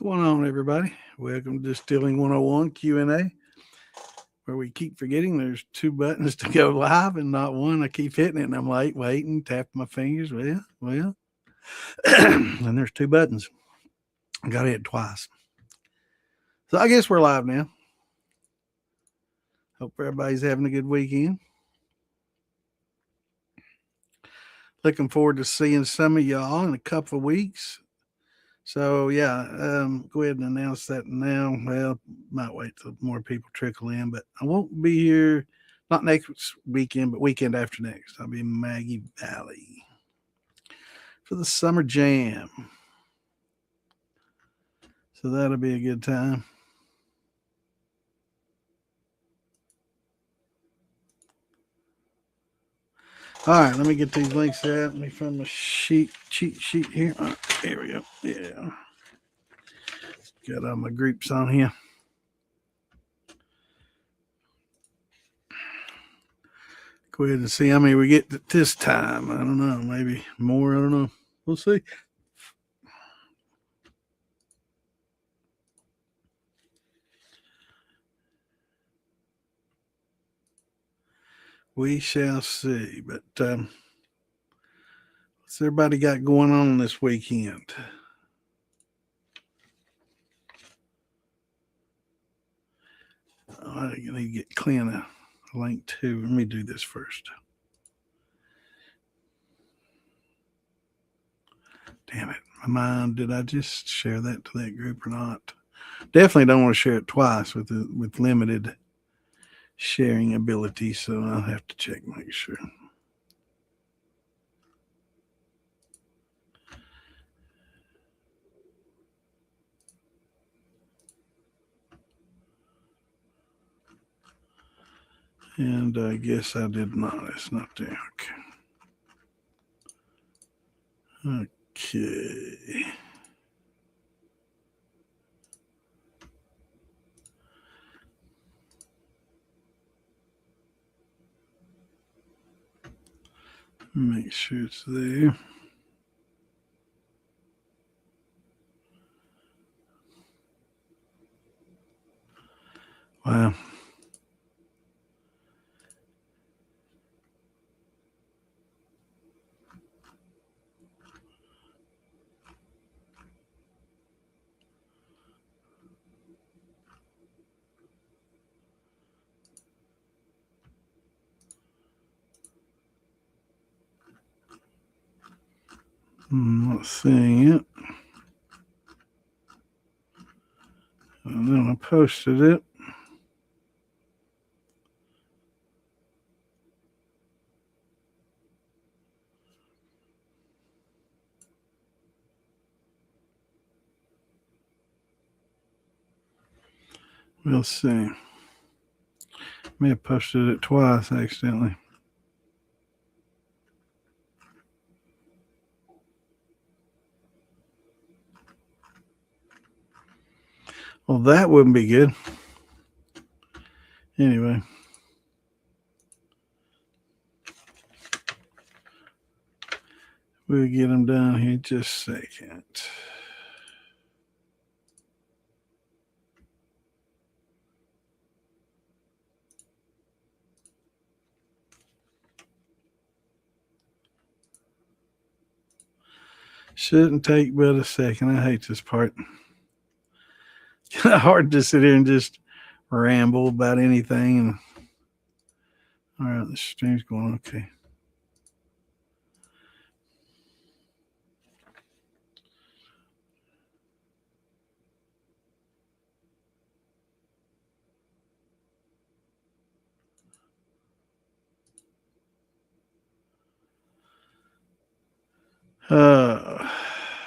Going on, everybody? Welcome to Distilling 101 Q&A, where we keep forgetting there's two buttons to go live and not one. I keep hitting it, and I'm like, waiting, tapping my fingers. Well, and there's two buttons. I got to hit twice. So I guess we're live now. Hope everybody's having a good weekend. Looking forward to seeing some of y'all in a couple of weeks. So, go ahead and announce that now. Well, might wait till more people trickle in, but I won't be here, not next weekend, but weekend after next. I'll be in Maggie Valley for the Summer Jam. So that'll be a good time. All right, let me get these links out. Let me find my cheat sheet here. Right, here we go. Yeah. Got all my groups on here. Go ahead and see how many we get this time. I don't know. Maybe more. I don't know. We'll see. We shall see. But what's everybody got going on this weekend? I need to get Clint a link too. Let me do this first. Damn it. My mind, did I just share that to that group or not? Definitely don't want to share it twice with limited sharing ability, so I'll have to check, make sure. And I guess I did not. It's not there. Okay. Okay. Make sure it's there. Wow. I'm not seeing it. And then I posted it. We'll see. May have posted it twice accidentally. Well, that wouldn't be good. Anyway. We'll get them down here in just a second. Shouldn't take but a second. I hate this part. It's hard to sit here and just ramble about anything. All right, the stream's going okay.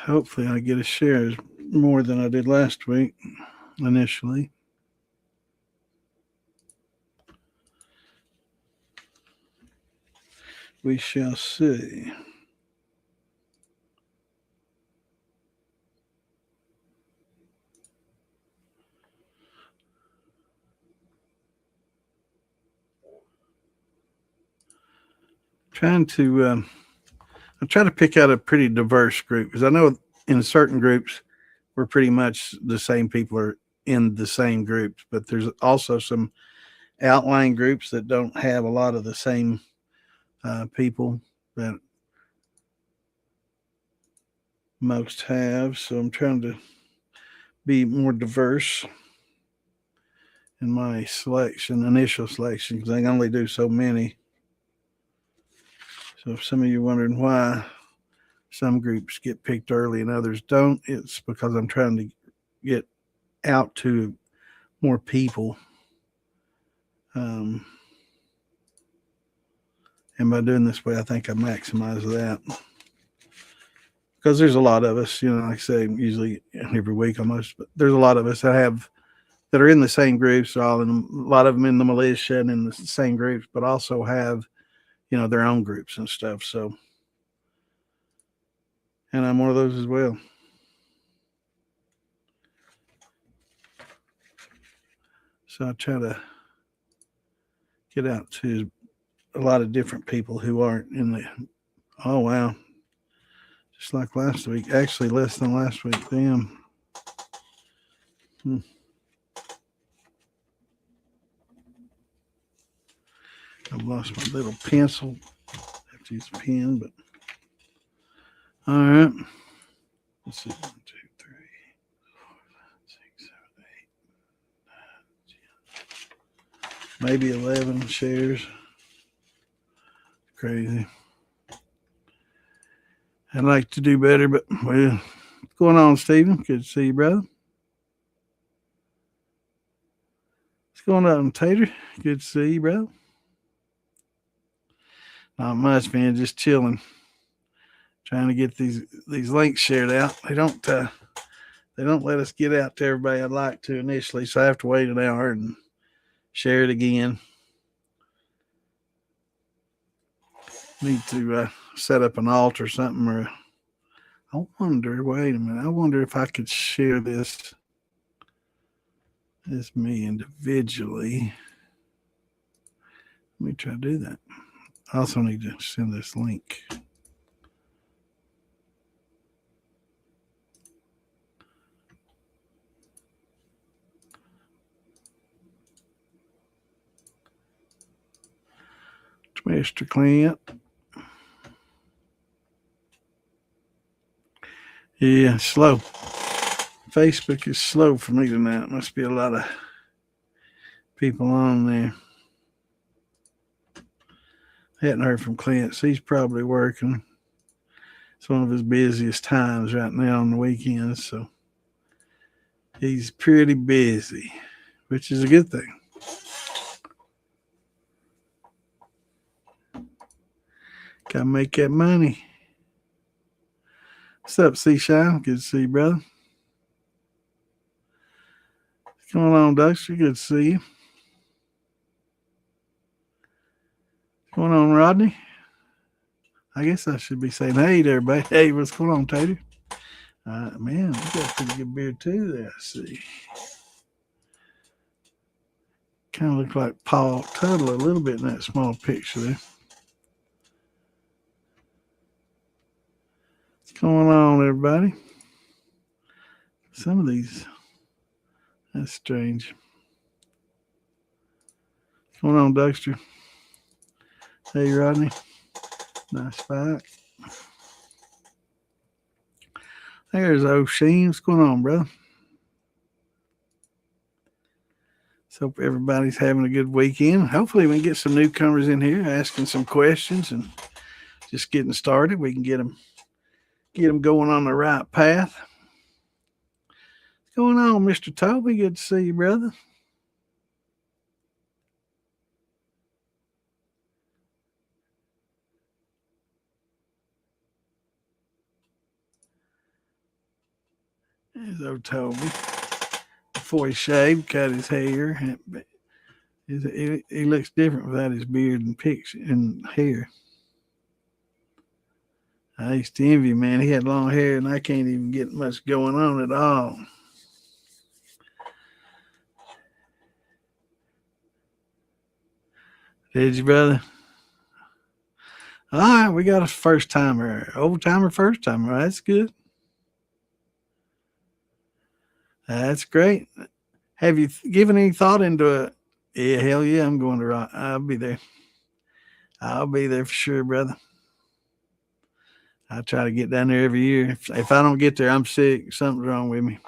Hopefully I get a share more than I did last week initially. We shall see. I try to pick out a pretty diverse group because I know in certain groups we're pretty much the same people are in the same groups, but there's also some outlying groups that don't have a lot of the same people that most have. So I'm trying to be more diverse in my initial selection, because I can only do so many. So if some of you are wondering why some groups get picked early and others don't, it's because I'm trying to get out to more people. And by doing this way, I think I maximize that. Because there's a lot of us, like I say, usually every week almost, but there's a lot of us that are in the same groups, a lot of them in the militia and in the same groups, but also have, their own groups and stuff. So, and I'm one of those as well. So I try to get out to a lot of different people who aren't in the, oh, wow. Just like last week, actually less than last week. Damn. I've lost my little pencil. I have to use a pen, but all right. Let's see. 1, 2, 3, 4, 5, 6, 7, 8, 9, 10. Maybe 11 shares. Crazy. I'd like to do better, but well, what's going on, Stephen? Good to see you, brother. What's going on, Tater? Good to see you, bro. Not much, man. Just chilling. Trying to get these links shared out. They don't let us get out to everybody I'd like to initially, so I have to wait an hour and share it again. Need to set up an alt or something, or I wonder. Wait a minute. I wonder if I could share this as me individually. Let me try to do that. I also need to send this link. Mr. Clint. Yeah, slow. Facebook is slow for me tonight. Must be a lot of people on there. I hadn't heard from Clint, so he's probably working. It's one of his busiest times right now on the weekends, so he's pretty busy, which is a good thing. Gotta make that money. What's up, C-Shine? Good to see you, brother. What's going on, Dexter? Good to see you. What's going on, Rodney? I guess I should be saying hey there, everybody. Hey, what's going on, Tater? Man, we got a pretty good beard too there, I see. Kind of look like Paul Tuttle a little bit in that small picture there. What's going on, everybody? Some of these, that's strange. What's going on, Dexter? Hey, Rodney. Nice fight. There's O'Sheen. What's going on, brother? So hope everybody's having a good weekend. Hopefully we can get some newcomers in here asking some questions and just getting started. We can get them going on the right path. What's going on, Mr. Toby? Good to see you, brother. There's old Toby. Before he shaved, cut his hair. He looks different without his beard and hair. I used to envy, man. He had long hair, and I can't even get much going on at all. Did you, brother? All right, we got a first timer, old timer, first timer. That's good. That's great. Have you given any thought into it? Yeah, hell yeah, I'm going to rock. I'll be there. I'll be there for sure, brother. I try to get down there every year. If I don't get there, I'm sick. Something's wrong with me.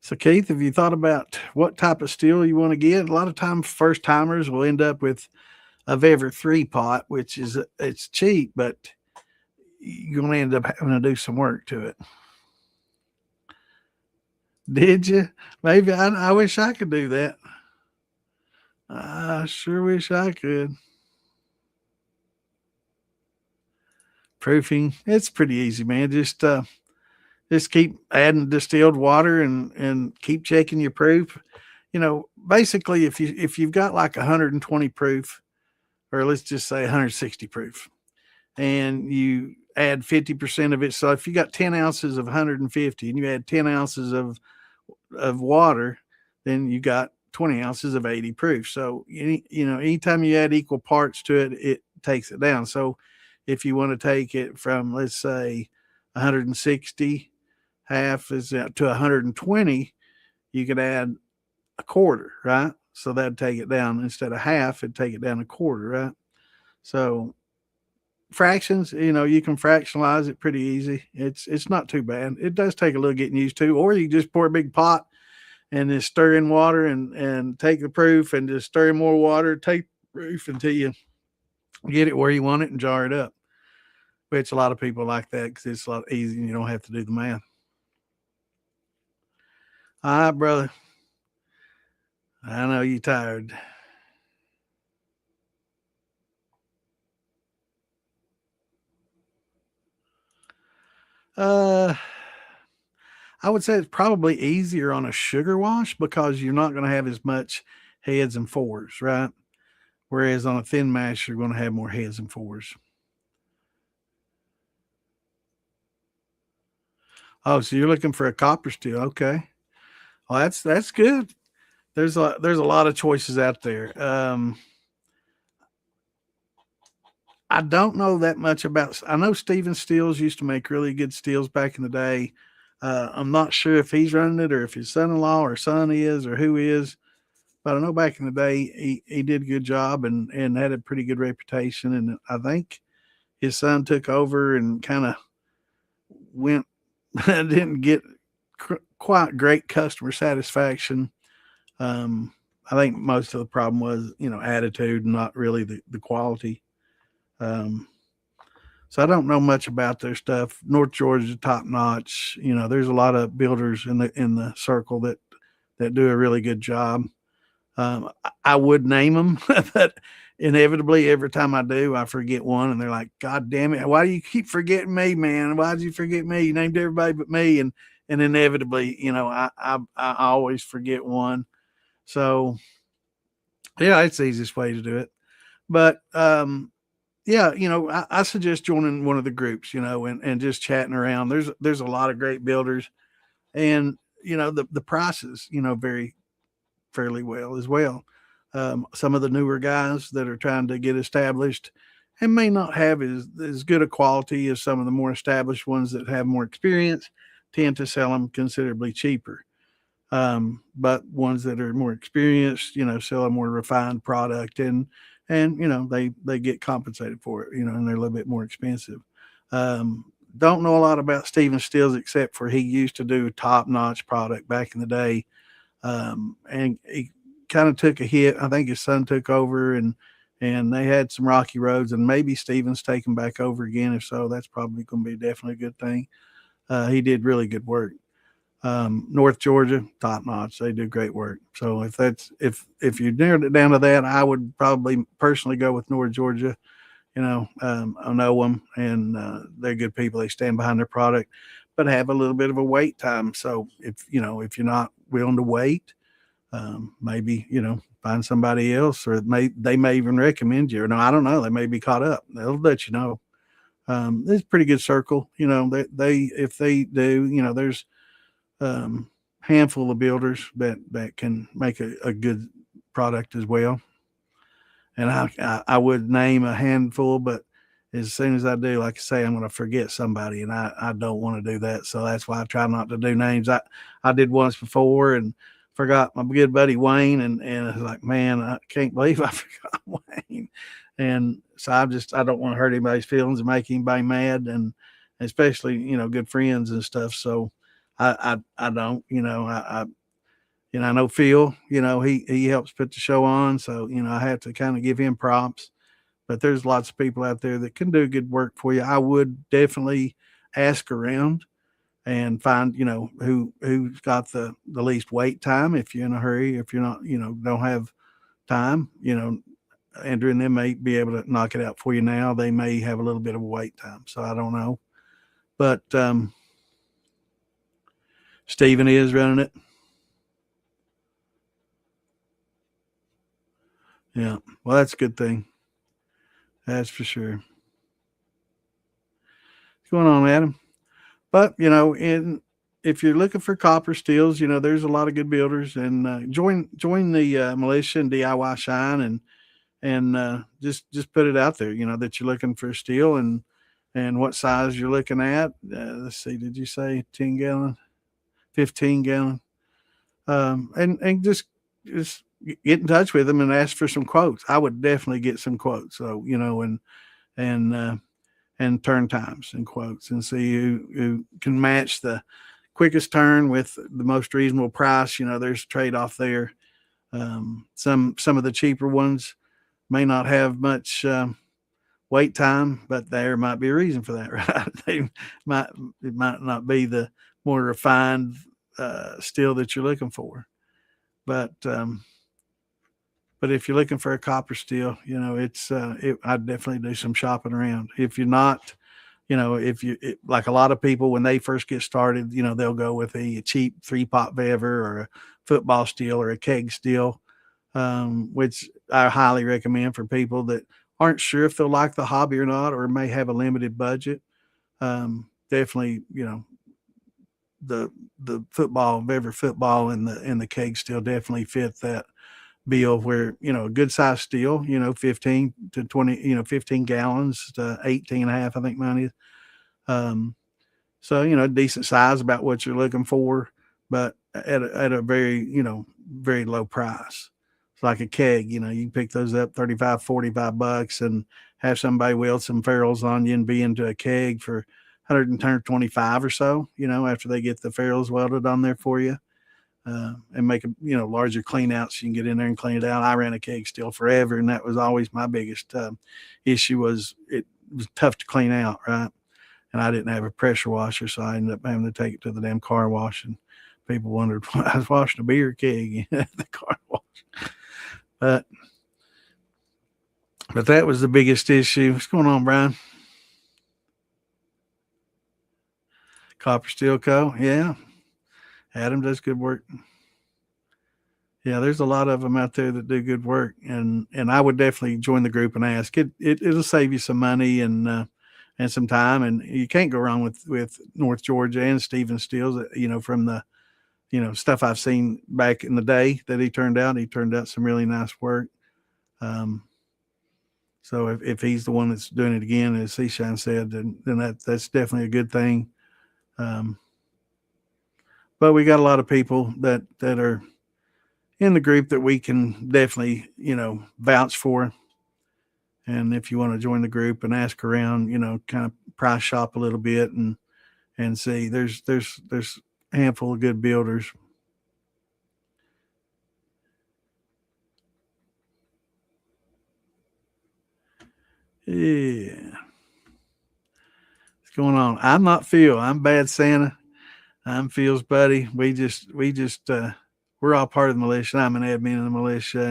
So, Keith, have you thought about what type of steel you want to get? A lot of times, first timers will end up with a Vever 3 pot, which is it's cheap, but you're going to end up having to do some work to it. Did you? Maybe I wish I could do that. I sure wish I could. Proofing, it's pretty easy, man. Just keep adding distilled water and keep checking your proof. Basically, if you've got like 120 proof, or let's just say 160 proof, and you add 50% of it. So if you got 10 ounces of 150 and you add 10 ounces of water, then you got 20 ounces of 80 proof. So anytime you add equal parts to it, it takes it down. So if you want to take it from, let's say, 160 half is to 120, you could add a quarter, right? So that'd take it down. Instead of half, it'd take it down a quarter, right? So fractions, you can fractionalize it pretty easy. It's not too bad. It does take a little getting used to, or you just pour a big pot and just stir in water and take the proof and just stir in more water, take proof until you get it where you want it and jar it up. Which a lot of people like that because it's a lot easier and you don't have to do the math. All right, brother. I know you're tired. Uh, I would say it's probably easier on a sugar wash because you're not going to have as much heads and fours, right? Whereas on a thin mash, you're going to have more heads and fours. Oh, so you're looking for a copper steel? Okay, well that's good. There's a lot of choices out there. I don't know that much about. I know Steven Steels used to make really good steels back in the day. I'm not sure if he's running it or if his son-in-law or son is or who is, but I know back in the day he did a good job and had a pretty good reputation. And I think his son took over and kind of went didn't get quite great customer satisfaction. I think most of the problem was attitude, not really the quality. Um, so I don't know much about their stuff. North Georgia, top notch. There's a lot of builders in the circle that do a really good job. I would name them, but inevitably every time I do, I forget one, and they're like, "God damn it! Why do you keep forgetting me, man? Why did you forget me? You named everybody but me." And inevitably, I always forget one. So yeah, it's the easiest way to do it. But yeah, I suggest joining one of the groups, and just chatting around. There's a lot of great builders, and the prices, vary fairly well as well. Some of the newer guys that are trying to get established and may not have as good a quality as some of the more established ones that have more experience tend to sell them considerably cheaper. But ones that are more experienced, sell a more refined product and they get compensated for it, and they're a little bit more expensive. Don't know a lot about Steven Stills except for he used to do top notch product back in the day. And he kind of took a hit. I think his son took over and they had some rocky roads and maybe Steven's taken back over again. If so, that's probably going to be definitely a good thing. He did really good work. North Georgia, top notch. They do great work. So if you narrowed it down to that, I would probably personally go with North Georgia. I know them and they're good people. They stand behind their product, but have a little bit of a wait time. So if you're not willing to wait, maybe find somebody else, or they may even recommend you. Or no, I don't know. They may be caught up. They'll let you know. It's a pretty good circle. They if they do, there's handful of builders that can make a good product as well. And I would name a handful, but as soon as I do, like I say, I'm going to forget somebody, and I don't want to do that. So that's why I try not to do names. I did once before and forgot my good buddy Wayne, and I was like, man, I can't believe I forgot Wayne. And so I don't want to hurt anybody's feelings and make anybody mad, and especially good friends and stuff. So I don't I know Phil, he helps put the show on, so I have to kind of give him props. But there's lots of people out there that can do good work for you. I would definitely ask around and find, who's got the least wait time if you're in a hurry, if you're not, don't have time, Andrew and them may be able to knock it out for you now. They may have a little bit of a wait time. So I don't know. But Stephen is running it. Yeah. Well, that's a good thing. That's for sure. What's going on, Adam? But if you're looking for copper steels, there's a lot of good builders, and join the militia and DIY shine, and just put it out there, that you're looking for steel and what size you're looking at. Let's see, did you say 10-gallon, 15-gallon? And just get in touch with them and ask for some quotes. I would definitely get some quotes. So and and turn times and quotes, and see who can match the quickest turn with the most reasonable price. There's a trade off there. Some of the cheaper ones may not have much wait time, but there might be a reason for that, right? It might not be the more refined steel that you're looking for, but if you're looking for a copper steel, I'd definitely do some shopping around. If you're not, if like a lot of people, when they first get started, they'll go with a cheap 3-pot Vever or a football steel or a keg steel, which I highly recommend for people that aren't sure if they'll like the hobby or not, or may have a limited budget. Definitely, the football Vever football and the keg steel definitely fit that bill, where a good size steel, 15 to 20, 15 gallons to 18 and a half, I think mine is. So decent size, about what you're looking for, but at a very very low price. It's like a keg, you can pick those up $35-$45 and have somebody weld some ferrules on you and be into a keg for 125 or so, after they get the ferrules welded on there for you. And make a larger clean out so you can get in there and clean it out. I ran a keg steel forever, and that was always my biggest issue. Was it was tough to clean out, right? And I didn't have a pressure washer, so I ended up having to take it to the damn car wash. And people wondered why I was washing a beer keg in the car wash. But that was the biggest issue. What's going on, Brian? Copper Steel Co. Yeah. Adam does good work. Yeah, there's a lot of them out there that do good work, and I would definitely join the group and ask. It'll save you some money and some time, and you can't go wrong with North Georgia and Stephen Steels. From the stuff I've seen back in the day that he turned out some really nice work. So if he's the one that's doing it again, as Seashine said, then that's definitely a good thing. But we got a lot of people that are in the group that we can definitely, vouch for. And if you want to join the group and ask around, kind of price shop a little bit and see, there's a handful of good builders. Yeah. What's going on? I'm not Phil. I'm Bad Santa. I'm Phil's buddy. We just we're all part of the militia. I'm an admin in the militia,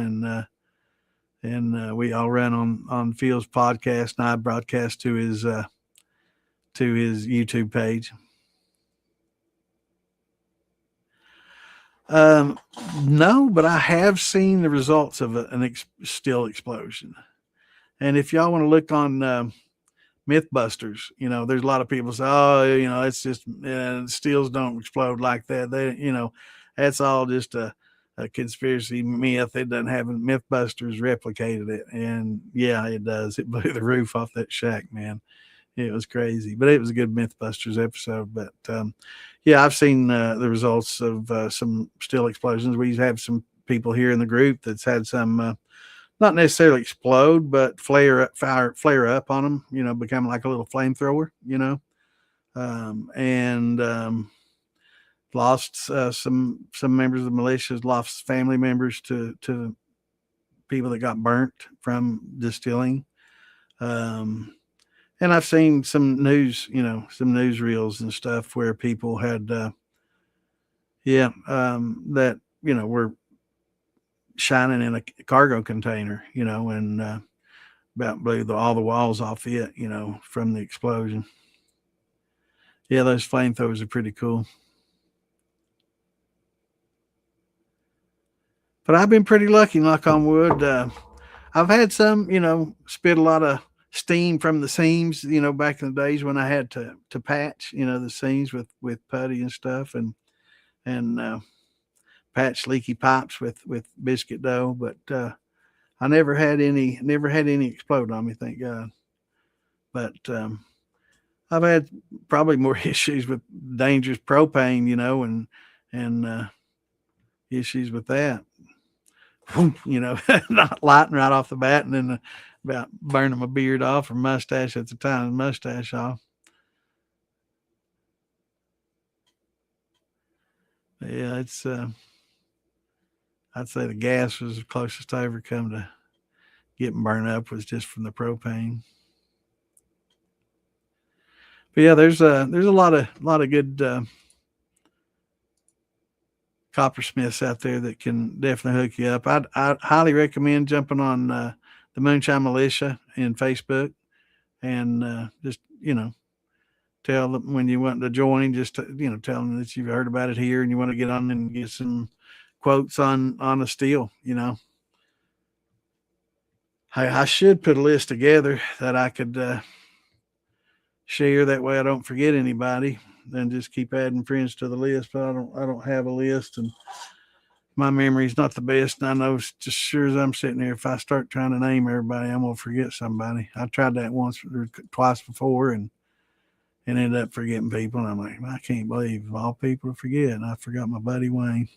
and we all run on Phil's podcast, and I broadcast to his YouTube page. No, but I have seen the results of an steel explosion. And if y'all want to look on Mythbusters, there's a lot of people say, oh, it's just steels don't explode like that. They, that's all just a a conspiracy myth. It doesn't have Mythbusters replicated it, and yeah, it does. It blew the roof off that shack, man. It was crazy, but it was a good Mythbusters episode. But yeah, I've seen the results of some still explosions. We have some people here in the group that's had some not necessarily explode, but flare up on them. You know, become like a little flamethrower. You know, and lost some members of the militias, lost family members to people that got burnt from distilling. Um, and I've seen some news, you know, some newsreels and stuff where people had, that you know were shining in a cargo container, you know, and about blew all the walls off it, you know, from the explosion. Yeah, those flamethrowers are pretty cool. But I've been pretty lucky, knock on wood. I've had some, you know, spit a lot of steam from the seams, you know, back in the days when I had to patch, you know, the seams with putty and stuff, and patch leaky pipes with biscuit dough. But I never had any explode on me, thank God. But I've had probably more issues with dangerous propane, you know, and issues with that. You know, not lighting right off the bat, and then about burning my beard off or mustache at the time, mustache off. But yeah, it's I'd say the gas was the closest I ever come to getting burned up was just from the propane. But yeah, there's a lot of good coppersmiths out there that can definitely hook you up. I'd highly recommend jumping on the Moonshine Militia in Facebook and just you know tell them when you want to join, just to, you know, tell them that you've heard about it here and you want to get on and get some quotes on the steel. You know, I should put a list together that I could share. That way, I don't forget anybody. Then just keep adding friends to the list. But I don't have a list, and my memory's not the best. And I know just sure as I'm sitting here, if I start trying to name everybody, I'm gonna forget somebody. I tried that once or twice before, and ended up forgetting people. And I'm like, I can't believe of all people to forget. And I forgot my buddy Wayne.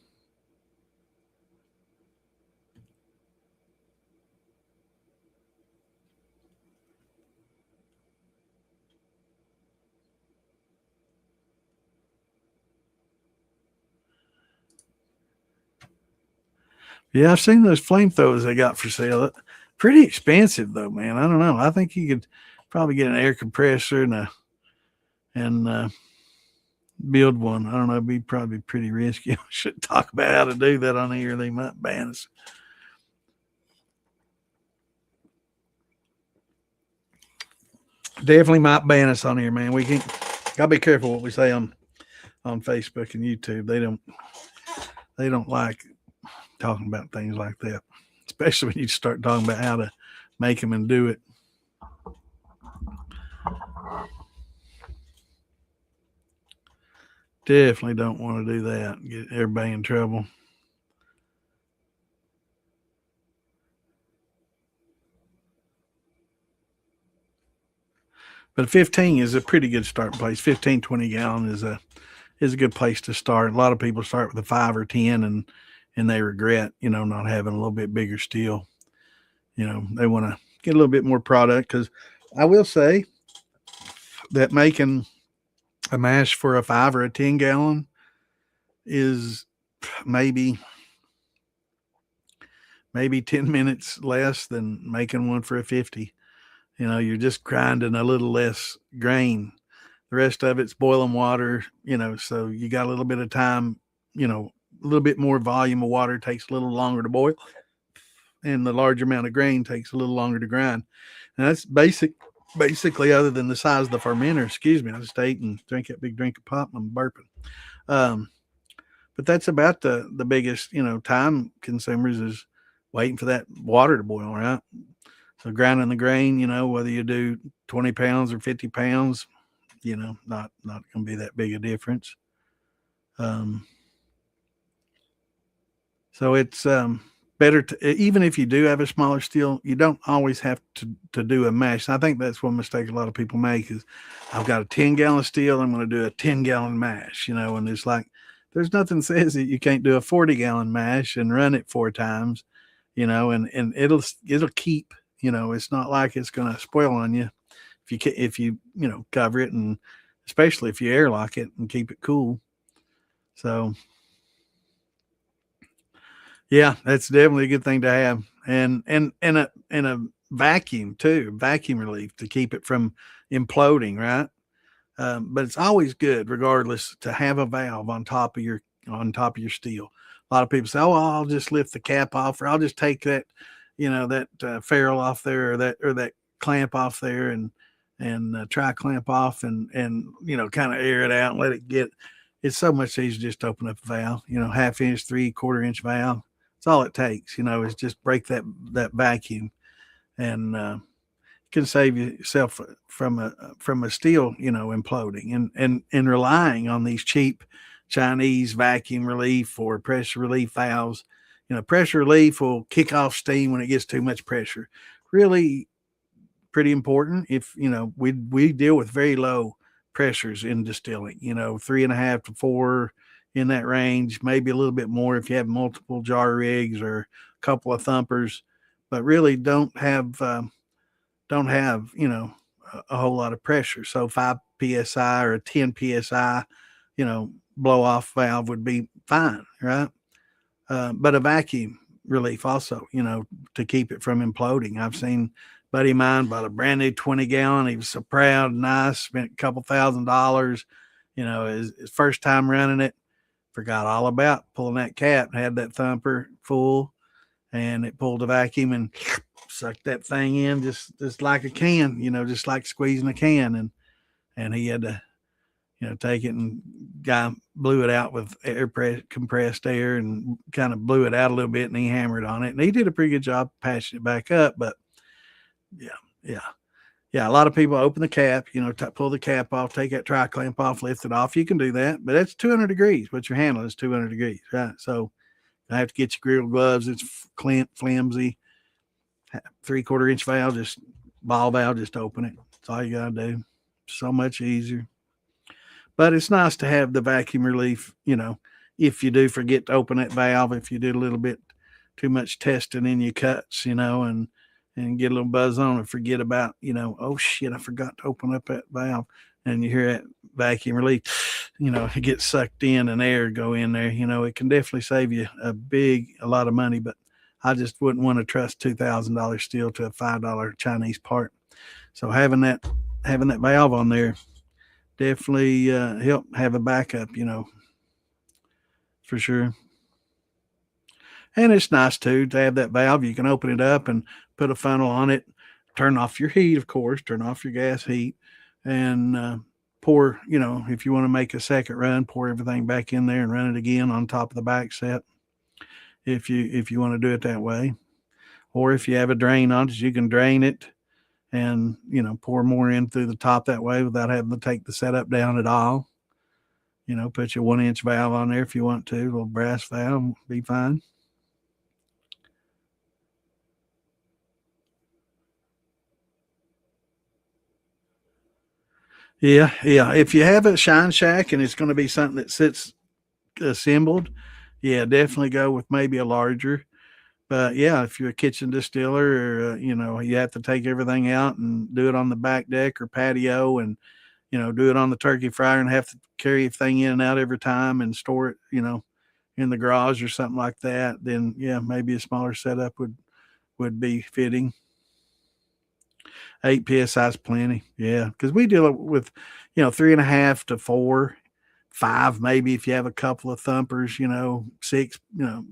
Yeah, I've seen those flamethrowers they got for sale. Pretty expensive though, man. I don't know. I think you could probably get an air compressor and build one. I don't know. It'd be probably pretty risky. I should talk about how to do that on here. They might ban us. Definitely might ban us on here, man. We can't. Gotta be careful what we say on Facebook and YouTube. They don't like talking about things like that, especially when you start talking about how to make them and do it. Definitely don't want to do that. Get everybody in trouble. But 15 is a pretty good start place. 15, 20 gallon is a good place to start. A lot of people start with a 5 or 10 and they regret, you know, not having a little bit bigger steel. You know, they want to get a little bit more product because I will say that making a mash for a 5 or a 10 gallon is maybe 10 minutes less than making one for a 50. You know, you're just grinding a little less grain. The rest of it's boiling water, you know, so you got a little bit of time, you know, a little bit more volume of water takes a little longer to boil, and the larger amount of grain takes a little longer to grind. And that's basically, other than the size of the fermenter. Excuse me, I just ate and drank that big drink of pop and I'm burping. Um, but that's about the biggest, you know, time consumers is waiting for that water to boil, right? So grinding the grain, you know, whether you do 20 pounds or 50 pounds, you know, not going to be that big a difference. Um, So it's better to, even if you do have a smaller steel, you don't always have to do a mash. And I think that's one mistake a lot of people make is I've got a 10-gallon steel, I'm going to do a 10-gallon mash, and it's like there's nothing says that you can't do a 40-gallon mash and run it 4 times, and it'll keep, it's not like it's going to spoil on you if you cover it, and especially if you airlock it and keep it cool. So yeah, that's definitely a good thing to have, and a vacuum too, vacuum relief to keep it from imploding, right? But it's always good, regardless, to have a valve on top of your steel. A lot of people say, "Oh, well, I'll just lift the cap off, or I'll just take that ferrule off there, or that clamp off there, and try clamp off, and kind of air it out and let it get." It's so much easier just to open up a valve, half inch, 3/4 inch valve. It's all it takes, is just break that vacuum, and can save yourself from a steel, imploding, and relying on these cheap Chinese vacuum relief or pressure relief valves. Pressure relief will kick off steam when it gets too much pressure. Really pretty important. If we deal with very low pressures in distilling, 3.5 to 4 in that range, maybe a little bit more if you have multiple jar rigs or a couple of thumpers, but really don't have a whole lot of pressure. So 5 psi or a 10 psi, blow off valve would be fine, right? But a vacuum relief also, to keep it from imploding. I've seen a buddy of mine bought a brand new 20-gallon. He was so proud, nice, spent a couple $1,000, his first time running it, forgot all about pulling that cap, had that thumper full, and it pulled the vacuum and sucked that thing in just like a can, just like squeezing a can. And he had to, take it, and guy blew it out with compressed air, and kind of blew it out a little bit, and he hammered on it, and he did a pretty good job patching it back up. But yeah, yeah, yeah. A lot of people open the cap, pull the cap off, take that tri clamp off, lift it off. You can do that, but that's 200 degrees. What you're handling is 200 degrees, right? So I have to get your grill gloves. It's flimsy. 3/4 inch valve, just ball valve, just open it. That's all you gotta do. So much easier. But it's nice to have the vacuum relief, if you do forget to open that valve, if you did a little bit too much testing in your cuts, and get a little buzz on and forget about, oh shit, I forgot to open up that valve. And you hear that vacuum relief, it gets sucked in and air go in there. It can definitely save you a lot of money, but I just wouldn't want to trust $2,000 steel to a $5 Chinese part. So having that valve on there definitely help have a backup, for sure. And it's nice too to have that valve. You can open it up and put a funnel on it. Turn off your heat, of course. Turn off your gas heat, and pour. If you want to make a second run, pour everything back in there and run it again on top of the back set. If you want to do it that way, or if you have a drain on it, you can drain it and pour more in through the top that way without having to take the setup down at all. Put your 1-inch valve on there if you want to, a little brass valve, be fine. Yeah, yeah. If you have a shine shack and it's going to be something that sits assembled, yeah, definitely go with maybe a larger. But yeah, if you're a kitchen distiller, or you have to take everything out and do it on the back deck or patio, and do it on the turkey fryer, and have to carry everything in and out every time and store it, in the garage or something like that, then yeah, maybe a smaller setup would be fitting. 8 psi is plenty. Yeah, because we deal with 3.5 to 4, 5 maybe if you have a couple of thumpers. 6,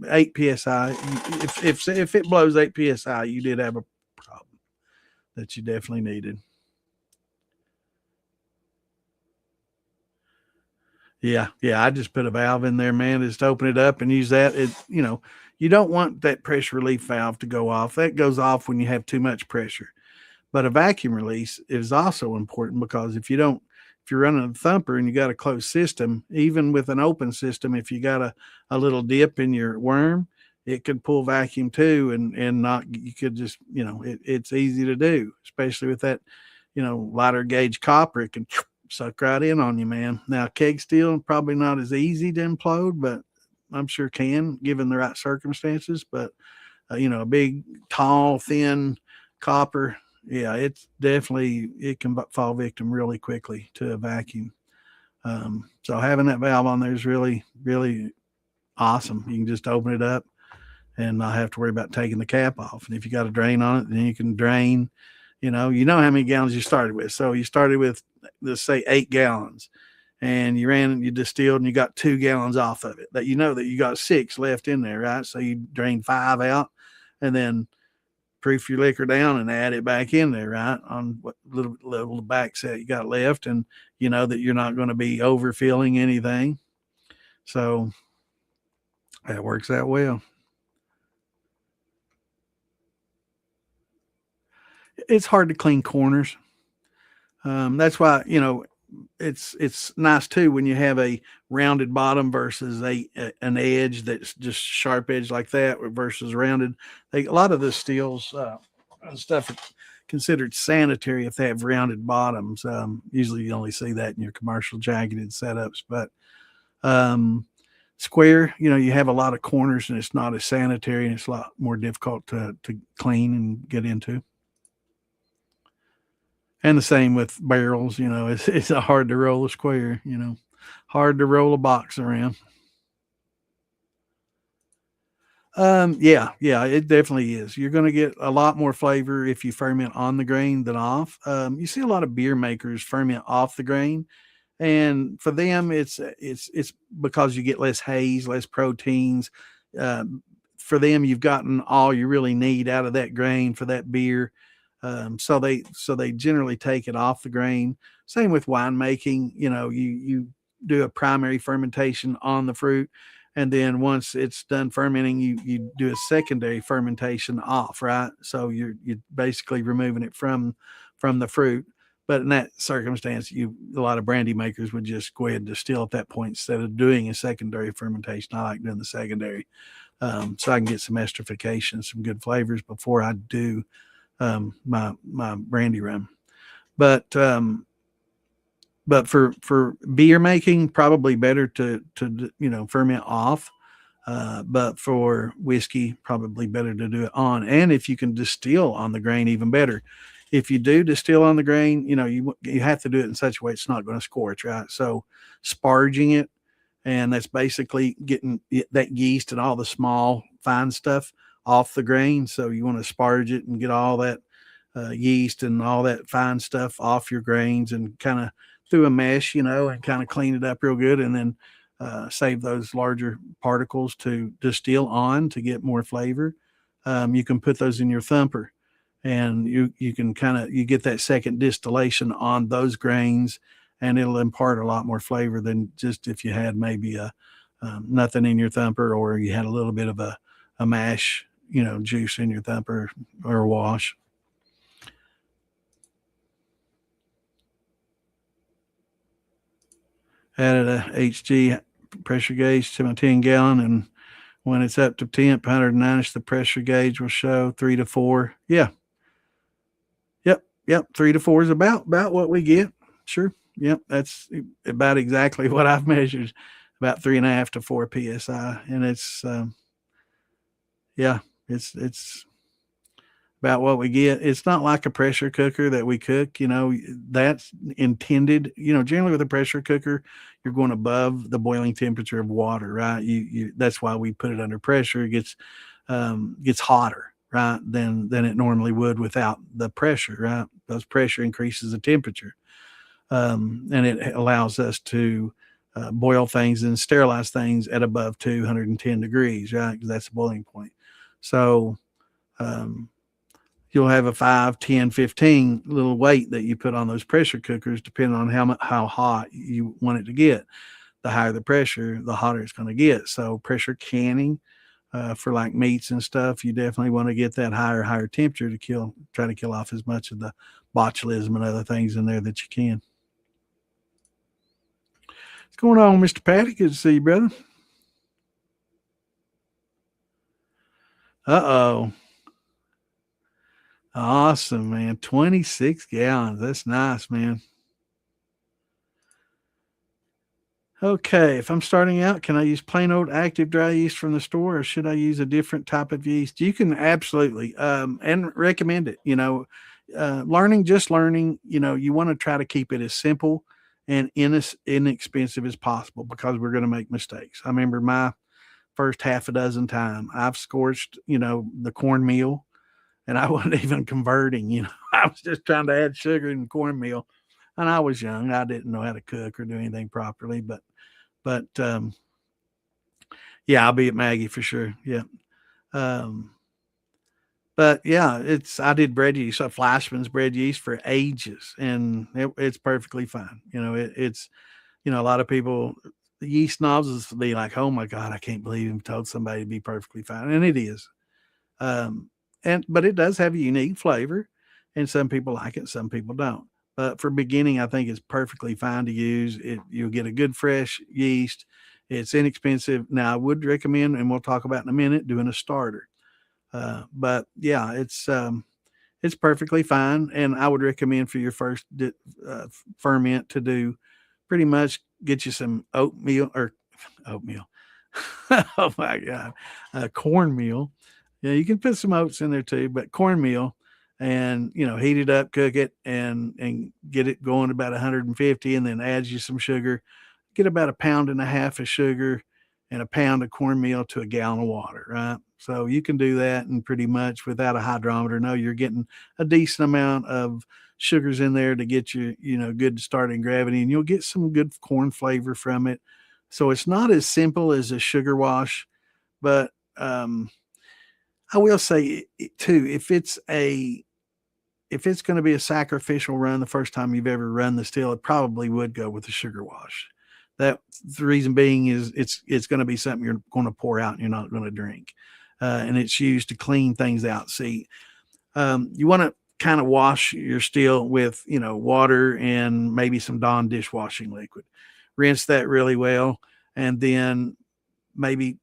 8 psi. If it blows 8 psi, you did have a problem that you definitely needed. Yeah, yeah. I just put a valve in there, man. Just open it up and use that. You don't want that pressure relief valve to go off. That goes off when you have too much pressure. But a vacuum release is also important, because if you're running a thumper and you got a closed system, even with an open system, if you got a little dip in your worm, it could pull vacuum too, and not, you could just, it's easy to do, especially with that, lighter gauge copper. It can suck right in on you, man. Now keg steel probably not as easy to implode, but I'm sure can, given the right circumstances. But a big, tall, thin copper, yeah, it's definitely, it can fall victim really quickly to a vacuum. So having that valve on there is really, really awesome. You can just open it up and not have to worry about taking the cap off. And if you got a drain on it, then you can drain. You know how many gallons you started with. So you started with, let's say, 8 gallons, and you distilled, and you got 2 gallons off of it. That that you got 6 left in there, right? So you drain 5 out, and then proof your liquor down and add it back in there, right? On what little back set you got left, and you know that you're not going to be overfilling anything. So that works out well. It's hard to clean corners. That's why, it's nice too when you have a rounded bottom versus an edge that's just sharp edge like that versus rounded. A lot of the steels and stuff are considered sanitary if they have rounded bottoms. Usually you only see that in your commercial jacketed setups, but square, you have a lot of corners and it's not as sanitary, and it's a lot more difficult to clean and get into. And the same with barrels, it's hard to roll a square, hard to roll a box around. Yeah, it definitely is. You're going to get a lot more flavor if you ferment on the grain than off. You see a lot of beer makers ferment off the grain, and for them, it's because you get less haze, less proteins. For them, you've gotten all you really need out of that grain for that beer. So they generally take it off the grain. Same with winemaking. You do a primary fermentation on the fruit, and then once it's done fermenting, you do a secondary fermentation off, right? So you're basically removing it from the fruit. But in that circumstance, a lot of brandy makers would just go ahead and distill at that point instead of doing a secondary fermentation. I like doing the secondary, so I can get some esterification, some good flavors before I do my brandy rum. But for beer making, probably better to ferment off. But for whiskey, probably better to do it on. And if you can distill on the grain, even better. If you do distill on the grain, you have to do it in such a way it's not going to scorch, right? So sparging it, and that's basically getting that yeast and all the small fine stuff off the grain. So you want to sparge it and get all that yeast and all that fine stuff off your grains, and kind of through a mesh, and kind of clean it up real good, and then save those larger particles to distill on to get more flavor. You can put those in your thumper, and you can you get that second distillation on those grains, and it'll impart a lot more flavor than just if you had maybe a nothing in your thumper, or you had a little bit of a mash, juice in your thumper or a wash. Added a HG pressure gauge to my 10 gallon, and when it's up to temp 109ish, the pressure gauge will show 3 to 4. Yeah. Yep. 3 to 4 is about what we get. Sure. Yep. That's about exactly what I've measured. About 3.5 to 4 psi, and it's it's about what we get. It's not like a pressure cooker that we cook, that's intended, generally with a pressure cooker, you're going above the boiling temperature of water, right? That's why we put it under pressure. It gets hotter, right? Than it normally would without the pressure, right? Because pressure increases the temperature. And it allows us to boil things and sterilize things at above 210 degrees, right? Because that's the boiling point. So, you'll have a 5, 10, 15 little weight that you put on those pressure cookers, depending on how hot you want it to get. The higher the pressure, the hotter it's going to get. So pressure canning for like meats and stuff, you definitely want to get that higher temperature to try to kill off as much of the botulism and other things in there that you can. What's going on, Mr. Patty? Good to see you, brother. Uh-oh. Awesome, man. 26 gallons. That's nice, man. Okay, if I'm starting out, can I use plain old active dry yeast from the store, or should I use a different type of yeast? You can absolutely, and recommend it. Learning. You want to try to keep it as simple and inexpensive as possible because we're going to make mistakes. I remember my first half a dozen time I've scorched, the cornmeal, and I wasn't even converting. I was just trying to add sugar in cornmeal, and I was young. I didn't know how to cook or do anything properly, but yeah, I'll be at Maggie for sure. Yeah. Um, but yeah, I did bread yeast, so Flashman's bread yeast for ages, and it's perfectly fine. It's a lot of people, the yeast knobs is be like, oh my god, I can't believe him told somebody to be perfectly fine, and it is. Um, but it does have a unique flavor, and some people like it, some people don't. But for beginning, I think it's perfectly fine to use. You'll get a good fresh yeast. It's inexpensive. Now, I would recommend, and we'll talk about in a minute, doing a starter. But yeah, it's perfectly fine, and I would recommend for your first ferment to do pretty much get you some oatmeal. Oh my god, cornmeal. Yeah, you can put some oats in there too, but cornmeal, and heat it up, cook it, and get it going about 150, and then add you some sugar. Get about a pound and a half of sugar and a pound of cornmeal to a gallon of water, right? So you can do that, and pretty much without a hydrometer, no, you're getting a decent amount of sugars in there to get you, good starting gravity, and you'll get some good corn flavor from it. So it's not as simple as a sugar wash, but I will say too, if it's going to be a sacrificial run the first time you've ever run the still, it probably would go with a sugar wash. That the reason being is it's going to be something you're going to pour out and you're not going to drink, and it's used to clean things out. See, you want to kind of wash your still with water and maybe some Dawn dishwashing liquid. Rinse that really well, and then maybe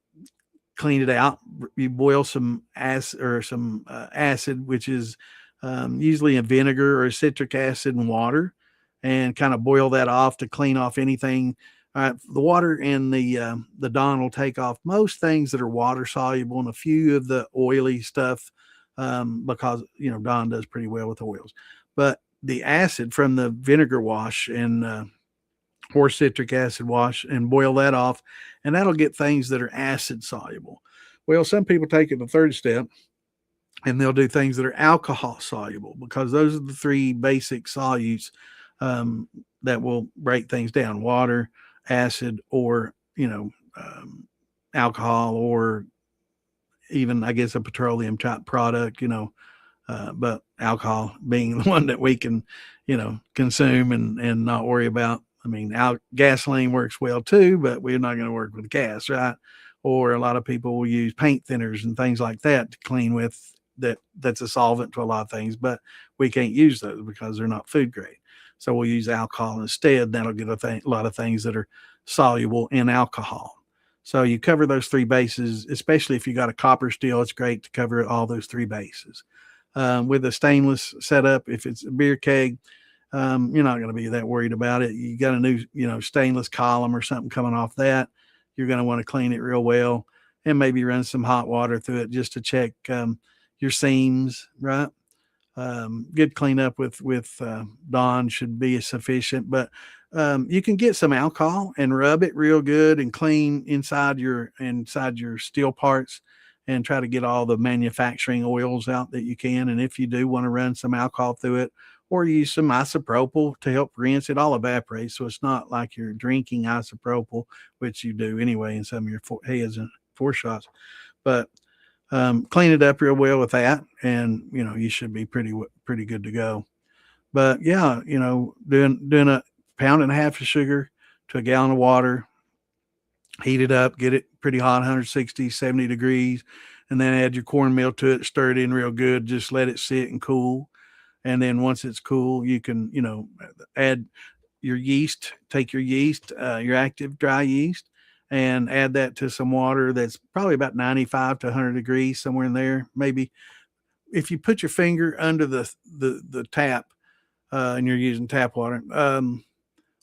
clean it out. You boil some acid or some acid, which is usually a vinegar or citric acid and water, and kind of boil that off to clean off anything. The water and the Dawn will take off most things that are water soluble and a few of the oily stuff, because Dawn does pretty well with oils. But the acid from the vinegar wash and or citric acid wash, and boil that off, and that'll get things that are acid soluble. Well, some people take it the third step and they'll do things that are alcohol soluble, because those are the three basic solutes that will break things down: water, acid, or alcohol, or even, I guess, a petroleum type product. But alcohol being the one that we can, consume and not worry about. I mean, gasoline works well too, but we're not going to work with gas, right? Or a lot of people will use paint thinners and things like that to clean with. That's a solvent to a lot of things, but we can't use those because they're not food grade. So we'll use alcohol instead. That'll get a lot of things that are soluble in alcohol. So you cover those three bases, especially if you got a copper steel. It's great to cover all those three bases. With a stainless setup, if it's a beer keg, you're not going to be that worried about it. You got a new, stainless column or something coming off that. You're going to want to clean it real well, and maybe run some hot water through it just to check your seams, right? Good cleanup with Dawn should be sufficient, but you can get some alcohol and rub it real good and clean inside your steel parts, and try to get all the manufacturing oils out that you can. And if you do want to run some alcohol through it, or use some isopropyl to help rinse, it all evaporates. So it's not like you're drinking isopropyl, which you do anyway in some of your heads and foreshots. But clean it up real well with that, and you should be pretty good to go. But yeah, doing a pound and a half of sugar to a gallon of water, heat it up, get it pretty hot, 160, 70 degrees, and then add your cornmeal to it, stir it in real good, just let it sit and cool. And then once it's cool, you can, add your yeast, take your yeast, your active dry yeast, and add that to some water that's probably about 95 to 100 degrees, somewhere in there. Maybe if you put your finger under the tap, and you're using tap water,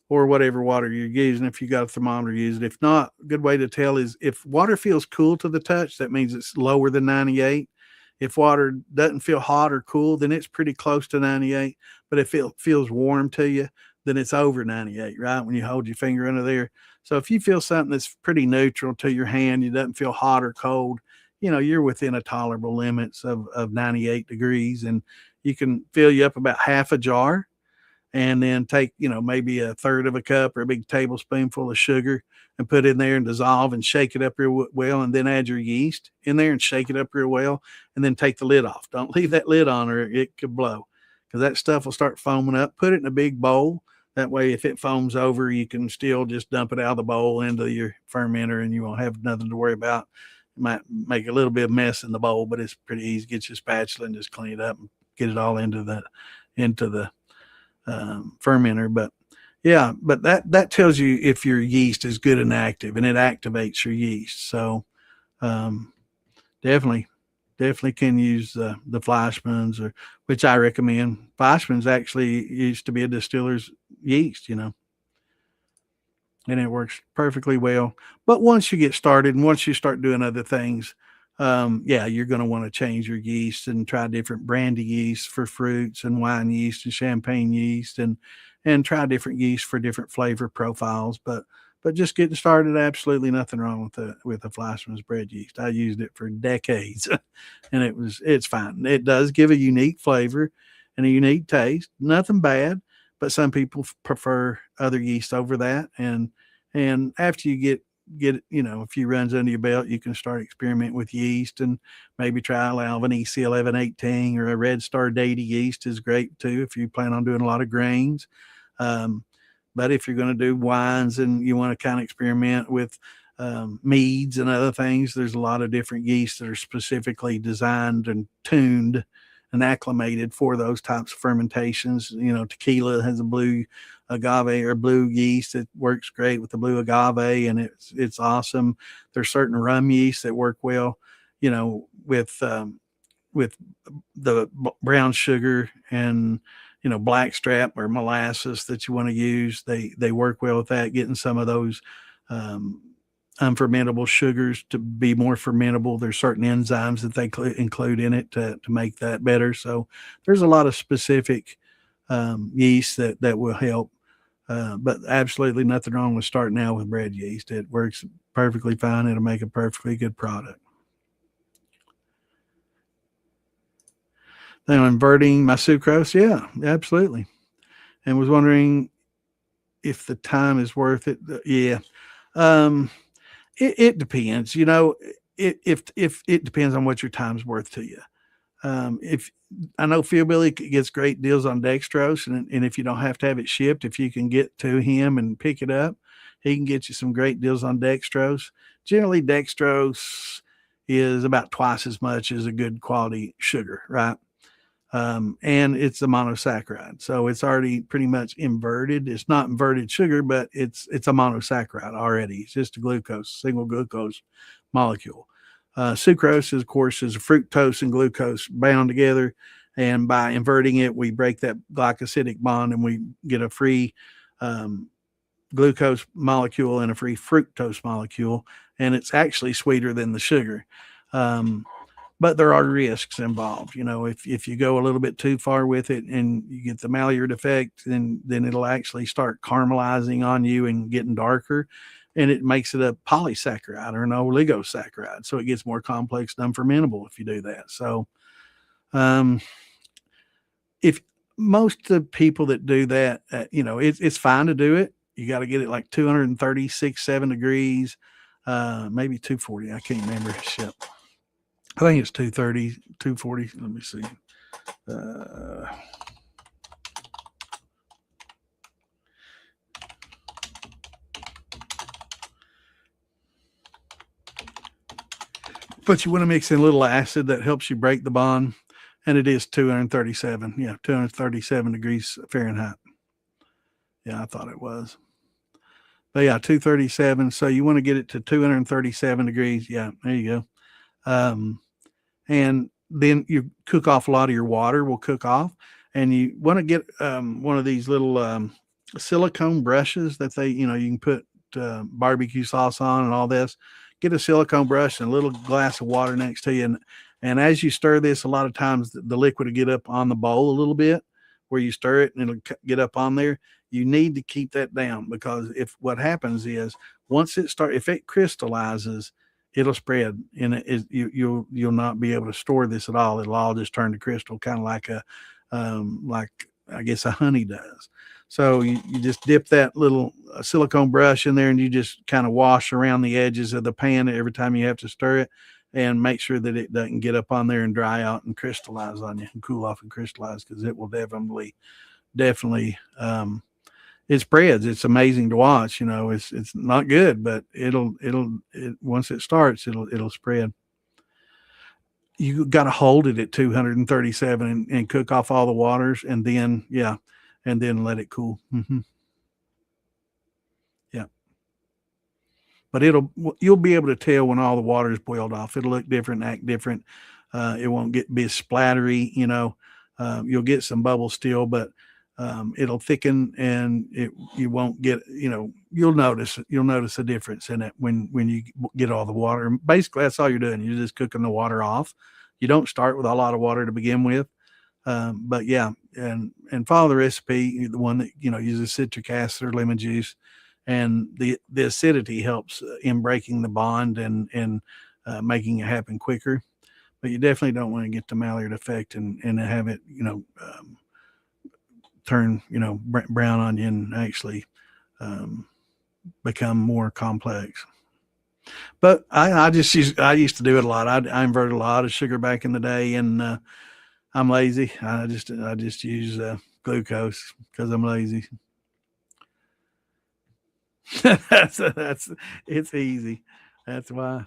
or whatever water you're using. If you got a thermometer, use it. If not, a good way to tell is if water feels cool to the touch, that means it's lower than 98. If water doesn't feel hot or cool, then it's pretty close to 98. But if it feels warm to you, then it's over 98, right? When you hold your finger under there. So if you feel something that's pretty neutral to your hand, it doesn't feel hot or cold, you're within a tolerable limits of 98 degrees, and you can fill you up about half a jar, and then take, maybe a third of a cup or a big tablespoonful of sugar and put in there and dissolve and shake it up real well. And then add your yeast in there and shake it up real well. And then take the lid off. Don't leave that lid on or it could blow, because that stuff will start foaming up. Put it in a big bowl. That way, if it foams over, you can still just dump it out of the bowl into your fermenter, and you won't have nothing to worry about. It might make a little bit of mess in the bowl, but it's pretty easy. Get your spatula and just clean it up and get it all into the fermenter. But yeah, but that tells you if your yeast is good and active, and it activates your yeast. So definitely can use the Fleischmann's, or which I recommend. Fleischmann's actually used to be a distiller's yeast, and it works perfectly well. But once you get started and once you start doing other things, you're going to want to change your yeast and try different brandy yeast for fruits, and wine yeast and champagne yeast, and try different yeast for different flavor profiles. But just getting started, absolutely nothing wrong with the Fleischmann's bread yeast. I used it for decades, and it's fine. It does give a unique flavor and a unique taste. Nothing bad, but some people prefer other yeast over that. And after you get a few runs under your belt, you can start experimenting with yeast, and maybe try Alvin EC1118 or a Red Star Deity yeast is great too if you plan on doing a lot of grains. But if you're going to do wines and you want to kind of experiment with meads and other things, there's a lot of different yeasts that are specifically designed and tuned and acclimated for those types of fermentations. Tequila has a blue agave or blue yeast that works great with the blue agave, and it's awesome. There's certain rum yeasts that work well, with the brown sugar and blackstrap or molasses that you want to use. They work well with that, getting some of those unfermentable sugars to be more fermentable. There's certain enzymes that they include in it to make that better. So there's a lot of specific yeast that will help. But absolutely nothing wrong with starting out with bread yeast. It works perfectly fine. It'll make a perfectly good product. Then inverting my sucrose, yeah, absolutely. And was wondering if the time is worth it. Yeah. It depends, if it depends on what your time's worth to you. If I know Phil Billy gets great deals on dextrose, and if you don't have to have it shipped, if you can get to him and pick it up, he can get you some great deals on dextrose. Generally, dextrose is about twice as much as a good quality sugar, right? And it's a monosaccharide, so it's already pretty much inverted. It's not inverted sugar, but it's a monosaccharide already. It's just a single glucose molecule. Sucrose, of course, is a fructose and glucose bound together, and by inverting it, we break that glycosidic bond, and we get a free glucose molecule and a free fructose molecule, and it's actually sweeter than the sugar. But there are risks involved. If you go a little bit too far with it and you get the Maillard effect, then it'll actually start caramelizing on you and getting darker, and it makes it a polysaccharide or an oligosaccharide. So it gets more complex and unfermentable if you do that. So if most of the people that do that, it's fine to do it. You got to get it like 236.7 degrees, maybe 240. I can't remember. Shit. I think it's 230, 240. Let me see. But you want to mix in a little acid that helps you break the bond, and it is 237. Yeah, 237 degrees Fahrenheit. Yeah, I thought it was. But yeah, 237. So you want to get it to 237 degrees. Yeah, there you go. And then you cook off a lot of your water will cook off, and you want to get one of these little silicone brushes that you can put barbecue sauce on and all this. Get a silicone brush and a little glass of water next to you, and as you stir this, a lot of times the liquid will get up on the bowl a little bit where you stir it, and it'll get up on there. You need to keep that down, because if what happens is, if it crystallizes, it'll spread, and you'll not be able to store this at all. It'll all just turn to crystal, kind of like I guess a honey does. So you just dip that little silicone brush in there, and you just kind of wash around the edges of the pan every time you have to stir it, and make sure that it doesn't get up on there and dry out and crystallize on you and cool off and crystallize, because it will definitely it spreads. It's amazing to watch. It's not good, but once it starts, it'll spread. You got to hold it at 237 and cook off all the waters, and then let it cool. Yeah, but you'll be able to tell when all the water is boiled off. It'll look different, act different. It won't be splattery. You'll get some bubbles still, but it'll thicken, and you won't get, you'll notice a difference in it when you get all the water. Basically, that's all you're doing. You're just cooking the water off. You don't start with a lot of water to begin with. But yeah, and follow the recipe, the one that uses citric acid or lemon juice, and the acidity helps in breaking the bond and making it happen quicker. But you definitely don't want to get the Maillard effect and have it turn brown on you and actually become more complex. But I used to do it a lot. I inverted a lot of sugar back in the day, and I'm lazy. I just use glucose because I'm lazy. that's it's easy. That's why.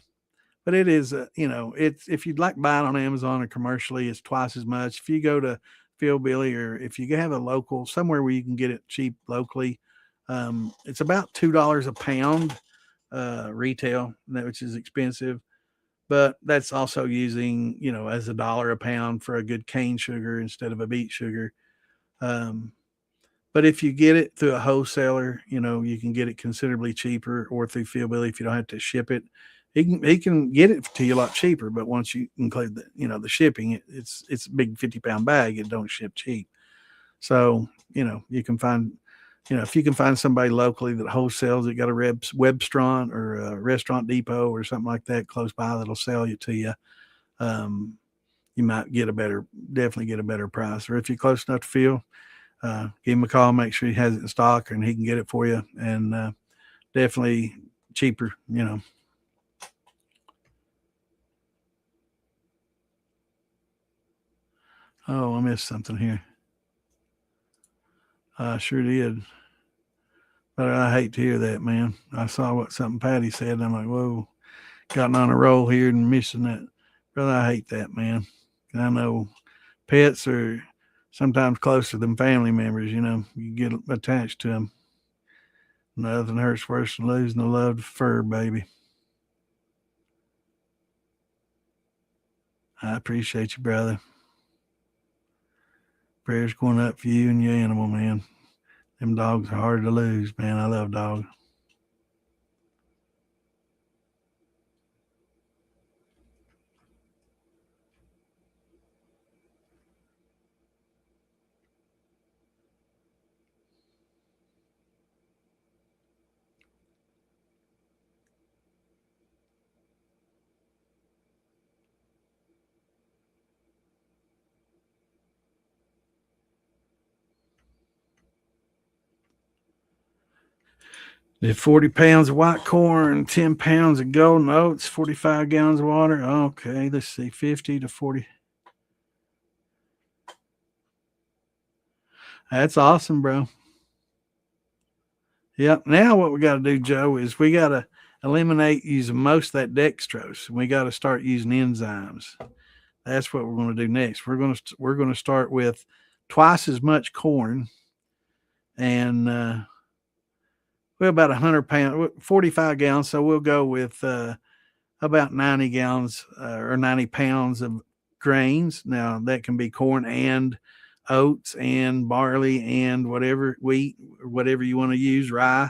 But it is, it's, if you'd like buy it on Amazon or commercially, it's twice as much. If you go to Phil Billy, or if you have a local somewhere where you can get it cheap locally, it's about $2 a pound retail, which is expensive. But that's also using, as $1 a pound for a good cane sugar instead of a beet sugar. Um, but if you get it through a wholesaler, you can get it considerably cheaper, or through Phil Billy if you don't have to ship it. He can get it to you a lot cheaper, but once you include the shipping, it's a big 50-pound bag. It don't ship cheap. So, you can find, if you can find somebody locally that wholesales it, got a Webstront or a Restaurant Depot or something like that close by that'll sell it to you, you might definitely get a better price. Or if you're close enough to Phil, give him a call, make sure he has it in stock, and he can get it for you, and definitely cheaper, Oh, I missed something here. I sure did. But I hate to hear that, man. I saw something Patty said, and I'm like, whoa, gotten on a roll here and missing that. Brother, I hate that, man. And I know pets are sometimes closer than family members, you get attached to them. Nothing hurts worse than losing a loved fur baby. I appreciate you, brother. Prayers going up for you and your animal, man. Them dogs are hard to lose, man. I love dogs. Did 40 pounds of white corn, 10 pounds of golden oats, 45 gallons of water. Okay, let's see, 50 to 40. That's awesome, bro. Yep. Now what we got to do, Joe, is we got to eliminate using most of that dextrose. We got to start using enzymes. That's what we're going to do next. We're going to start with twice as much corn and Well, about 100 pounds, 45 gallons. So we'll go with about 90 gallons or 90 pounds of grains. Now that can be corn and oats and barley and whatever wheat, whatever you want to use, rye.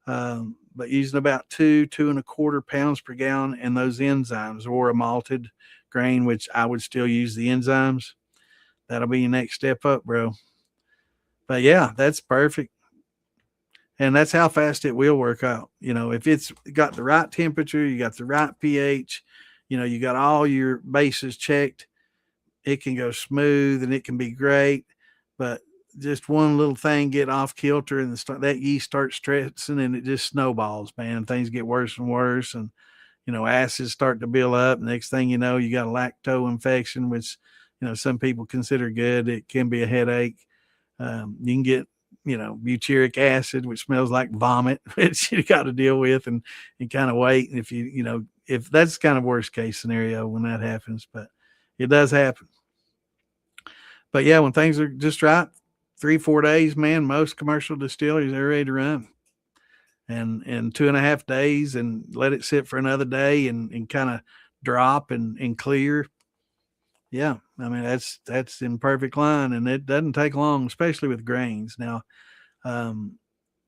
But using about 2.25 pounds per gallon, and those enzymes or a malted grain, which I would still use the enzymes. That'll be your next step up, bro. But yeah, that's perfect. And that's how fast it will work out. If it's got the right temperature, you got the right pH, you got all your bases checked, it can go smooth and it can be great. But just one little thing get off kilter and that yeast starts stressing and it just snowballs, man. Things get worse and worse. And, acids start to build up. Next thing you know, you got a lacto infection, which, some people consider good. It can be a headache. You can get, butyric acid, which smells like vomit, which you got to deal with and kind of wait. And if that's kind of worst case scenario when that happens, but it does happen. But yeah, when things are just right, 3-4 days, man, most commercial distilleries are ready to run. And 2.5 days and let it sit for another day and kind of drop and clear. Yeah, I mean that's in perfect line, and it doesn't take long, especially with grains. Now,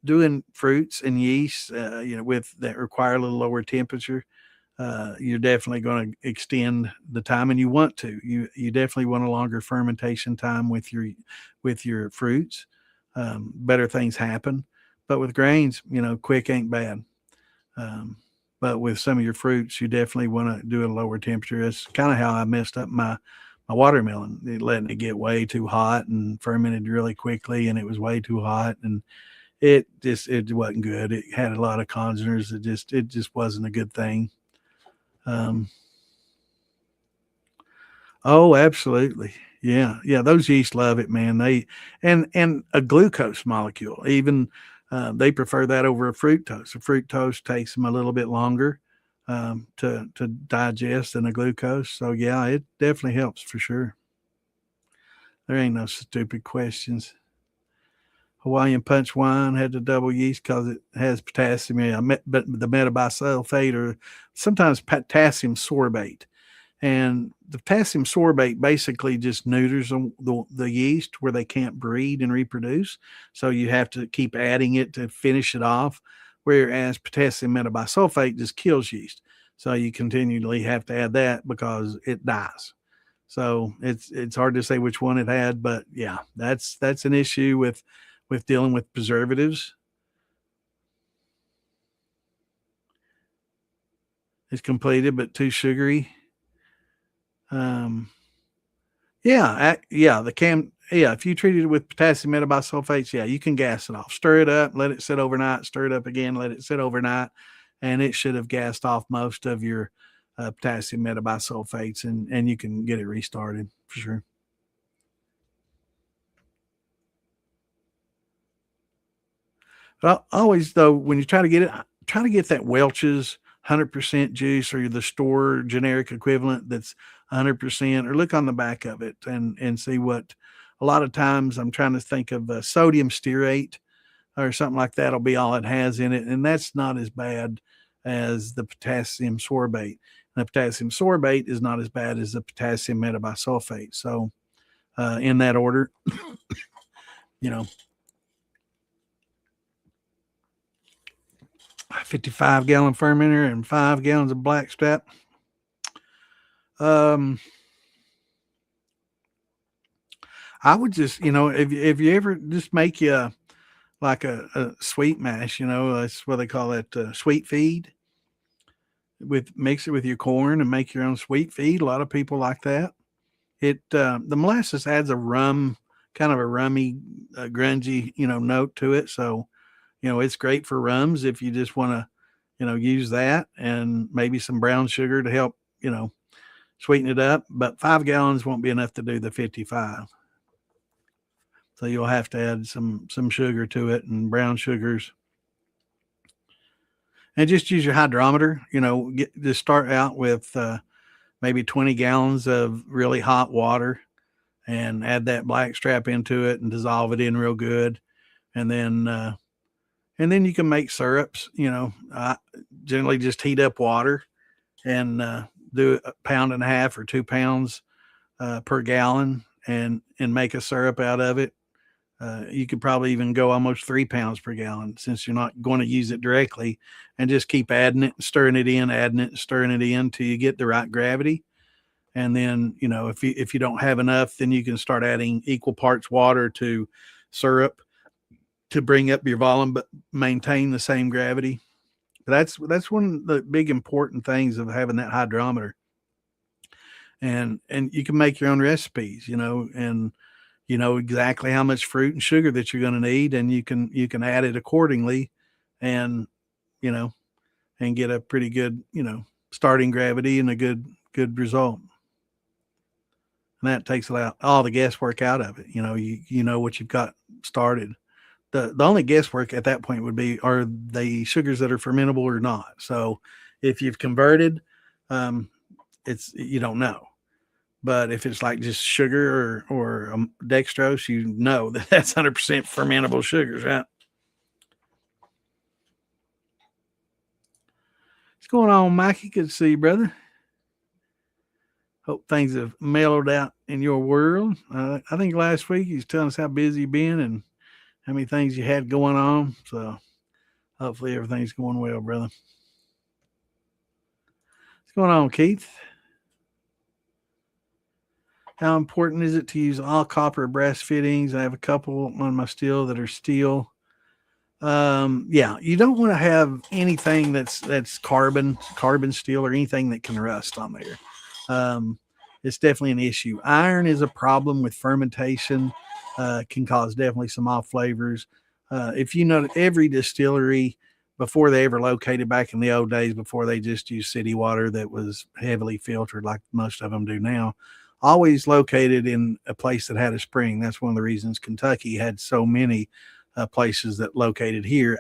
doing fruits and yeast, with that require a little lower temperature, you're definitely going to extend the time, and you want to. You definitely want a longer fermentation time with your fruits. Better things happen, but with grains, quick ain't bad. But with some of your fruits, you definitely want to do a lower temperature. That's kind of how I messed up my watermelon, letting it get way too hot and fermented really quickly, and it was way too hot, and it wasn't good. It had a lot of congeners. It just wasn't a good thing. Oh, absolutely. Yeah. Yeah. Those yeast love it, man. And a glucose molecule, even, they prefer that over a fructose. A fructose takes them a little bit longer, to digest than a glucose. So yeah, it definitely helps for sure. There ain't no stupid questions. Hawaiian punch wine had the double yeast because it has potassium. Yeah, but the metabisulfate or sometimes potassium sorbate. And the potassium sorbate basically just neuters the yeast where they can't breed and reproduce. So you have to keep adding it to finish it off. Whereas potassium metabisulfate just kills yeast. So you continually have to add that because it dies. So it's hard to say which one it had, but yeah, that's an issue with dealing with preservatives. It's completed but too sugary. Um, yeah, if you treat it with potassium metabisulfates, yeah, you can gas it off. Stir it up, let it sit overnight, stir it up again, let it sit overnight, and it should have gassed off most of your potassium metabisulfates, and you can get it restarted for sure. But always though, when you try to get it, try to get that Welch's 100% juice or the store generic equivalent that's 100%, or look on the back of it and see what. A lot of times, I'm trying to think of sodium stearate or something like that'll be all it has in it, and that's not as bad as the potassium sorbate. And the potassium sorbate is not as bad as the potassium metabisulfate. So, in that order, you know, 55-gallon fermenter and 5 gallons of blackstrap. I would just, if you ever just make you like a sweet mash, that's what they call it, sweet feed. Mix it with your corn and make your own sweet feed. A lot of people like that. The molasses adds a rum, kind of a rummy, grungy, note to it. So, it's great for rums if you just want to, use that and maybe some brown sugar to help, sweeten it up. But 5 gallons won't be enough to do the 55. So you'll have to add some sugar to it and brown sugars. And just use your hydrometer. Just start out with maybe 20 gallons of really hot water and add that blackstrap into it and dissolve it in real good. And then And then you can make syrups. Generally just heat up water and do a pound and a half or 2 pounds per gallon, and make a syrup out of it. You could probably even go almost 3 pounds per gallon, since you're not going to use it directly, and just keep adding it and stirring it in, adding it and stirring it in till you get the right gravity. And then, if you don't have enough, then you can start adding equal parts water to syrup to bring up your volume, but maintain the same gravity. That's one of the big important things of having that hydrometer. And you can make your own recipes, and you know exactly how much fruit and sugar that you're going to need, and you can add it accordingly, and you know and get a pretty good starting gravity and a good result. And that takes all the guesswork out of it. You know what you've got started. The only guesswork at that point would be, are they sugars that are fermentable or not? So if you've converted, it's, you don't know. But if it's like just sugar or dextrose, you know that that's 100% fermentable sugars, right? What's going on, Mikey? Good to see you, brother. Hope things have mellowed out in your world. I think last week you was telling us how busy you've been and how many things you had going on. So hopefully everything's going well, brother. What's going on, Keith? How important is it to use all copper or brass fittings? I have a couple on my steel that are steel. Yeah, you don't want to have anything that's carbon steel, or anything that can rust on there. It's definitely an issue. Iron is a problem with fermentation. Can cause definitely some off flavors. If you know, every distillery, before they ever located, back in the old days, before they just used city water that was heavily filtered like most of them do now, always located in a place that had a spring. That's one of the reasons Kentucky had so many places that located here.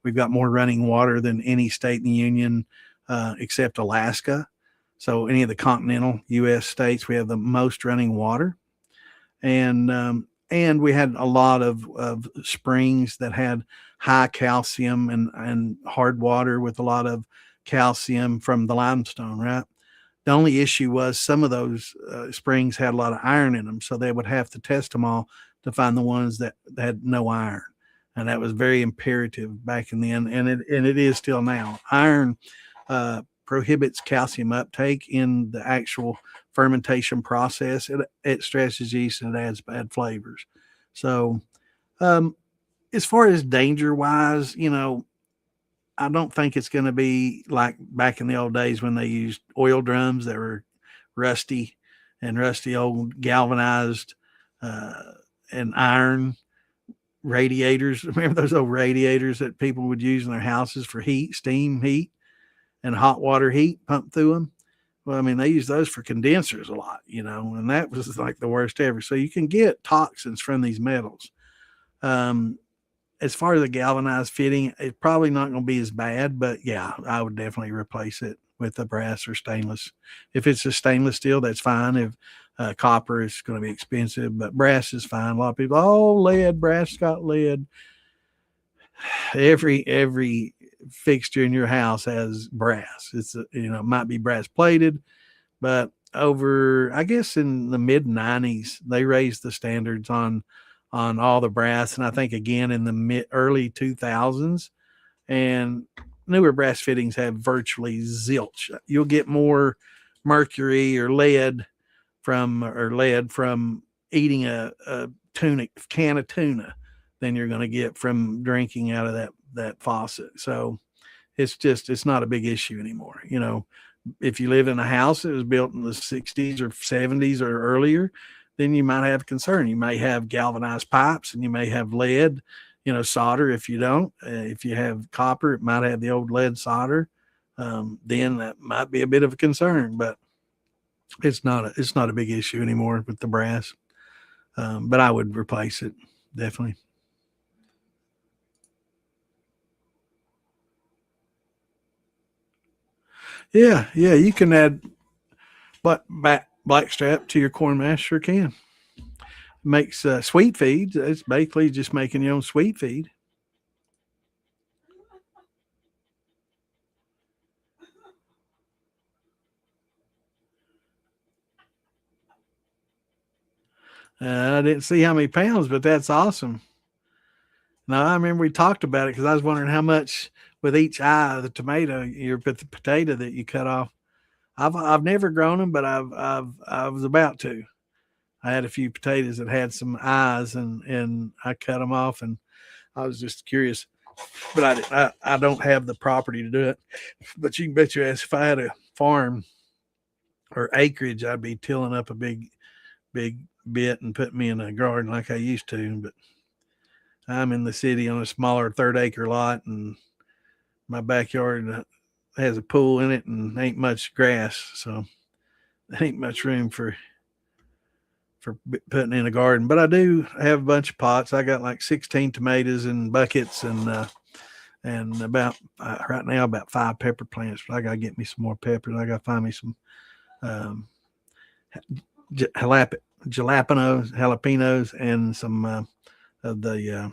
We've got more running water than any state in the union except Alaska. So any of the continental U.S. states, we have the most running water. And we had a lot of springs that had high calcium and hard water with a lot of calcium from the limestone, right? The only issue was some of those springs had a lot of iron in them, so they would have to test them all to find the ones that had no iron. And that was very imperative back in then, and it is still now. Iron prohibits calcium uptake in the actual fermentation process. It stresses yeast and it adds bad flavors. So, as far as danger wise, I don't think it's going to be like back in the old days when they used oil drums that were rusty old galvanized and iron radiators. Remember those old radiators that people would use in their houses for heat, steam heat, and hot water heat pumped through them? Well, I mean, they use those for condensers a lot, and that was like the worst ever. So you can get toxins from these metals. As far as the galvanized fitting, it's probably not going to be as bad, but yeah, I would definitely replace it with a brass or stainless. If it's a stainless steel, that's fine. If copper is going to be expensive, but brass is fine. A lot of people, lead, brass got lead. Every fixture in your house has brass. It's it might be brass plated, but over, I guess, in the mid 90s, they raised the standards on all the brass, and I think again in the early 2000s. And newer brass fittings have virtually zilch. You'll get more mercury or lead from eating a can of tuna than you're going to get from drinking out of that faucet. So it's not a big issue anymore. If you live in a house that was built in the 60s or 70s or earlier, then you might have concern. You may have galvanized pipes, and you may have lead, solder. If you don't, if you have copper, it might have the old lead solder. Then that might be a bit of a concern, but it's not a big issue anymore with the brass. But I would replace it, definitely. Yeah, you can add blackstrap to your corn mash. Sure can. Makes sweet feed. It's basically just making your own sweet feed. I didn't see how many pounds, but that's awesome. Now I remember we talked about it because I was wondering how much with each eye of the tomato, the potato that you cut off. I've never grown them, but I was about to. I had a few potatoes that had some eyes, and I cut them off, and I was just curious, but I don't have the property to do it. But you can bet your ass if I had a farm or acreage, I'd be tilling up a big bit and putting me in a garden like I used to. But I'm in the city on a smaller 3rd-acre lot, and my backyard has a pool in it and ain't much grass, so there ain't much room for putting in a garden. But I do have a bunch of pots. I got like 16 tomatoes in buckets, and about right now about 5 pepper plants. But I gotta get me some more peppers. I gotta find me some um, jalapenos, and some of the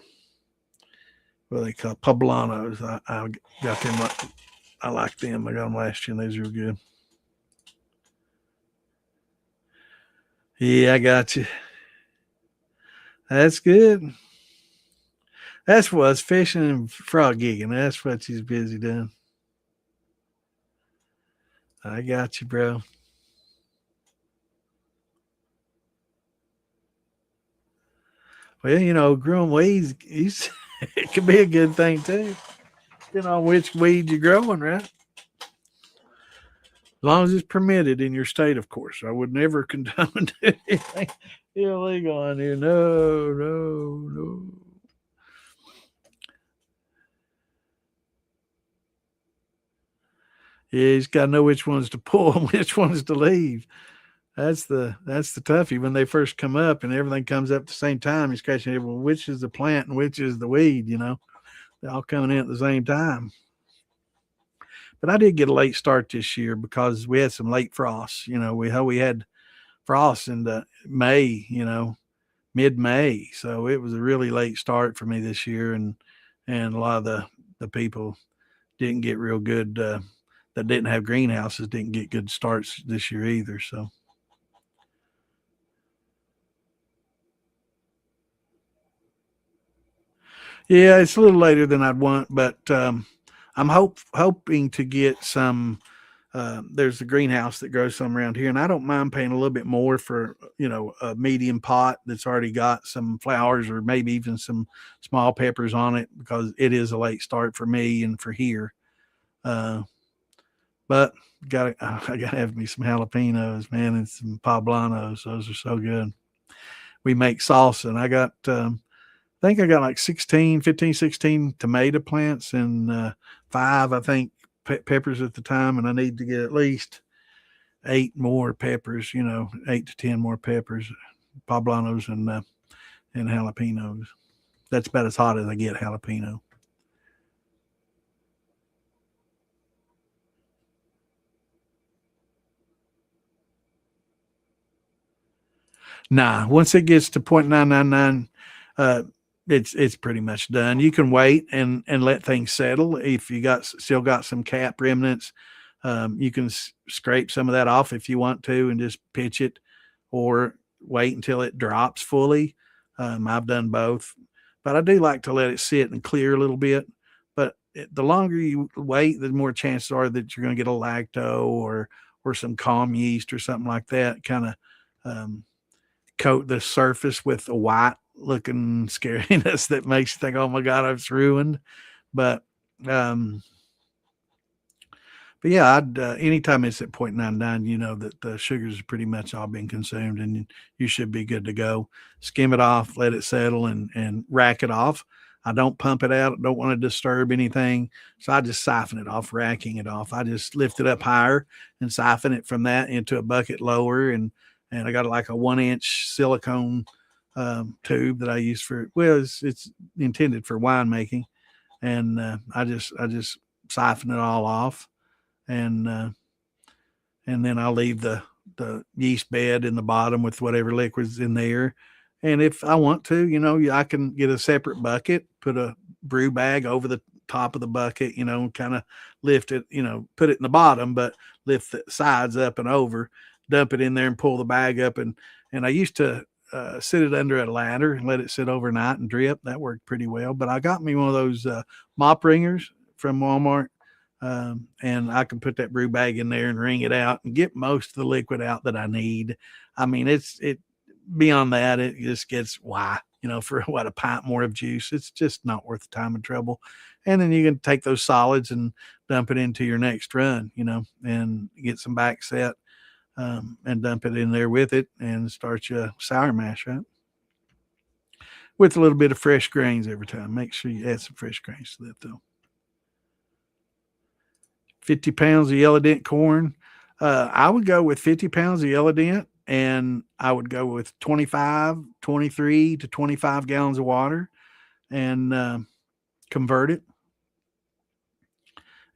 what they call poblanos. I got them. I like them. I got them last year, and those are good. Yeah, I got you. That's good. That's what's fishing and frog gigging. That's what she's busy doing. I got you, bro. Well, growing weeds, it could be a good thing too. Depending on which weed you're growing, right? As long as it's permitted in your state, of course. I would never condone anything illegal on here. No, no, no. Yeah, he's got to know which ones to pull and which ones to leave. That's the toughie when they first come up and everything comes up at the same time. You're scratching your head, well, which is the plant and which is the weed, They're all coming in at the same time. But I did get a late start this year because we had some late frosts. We had frosts in the May, mid May. So it was a really late start for me this year, and a lot of the people didn't get real good that didn't have greenhouses didn't get good starts this year either. So yeah, it's a little later than I'd want, but I'm hoping to get some. There's a greenhouse that grows some around here, and I don't mind paying a little bit more for a medium pot that's already got some flowers or maybe even some small peppers on it because it is a late start for me and for here. Uh, but I gotta have me some jalapenos, man, and some poblanos. Those are so good. We make salsa, and I think I got like 16, 15, 16 tomato plants and 5, I think, peppers at the time. And I need to get at least 8 more peppers, 8 to 10 more peppers, poblanos, and jalapenos. That's about as hot as I get jalapeno. Nah, once it gets to 0.999, uh, it's pretty much done. You can wait and let things settle. If you still got some cap remnants, you can scrape some of that off if you want to and just pitch it, or wait until it drops fully. I've done both, but I do like to let it sit and clear a little bit. But the longer you wait, the more chances are that you're going to get a lacto or some calm yeast or something like that. Kind of um, coat the surface with a white looking scariness that makes you think, oh my God, it's ruined. But, um, but yeah, anytime it's at 0.99, you know that the sugars have pretty much all been consumed and you should be good to go. Skim it off, let it settle, and rack it off. I don't pump it out. I don't want to disturb anything. So I just siphon it off, racking it off. I just lift it up higher and siphon it from that into a bucket lower. And I got like a 1-inch silicone tube that I use it's intended for winemaking. And I just siphon it all off, and then I'll leave the yeast bed in the bottom with whatever liquids in there. And if I want to, I can get a separate bucket, put a brew bag over the top of the bucket, kind of lift it, put it in the bottom, but lift the sides up and over, dump it in there and pull the bag up. And I used to sit it under a ladder and let it sit overnight and drip. That worked pretty well. But I got me one of those mop wringers from Walmart, and I can put that brew bag in there and wring it out and get most of the liquid out that I need. I mean, it beyond that, it just gets for what, a pint more of juice. It's just not worth the time and trouble. And then you can take those solids and dump it into your next run, and get some back set, and dump it in there with it and start your sour mash, right? With a little bit of fresh grains every time. Make sure you add some fresh grains to that, though. 50 pounds of yellow dent corn. I would go with 50 pounds of yellow dent, and I would go with 23 to 25 gallons of water, and convert it,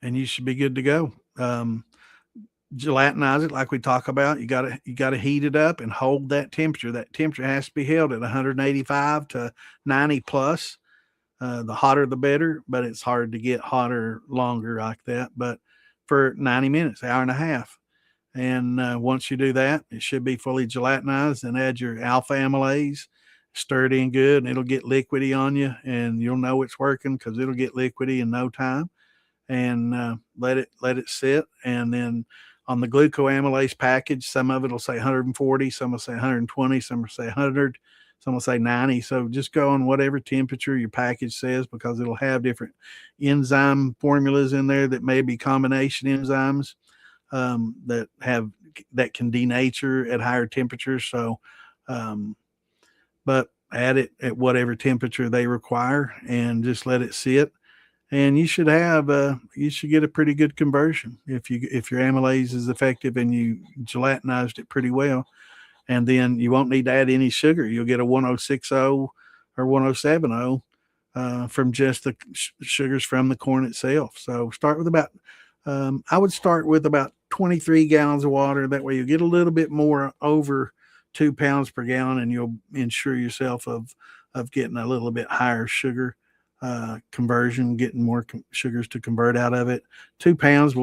and you should be good to go. Gelatinize it like we talk about. You gotta heat it up and hold that temperature. That temperature has to be held at 185 to 90 plus. The hotter the better, but it's hard to get hotter longer like that. But for 90 minutes, hour and a half. And once you do that, it should be fully gelatinized, and add your alpha amylase, stir it in good, and it'll get liquidy on you, and you'll know it's working because it'll get liquidy in no time. And let it sit. And then on the glucoamylase package, some of it will say 140, some will say 120, some will say 100, some will say 90. So just go on whatever temperature your package says, because it'll have different enzyme formulas in there that may be combination enzymes that can denature at higher temperatures. So, but add it at whatever temperature they require, and just let it sit. And you should get a pretty good conversion if your amylase is effective and you gelatinized it pretty well. And then you won't need to add any sugar. You'll get a 1060 or 1070 from just the sugars from the corn itself. So I would start with about 23 gallons of water. That way you get a little bit more over 2 pounds per gallon, and you'll ensure yourself of getting a little bit higher sugar conversion, getting more sugars to convert out of it. 2 pounds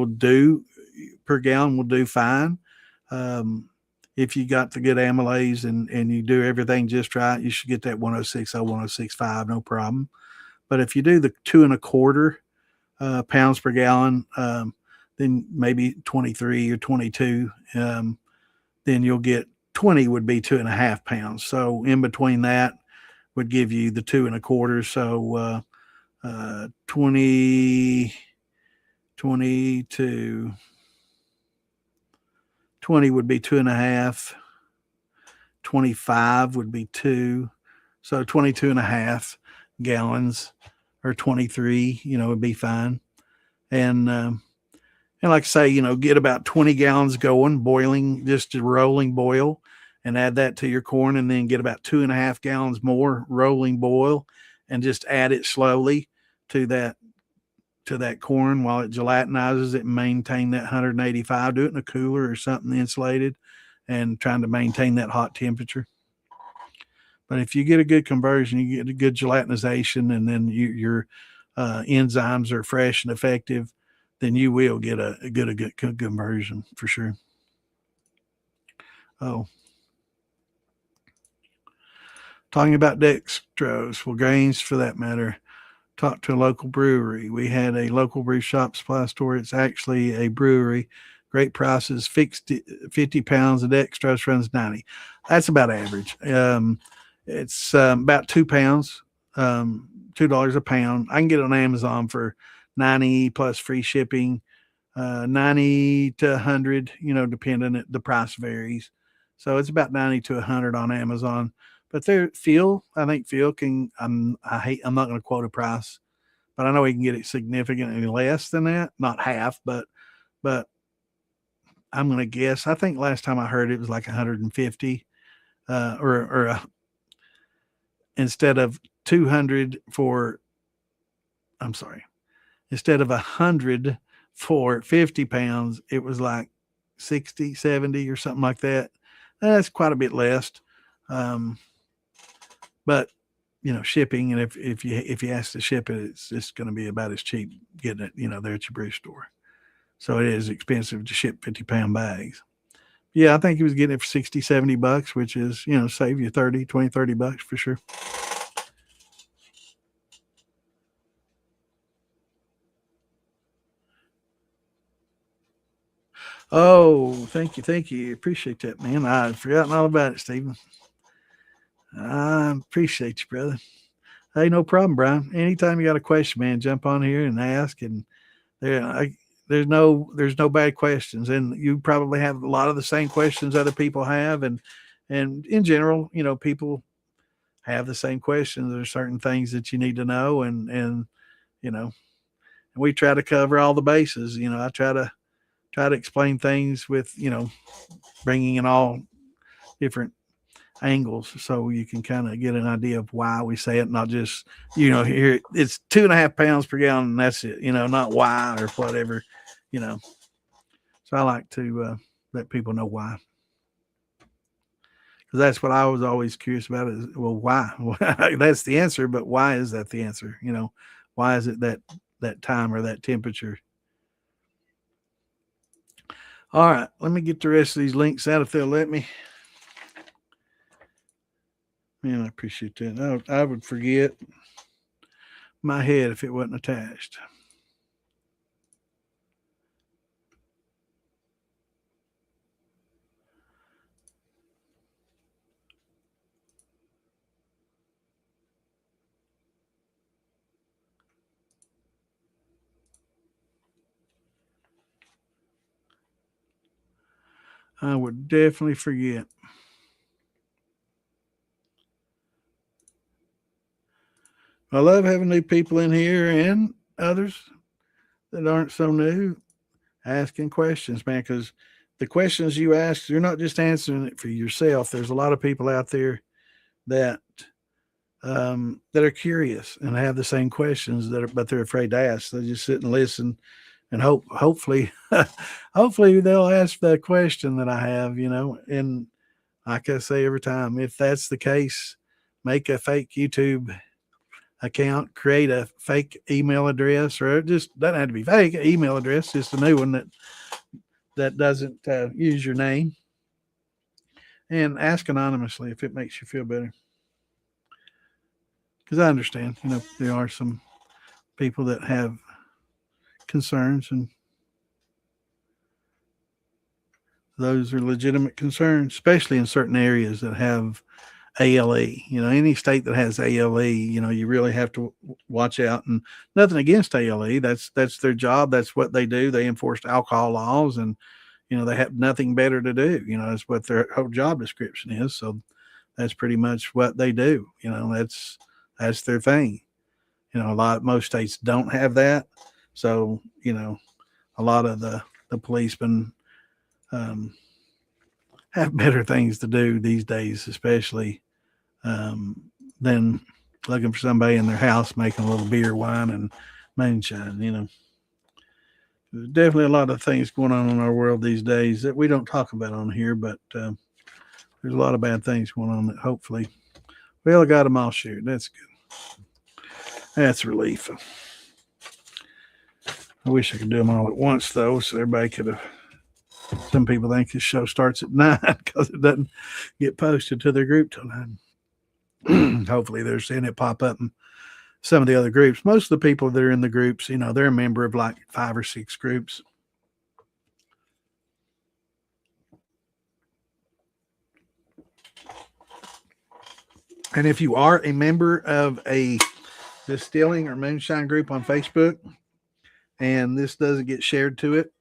per gallon will do fine. If you got the good amylase and you do everything just right, you should get that 1060, 1065, no problem. But if you do the 2.25 pounds per gallon, then maybe 23 or 22, then you'll get 20 would be 2.5 pounds. So in between that would give you the 2.25. So 20 would be 2.5. 25 would be 2. So 22.5 gallons, or 23, would be fine. And like I say, get about 20 gallons going, boiling, just a rolling boil, and add that to your corn, and then get about 2.5 gallons more rolling boil, and just add it slowly to that corn while it gelatinizes it, and maintain that 185. Do it in a cooler or something insulated, and trying to maintain that hot temperature. But if you get a good conversion, you get a good gelatinization, and then your enzymes are fresh and effective, then you will get a good conversion for sure. Oh, talking about dextrose, well, grains for that matter. Talked to a local brewery. We had a local brew shop supply store. It's actually a brewery. Great prices. Fixed 50 pounds of dextrose runs 90. That's about average. It's about 2 pounds, $2 a pound. I can get it on Amazon for 90 plus free shipping, 90 to 100, depending, the price varies. So it's about 90 to 100 on Amazon. But I think Phil can, I'm not going to quote a price, but I know he can get it significantly less than that. Not half, but I'm going to guess. I think last time I heard it was like 150, instead of 200 instead of 100 for 50 pounds, it was like 60, 70 or something like that. That's quite a bit less. But shipping, and if you ask to ship it, it's just going to be about as cheap getting it, there at your brew store. So it is expensive to ship 50-pound bags. Yeah, I think he was getting it for 60, $70, which is, save you 30 bucks for sure. Oh, thank you. Thank you. Appreciate that, man. I'd forgotten all about it, Stephen. I appreciate you, brother. Hey, no problem, Brian. Anytime you got a question, man, jump on here and ask. And there, there's no bad questions, and you probably have a lot of the same questions other people have, and in general, people have the same questions. There's certain things that you need to know, and you know, and we try to cover all the bases. I try to explain things with bringing in all different angles so you can kind of get an idea of why we say it, not just here it's 2.5 pounds per gallon and that's it, not why or whatever, you know. So I like to let people know why, because that's what I was always curious about is, well, why? That's the answer, but why is that the answer? Why is it that time or that temperature? All right, let me get the rest of these links out if they'll let me. Man, I appreciate that. I would forget my head if it wasn't attached. I would definitely forget. I love having new people in here and others that aren't so new asking questions, man, because the questions you ask, you're not just answering it for yourself. There's a lot of people out there that that are curious and have the same questions but they're afraid to ask. They just sit and listen and hopefully hopefully they'll ask the question that I have, and like I say every time, if that's the case, make a fake YouTube account, create a fake email address, or it just doesn't have to be fake email address, just a new one that doesn't use your name, and ask anonymously if it makes you feel better. Because I understand, there are some people that have concerns, and those are legitimate concerns, especially in certain areas that have ALE. Any state that has ALE, you really have to watch out. And nothing against ALE. That's their job. That's what they do. They enforce alcohol laws, and they have nothing better to do. That's what their whole job description is. So that's pretty much what they do. That's their thing. Most states don't have that. So a lot of the policemen have better things to do these days, especially than looking for somebody in their house making a little beer, wine, and moonshine. There's definitely a lot of things going on in our world these days that we don't talk about on here, but there's a lot of bad things going on that hopefully, well, I got them all shared. That's good. That's a relief. I wish I could do them all at once, though, so everybody could have. Some people think this show starts at 9 because it doesn't get posted to their group till 9. Hopefully, they're seeing it pop up in some of the other groups. Most of the people that are in the groups, they're a member of like 5 or 6 groups. And if you are a member of a distilling or moonshine group on Facebook and this doesn't get shared to it,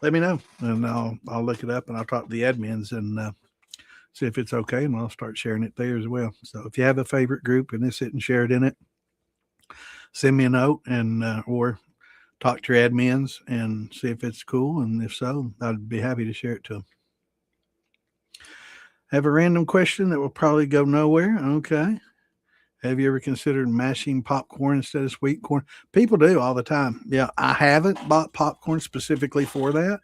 let me know and I'll look it up and I'll talk to the admins and see if it's okay, and I'll start sharing it there as well. So if you have a favorite group and this isn't shared in it, send me a note and or talk to your admins and see if it's cool, and if so, I'd be happy to share it to them. Have a random question that will probably go nowhere. Okay. Have you ever considered mashing popcorn instead of sweet corn? People do all the time. Yeah, I haven't bought popcorn specifically for that,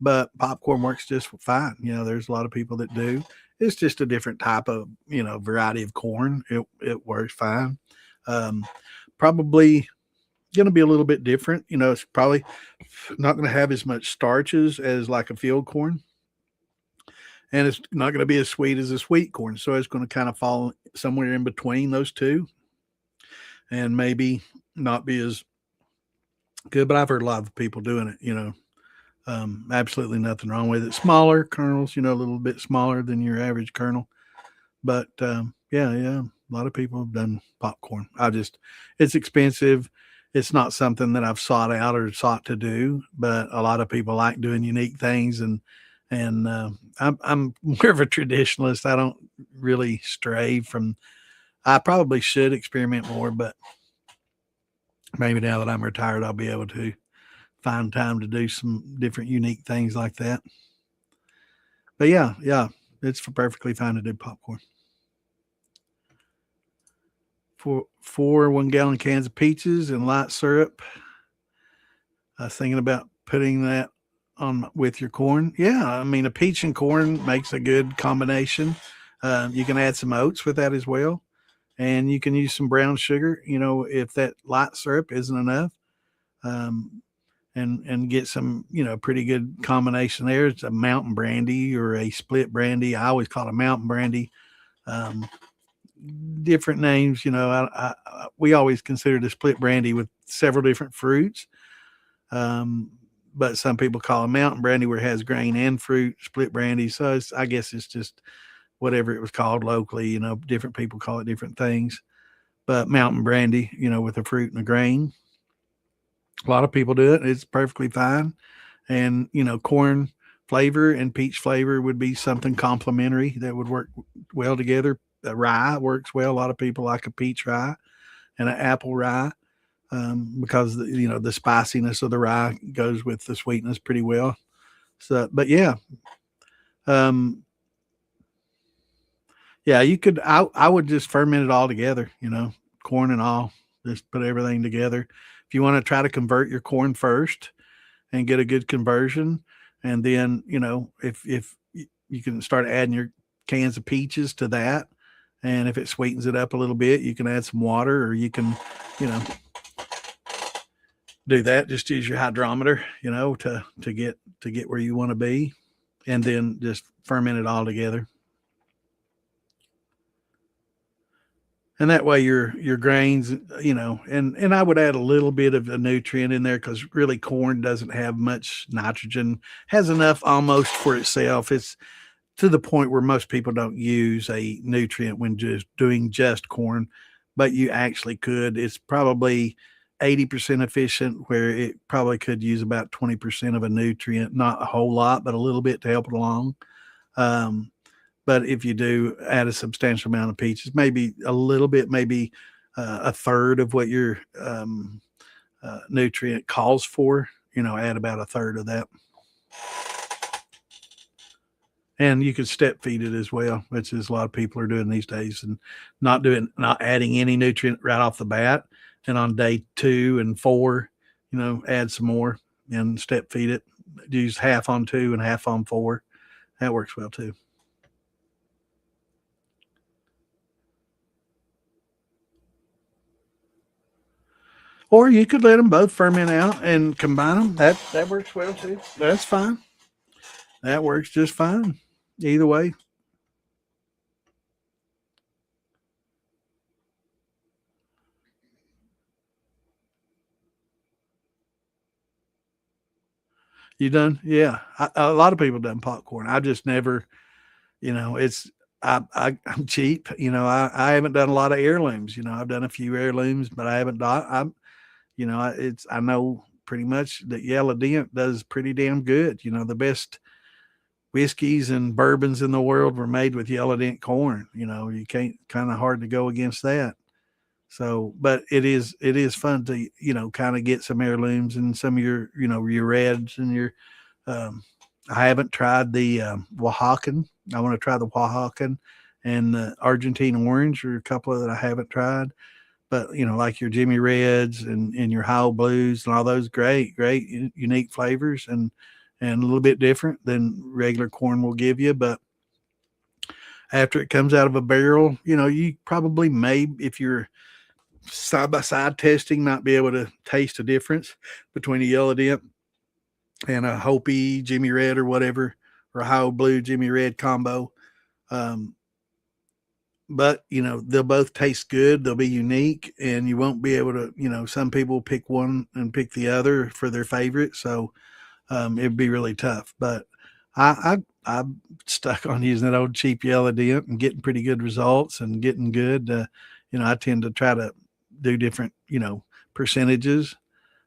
but popcorn works just fine. There's a lot of people that do. It's just a different type of, variety of corn. It works fine. Probably going to be a little bit different. It's probably not going to have as much starches as like a field corn. and it's not going to be as sweet as a sweet corn. So it's going to kind of fall somewhere in between those two, and maybe not be as good. But I've heard a lot of people doing it. Absolutely nothing wrong with it. Smaller kernels, a little bit smaller than your average kernel. But yeah, a lot of people have done popcorn. It's expensive. It's not something that I've sought out or sought to do, but a lot of people like doing unique things, and I'm more of a traditionalist. I don't really stray from. I probably should experiment more, but maybe now that I'm retired, I'll be able to find time to do some different unique things like that. But yeah, it's perfectly fine to do popcorn. For 4 1-gallon cans of peaches and light syrup. I was thinking about putting that on with your corn. Yeah, I mean a peach and corn makes a good combination. You can add some oats with that as well, and you can use some brown sugar. If that light syrup isn't enough, um, and get some pretty good combination there. It's a mountain brandy or a split brandy. I always call it a mountain brandy. Um, Different names. We always consider the split brandy with several different fruits. Um, but some people call it mountain brandy where it has grain and fruit, split brandy. So I guess it's just whatever it was called locally. Different people call it different things. But mountain brandy, with the fruit and the grain. A lot of people do it. It's perfectly fine. And, corn flavor and peach flavor would be something complementary that would work well together. Rye works well. A lot of people like a peach rye and an apple rye, because the spiciness of the rye goes with the sweetness pretty well. So, but um, yeah, you could. I would just ferment it all together. Corn and all. Just put everything together. If you want to try to convert your corn first and get a good conversion, and then if you can start adding your cans of peaches to that, and if it sweetens it up a little bit, you can add some water, or you can you know do that. Just use your hydrometer, to get where you want to be, and then just ferment it all together. And that way your grains, and I would add a little bit of a nutrient in there, because really corn doesn't have much nitrogen, has enough almost for itself. It's to the point where most people don't use a nutrient when just doing just corn, but you actually could. It's probably 80% efficient, where it probably could use about 20% of a nutrient, not a whole lot, but a little bit to help it along. Um, but if you do add a substantial amount of peaches, maybe a little bit, maybe a third of what your nutrient calls for, add about a third of that. And you could step feed it as well, which is a lot of people are doing these days, and not adding any nutrient right off the bat. And on day 2 and 4, add some more and step feed it. Use half on 2 and half on 4. That works well too. Or you could let them both ferment out and combine them. That works well too. That's fine. That works just fine. Either way. You done? Yeah. A lot of people done popcorn. I just never, it's I'm cheap. I haven't done a lot of heirlooms. I've done a few heirlooms, but I haven't done. I know pretty much that Yellow Dent does pretty damn good. The best whiskeys and bourbons in the world were made with Yellow Dent corn. You can't, kind of hard to go against that. So, but it is fun to kind of get some heirlooms and some of your reds and your. Um, I haven't tried the Oaxacan. I want to try the Oaxacan, and the Argentine orange are a couple that I haven't tried. But like your Jimmy Reds and your High Blues and all those great unique flavors, and a little bit different than regular corn will give you. But after it comes out of a barrel, you probably may, if you're side by side testing, not be able to taste a difference between a Yellow Dent and a Hopi, Jimmy Red, or whatever, Ohio Blue, Jimmy Red combo. Um, but they'll both taste good. They'll be unique, and you won't be able to. Some people pick one and pick the other for their favorite. So it'd be really tough. But I'm stuck on using that old cheap yellow dent and getting pretty good results and getting good. I tend to try to do different percentages.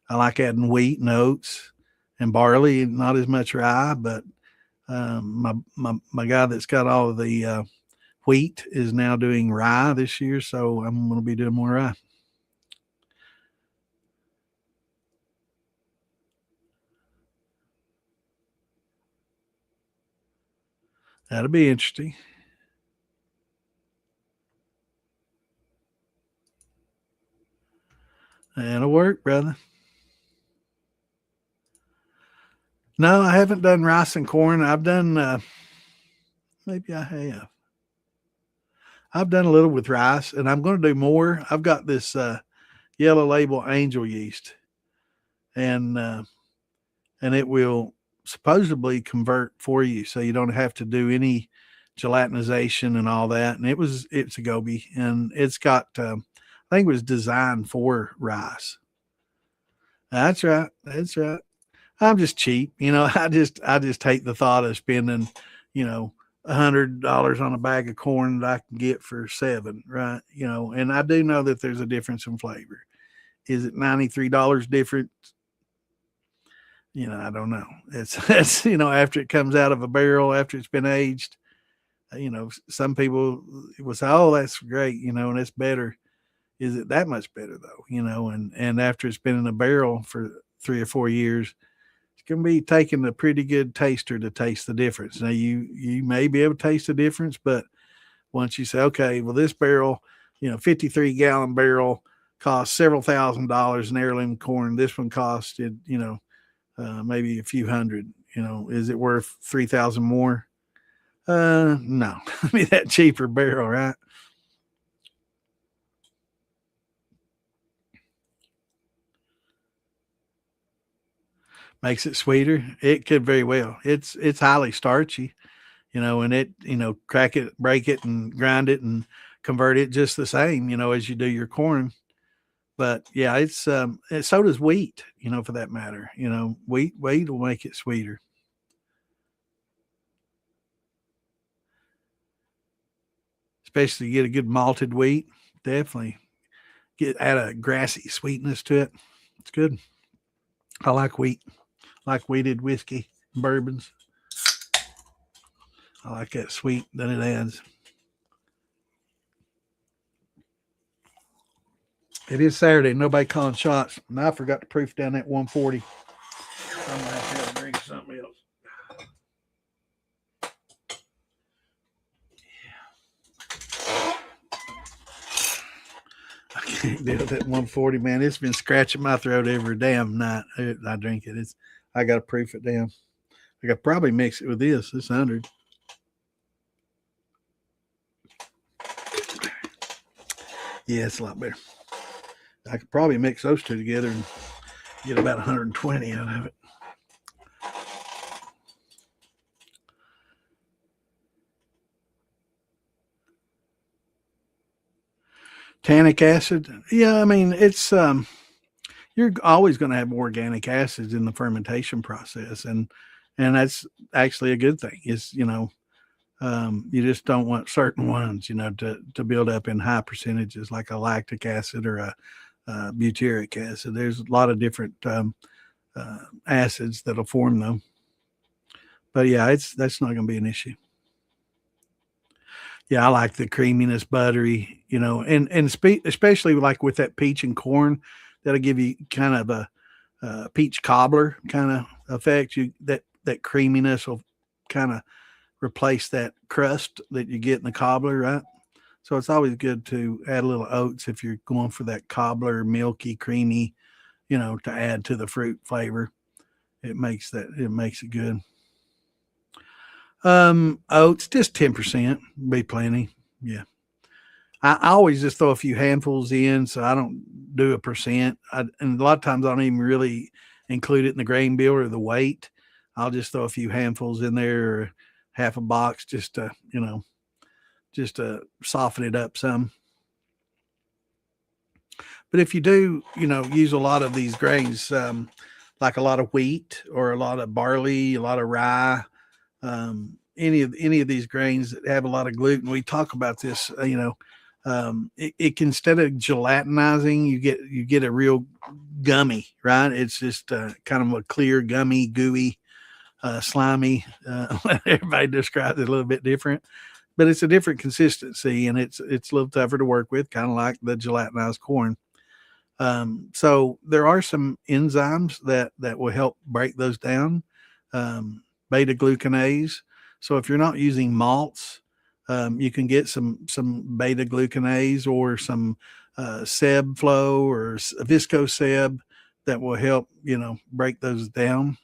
I like adding wheat and oats and barley, not as much rye, but my guy that's got all of the wheat is now doing rye this year, so I'm going to be doing more rye. That'll be interesting. That'll work, brother. No, I haven't done rice and corn. I've done, maybe I have. I've done a little with rice, and I'm going to do more. I've got this yellow label angel yeast, and it will supposedly convert for you, so you don't have to do any gelatinization and all that. And it's a Gobi, and it's got I think it was designed for rice. That's right. That's right. I'm just cheap, I just hate the thought of spending, $100 on a bag of corn that I can get for $7, right? And I do know that there's a difference in flavor. Is it $93 different? I don't know. It's after it comes out of a barrel, after it's been aged. Some people will say, "Oh, that's great," and it's better. Is it that much better though? And after it's been in a barrel for 3 or 4 years, it's going to be taking a pretty good taster to taste the difference. Now you may be able to taste the difference, but once you say, okay, well this barrel, 53-gallon barrel costs several $1,000s in heirloom corn. This one costed, maybe a few hundred. Is it worth 3,000 more? No, I mean that cheaper barrel, right? Makes it sweeter. It could very well. It's highly starchy, and it, crack it, break it, and grind it, and convert it just the same, as you do your corn. But yeah, so does wheat, for that matter. Wheat will make it sweeter. Especially get a good malted wheat. Definitely add a grassy sweetness to it. It's good. I like wheat. I like wheated whiskey, bourbons. I like that sweet that it adds. It is Saturday. Nobody calling shots. And I forgot to proof down that 140. I'm gonna have to drink something else. I can't deal with that 140, man. It's been scratching my throat every damn night. I drink it. I got to proof it down. I could probably mix it with this. It's 100. Yeah, it's a lot better. I could probably mix those two together and get about 120 out of it. Tannic acid. Yeah, I mean, you're always going to have organic acids in the fermentation process, and that's actually a good thing. You just don't want certain ones, to build up in high percentages, like a lactic acid or a butyric acid. There's a lot of different acids that'll form them. But yeah, that's not going to be an issue. Yeah, I like the creaminess, buttery, especially like with that peach and corn, that'll give you kind of a peach cobbler kind of effect. That creaminess will kind of replace that crust that you get in the cobbler, right? So it's always good to add a little oats if you're going for that cobbler, milky, creamy, to add to the fruit flavor. It makes it good. Oats, just 10%, be plenty. Yeah. I always just throw a few handfuls in, so I don't do a percent. And a lot of times I don't even really include it in the grain bill or the weight. I'll just throw a few handfuls in there or half a box just to, just to soften it up some. But if you do, use a lot of these grains, like a lot of wheat or a lot of barley, a lot of rye, any of these grains that have a lot of gluten, we talk about this. It can, instead of gelatinizing, you get a real gummy, right? It's just kind of a clear, gummy, gooey, slimy. Everybody describes it a little bit different, but it's a different consistency, and it's a little tougher to work with, kind of like the gelatinized corn. So there are some enzymes that will help break those down. Beta glucanase. So if you're not using malts, you can get some beta glucanase or some Seb Flow or Visco Seb that will help break those down.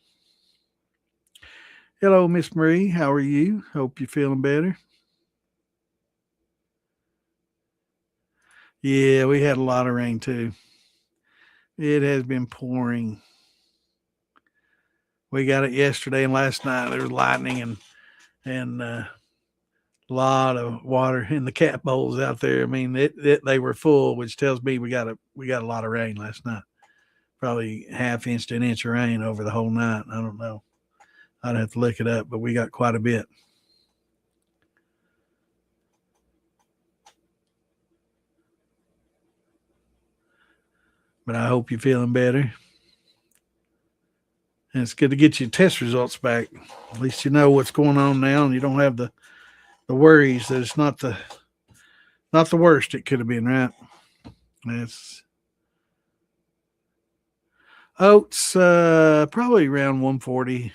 Hello, Miss Marie. How are you? Hope you're feeling better. Yeah, we had a lot of rain too. It has been pouring. We got it yesterday and last night. There was lightning and a lot of water in the cat bowls out there. I mean, they were full, which tells me we got a lot of rain last night. Probably half inch to an inch of rain over the whole night. I don't know. I'd have to look it up, but we got quite a bit. But I hope you're feeling better. And it's good to get your test results back. At least you know what's going on now, and you don't have the worries that it's not the worst it could have been, right? It's oats, probably around 140.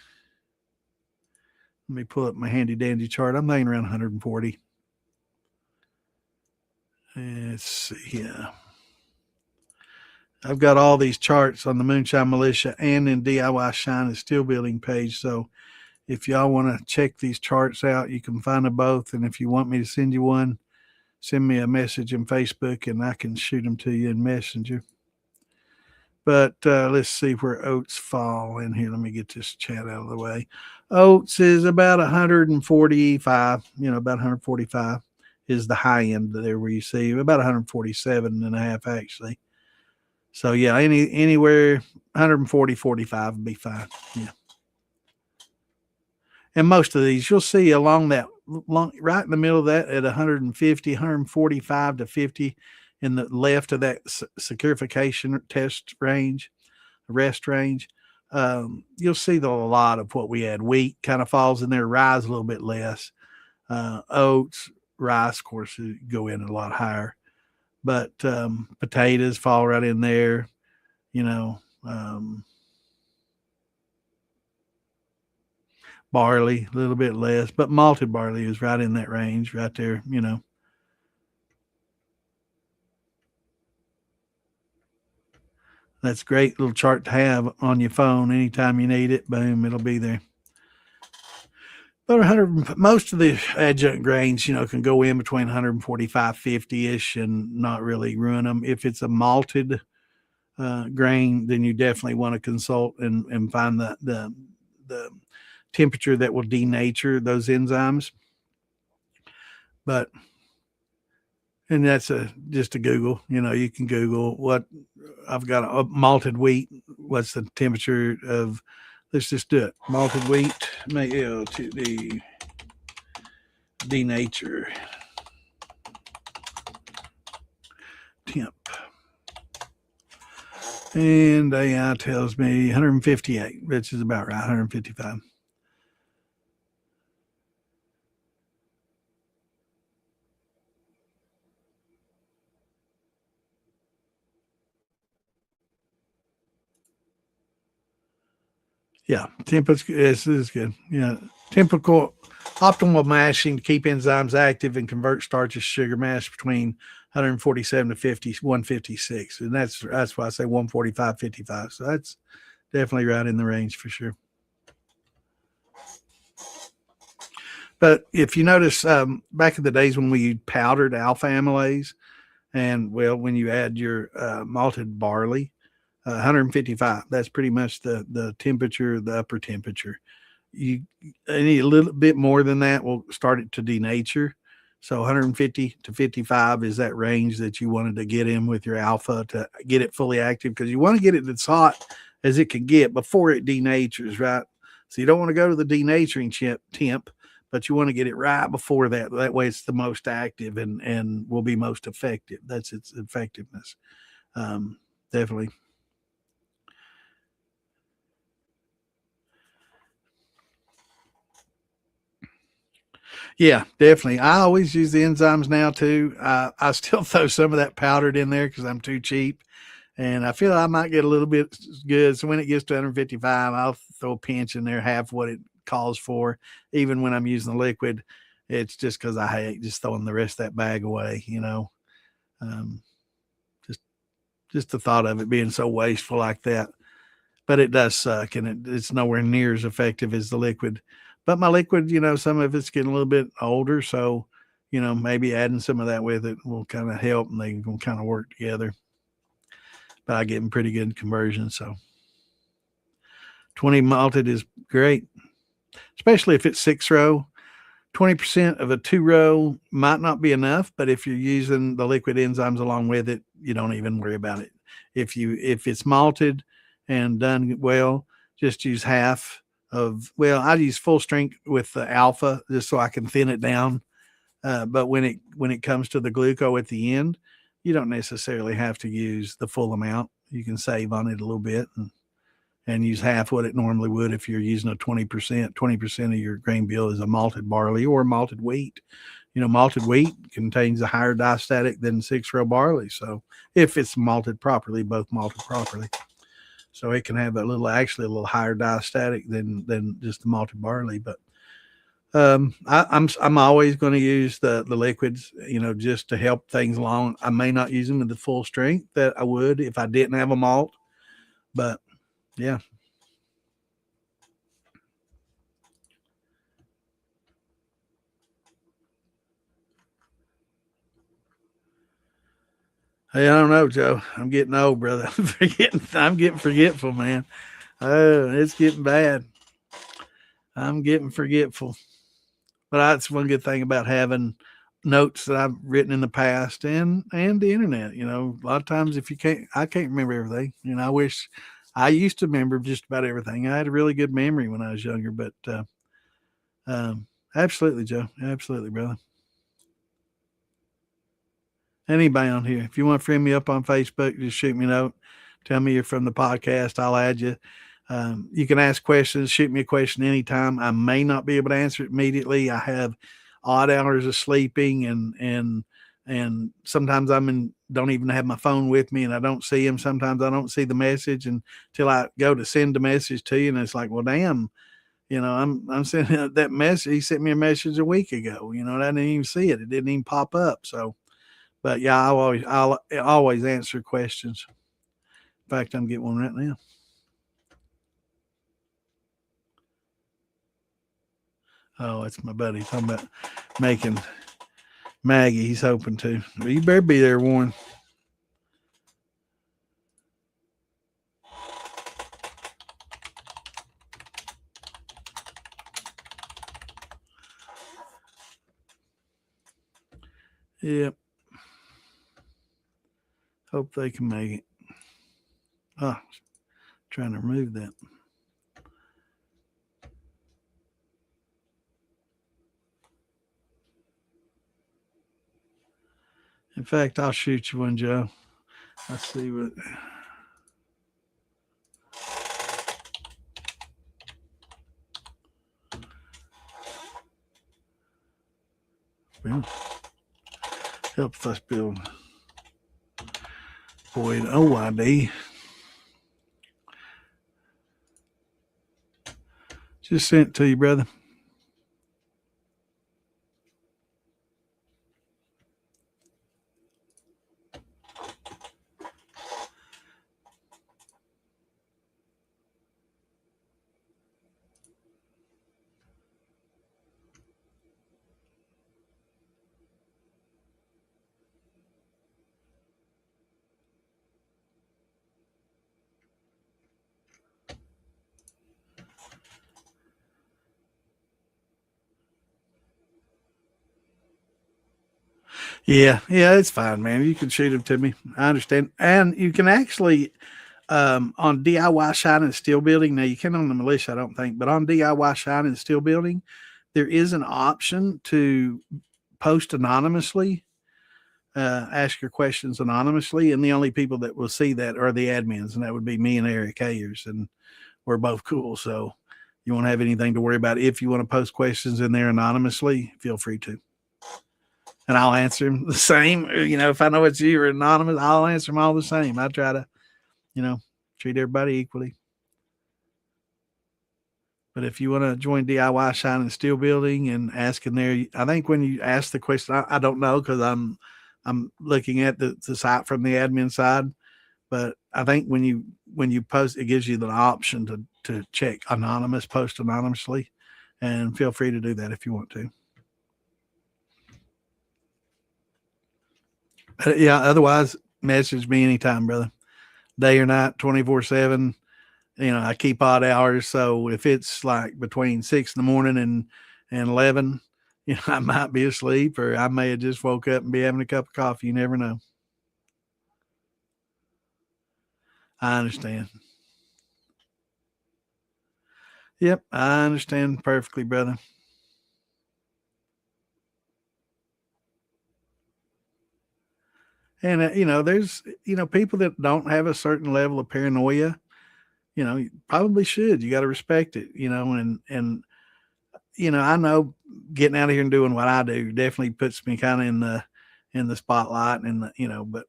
Let me pull up my handy dandy chart. I'm thinking around 140. Let's see. Yeah. I've got all these charts on the Moonshine Militia and in DIY Shine and Steel Building page. So if y'all want to check these charts out, you can find them both. And if you want me to send you one, send me a message in Facebook and I can shoot them to you in Messenger. But let's see where oats fall in here. Let me get this chat out of the way. Oats is about 145, about 145 is the high end there where you see about 147 and a half actually. So yeah, anywhere 140, 45 would be fine. Yeah. And most of these you'll see along that right in the middle of that at 150, 145 to 50 in the left of that saccharification test range, rest range. You'll see a lot of what we had. Wheat kind of falls in there, rye a little bit less. Oats, rice, of course, go in a lot higher. But potatoes fall right in there, barley a little bit less, but malted barley is right in that range right there, That's a great little chart to have on your phone. Anytime you need it, boom, it'll be there. But 100, most of the adjunct grains, can go in between 145, 50-ish and not really ruin them. If it's a malted grain, then you definitely want to consult and find the temperature that will denature those enzymes. And that's just a Google. You can Google what I've got a malted wheat. What's the temperature of? Let's just do it. Malted wheat, male to the denature temp. And AI tells me 158, which is about right, 155. Yeah, temp is good. Yeah, typical optimal mashing to keep enzymes active and convert starches to sugar mash between 147 to 50, 156. And that's why I say 145, 55. So that's definitely right in the range for sure. But if you notice, back in the days when we powdered alpha amylase, and when you add your malted barley, 155, that's pretty much the temperature, the upper temperature. you any a little bit more than that will start it to denature. So 150 to 55 is that range that you wanted to get in with your alpha to get it fully active, because you want to get it as hot as it can get before it denatures, right? So you don't want to go to the denaturing temp, but you want to get it right before that. That way it's the most active and will be most effective. That's its effectiveness. Definitely. Yeah, definitely. I always use the enzymes now too. I still throw some of that powdered in there because I'm too cheap, and I feel I might get a little bit good. So when it gets to 155, I'll throw a pinch in there, half what it calls for. Even when I'm using the liquid, it's just because I hate just throwing the rest of that bag away. Um, just just the thought of it being so wasteful like that. But it does suck, and it's nowhere near as effective as the liquid. But my liquid, some of it's getting a little bit older, so maybe adding some of that with it will kind of help, and they can kind of work together. But I get them pretty good conversion, so 20 malted is great, especially if it's 6 row. 20% of a 2 row might not be enough, but if you're using the liquid enzymes along with it, you don't even worry about it. If it's malted and done well, just use half of, well, I use full strength with the alpha just so I can thin it down. But when it comes to the gluco at the end, you don't necessarily have to use the full amount. You can save on it a little bit and use half what it normally would if you're using a 20%. 20% of your grain bill is a malted barley or malted wheat. Malted wheat contains a higher diastatic than 6 row barley. So if it's malted properly, both malted properly. So it can have actually a little higher diastatic than just the malted barley. But I'm always going to use the liquids, just to help things along. I may not use them in the full strength that I would if I didn't have a malt, but yeah. Hey, I don't know, Joe. I'm getting old, brother. I'm getting forgetful, man. Oh, it's getting bad. I'm getting forgetful. But that's one good thing about having notes that I've written in the past and the internet. A lot of times if I can't remember everything. I wish I used to remember just about everything. I had a really good memory when I was younger, but absolutely, Joe. Absolutely, brother. Anybody on here, if you want to friend me up on Facebook, just shoot me a note. Tell me you're from the podcast. I'll add you. You can ask questions, shoot me a question anytime. I may not be able to answer it immediately. I have odd hours of sleeping, and sometimes don't even have my phone with me, and I don't see them. Sometimes I don't see the message until I go to send the message to you, and it's like, well, damn, I'm sending that message. He sent me a message a week ago. And I didn't even see it. It didn't even pop up. So, but yeah, I'll always answer questions. In fact, I'm getting one right now. Oh, it's my buddy talking about making Maggie. He's hoping to. But you better be there, Warren. Yep. Hope they can make it. Oh, trying to remove that. In fact, I'll shoot you one, Joe. Let's see what. Well, helps us build Boyd OYD. Just sent it to you, brother. Yeah, yeah, it's fine, man. You can shoot them to me. I understand, and you can actually on DIY shine and steel building. Now you can on the militia, I don't think, but on DIY shine and steel building, there is an option to post anonymously, ask your questions anonymously, and the only people that will see that are the admins, and that would be me and Eric Ayers, and we're both cool. So you won't have anything to worry about. If you want to post questions in there anonymously, feel free to. And I'll answer them the same. If I know it's you or anonymous, I'll answer them all the same. I try to, you know, treat everybody equally. But if you want to join DIY Shine and Steel Building and ask in there, I think when you ask the question, I don't know because I'm looking at the site from the admin side. But I think when you post, it gives you the option to check anonymous, post anonymously, and feel free to do that if you want to. Yeah. Otherwise, message me anytime, brother. Day or night, 24/7. I keep odd hours, so if it's like between 6 in the morning and 11, I might be asleep, or I may have just woke up and be having a cup of coffee. You never know. I understand. Yep, I understand perfectly, brother. And there's people that don't have a certain level of paranoia. You probably should. You got to respect it. And I know getting out of here and doing what I do definitely puts me kind of in the spotlight, and but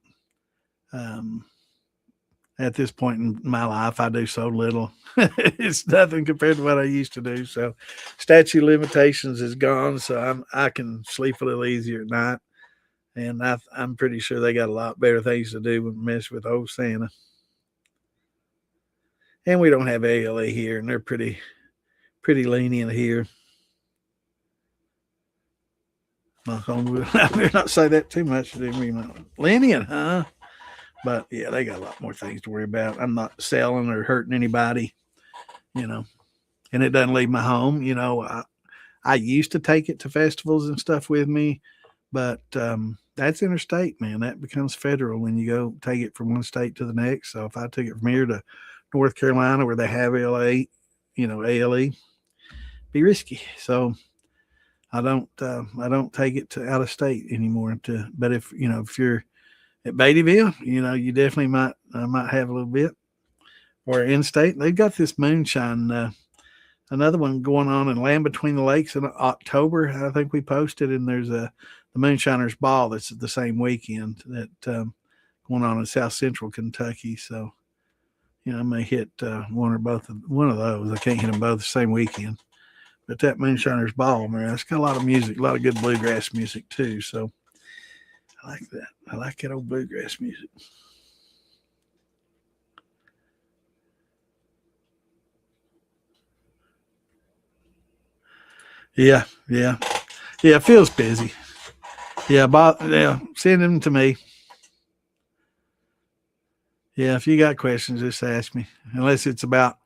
um, at this point in my life, I do so little. It's nothing compared to what I used to do. So, statute limitations is gone, so I can sleep a little easier at night, and I'm pretty sure they got a lot better things to do than mess with old Santa. And we don't have ALA here, and they're pretty lenient here. I better not say that too much. Lenient, huh? But yeah, they got a lot more things to worry about. I'm not selling or hurting anybody, you know, and it doesn't leave my home. I used to take it to festivals and stuff with me, but that's interstate, man. That becomes federal when you go take it from one state to the next. So if I took it from here to North Carolina where they have LA, ALE, be risky. So I don't take it to out of state anymore. But if you're at Beattyville, you definitely might have a little bit. Or in state, they've got this moonshine. Another one going on in Land Between the Lakes in October. I think we posted, and there's the Moonshiners Ball that's the same weekend that going on in South Central Kentucky. So I may hit one of those. I can't hit them both the same weekend. But that Moonshiners Ball, man, it's got a lot of music, a lot of good bluegrass music too. So I like that. I like that old bluegrass music. Yeah, yeah, yeah. It feels busy. Yeah, yeah. Send them to me. Yeah, if you got questions, just ask me. Unless it's about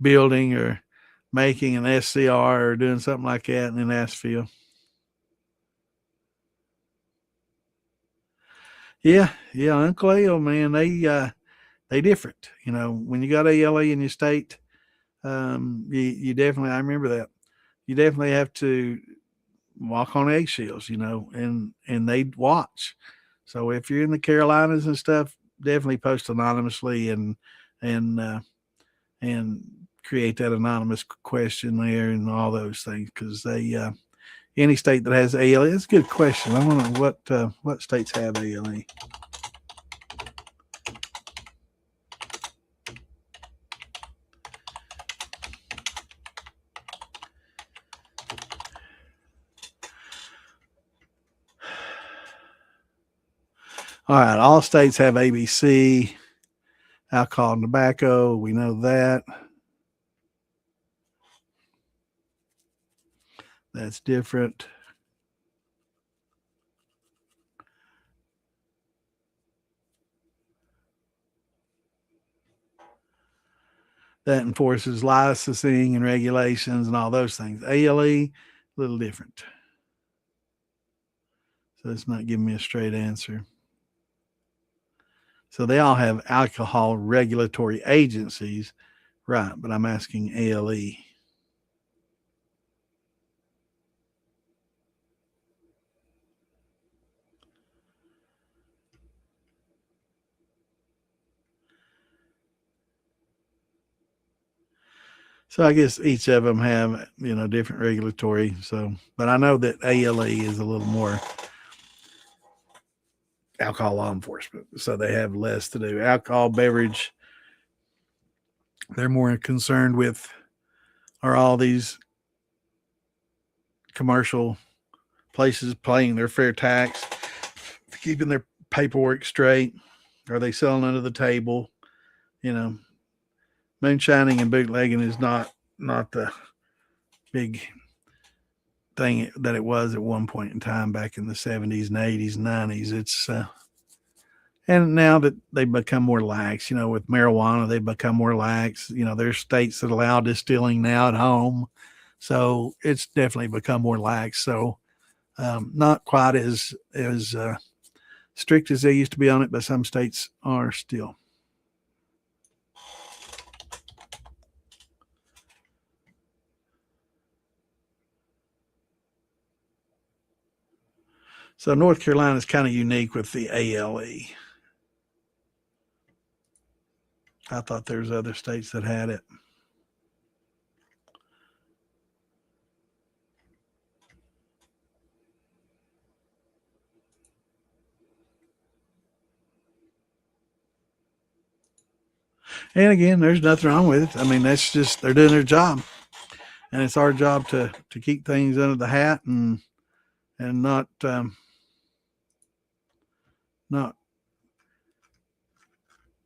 building or making an SCR or doing something like that, and then ask Phil. Yeah, yeah. Uncle Ale, man, they different. When you got ALA in your state, you definitely. I remember that. You definitely have to walk on eggshells, and they watch. So if you're in the Carolinas and stuff, definitely post anonymously and and create that anonymous question there and all those things because they any state that has ALE. It's a good question. I wonder what states have ALE. All right, all states have ABC, alcohol and tobacco. We know that. That's different. That enforces licensing and regulations and all those things. ALE, a little different. So it's not giving me a straight answer. So they all have alcohol regulatory agencies, right? But I'm asking ALE. So I guess each of them have, different regulatory. So, but I know that ALE is a little more alcohol law enforcement. So they have less to do. Alcohol beverage, they're more concerned with are all these commercial places paying their fair tax, keeping their paperwork straight. Are they selling under the table? Moonshining and bootlegging is not the big thing that it was at one point in time back in the 70s and 80s and 90s. It's and now that they've become more lax, with marijuana, they've become more lax. There's states that allow distilling now at home. So it's definitely become more lax. So not quite as strict as they used to be on it, but some states are still. So North Carolina is kind of unique with the ALE. I thought there's other states that had it. And again, there's nothing wrong with it. I mean, that's just they're doing their job, and it's our job to keep things under the hat and not not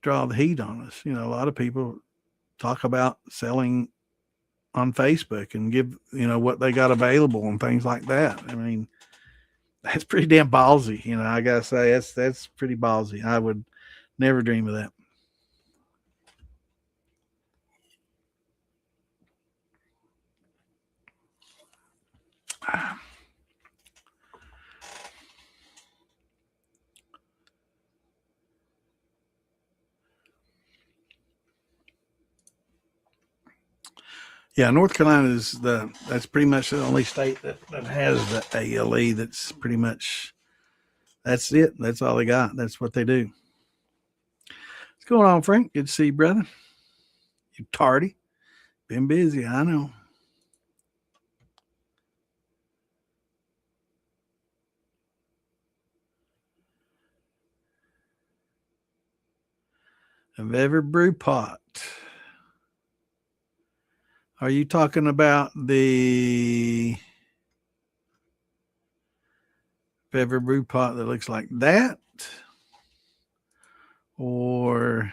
draw the heat on us. A lot of people talk about selling on Facebook and give what they got available and things like that. I mean, that's pretty damn ballsy. I gotta say that's pretty ballsy. I would never dream of that. Yeah, North Carolina is that's pretty much the only state that has the ALE. That's pretty much that's it. That's all they got. That's what they do. What's going on, Frank? Good to see you, brother. You tardy. Been busy, I know. Of every brew pot. Are you talking about the Bever brew pot that looks like that? Or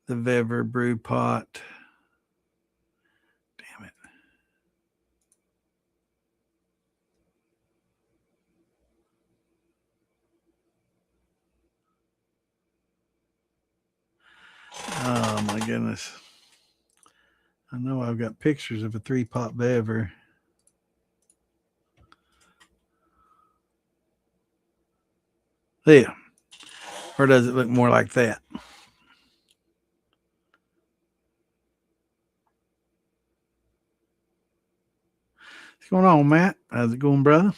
the Bever brew pot? Damn it. Oh my goodness. I know I've got pictures of a 3-pot Bever. There. Or does it look more like that? What's going on, Matt? How's it going, brother?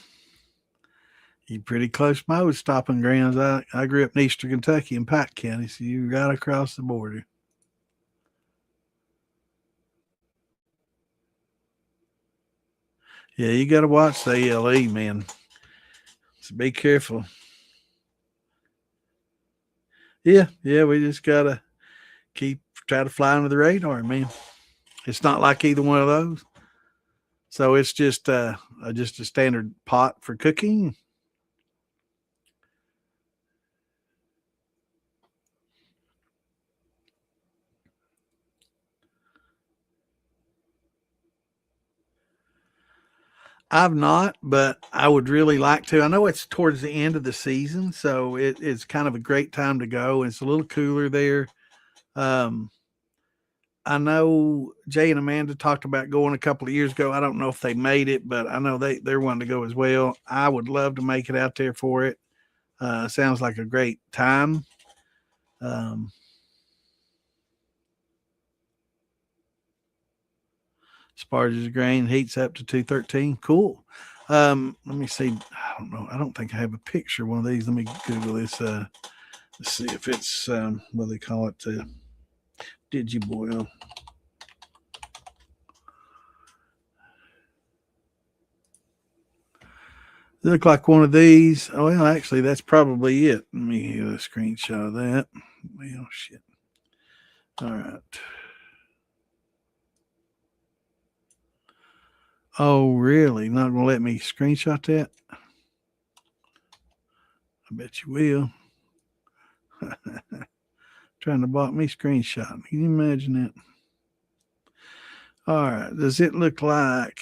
You pretty close to my old stopping grounds. I grew up in Eastern Kentucky in Pike County, so you right across the border. Yeah, you got to watch the ALE, man. So be careful. Yeah, we just got to try to fly under the radar, man. It's not like either one of those. So it's just a standard pot for cooking. I've not, but I would really like to. I know it's towards the end of the season, so it's kind of a great time to go. It's a little cooler there. I know Jay and Amanda talked about going a couple of years ago. I don't know if they made it, but I know they're wanting to go as well. I would love to make it out there for it. Sounds like a great time. Um, Sparges grain heats up to 213. Cool. Let me see. I don't know. I don't think I have a picture of one of these. Let me Google this. Let's see if it's what do they call it? Digiboil. They look like one of these. Oh, well, actually, that's probably it. Let me get a screenshot of that. Well, shit. All right. Oh, really? Not going to let me screenshot that? I bet you will. Trying to block me screenshot. Can you imagine that? All right. Does it look like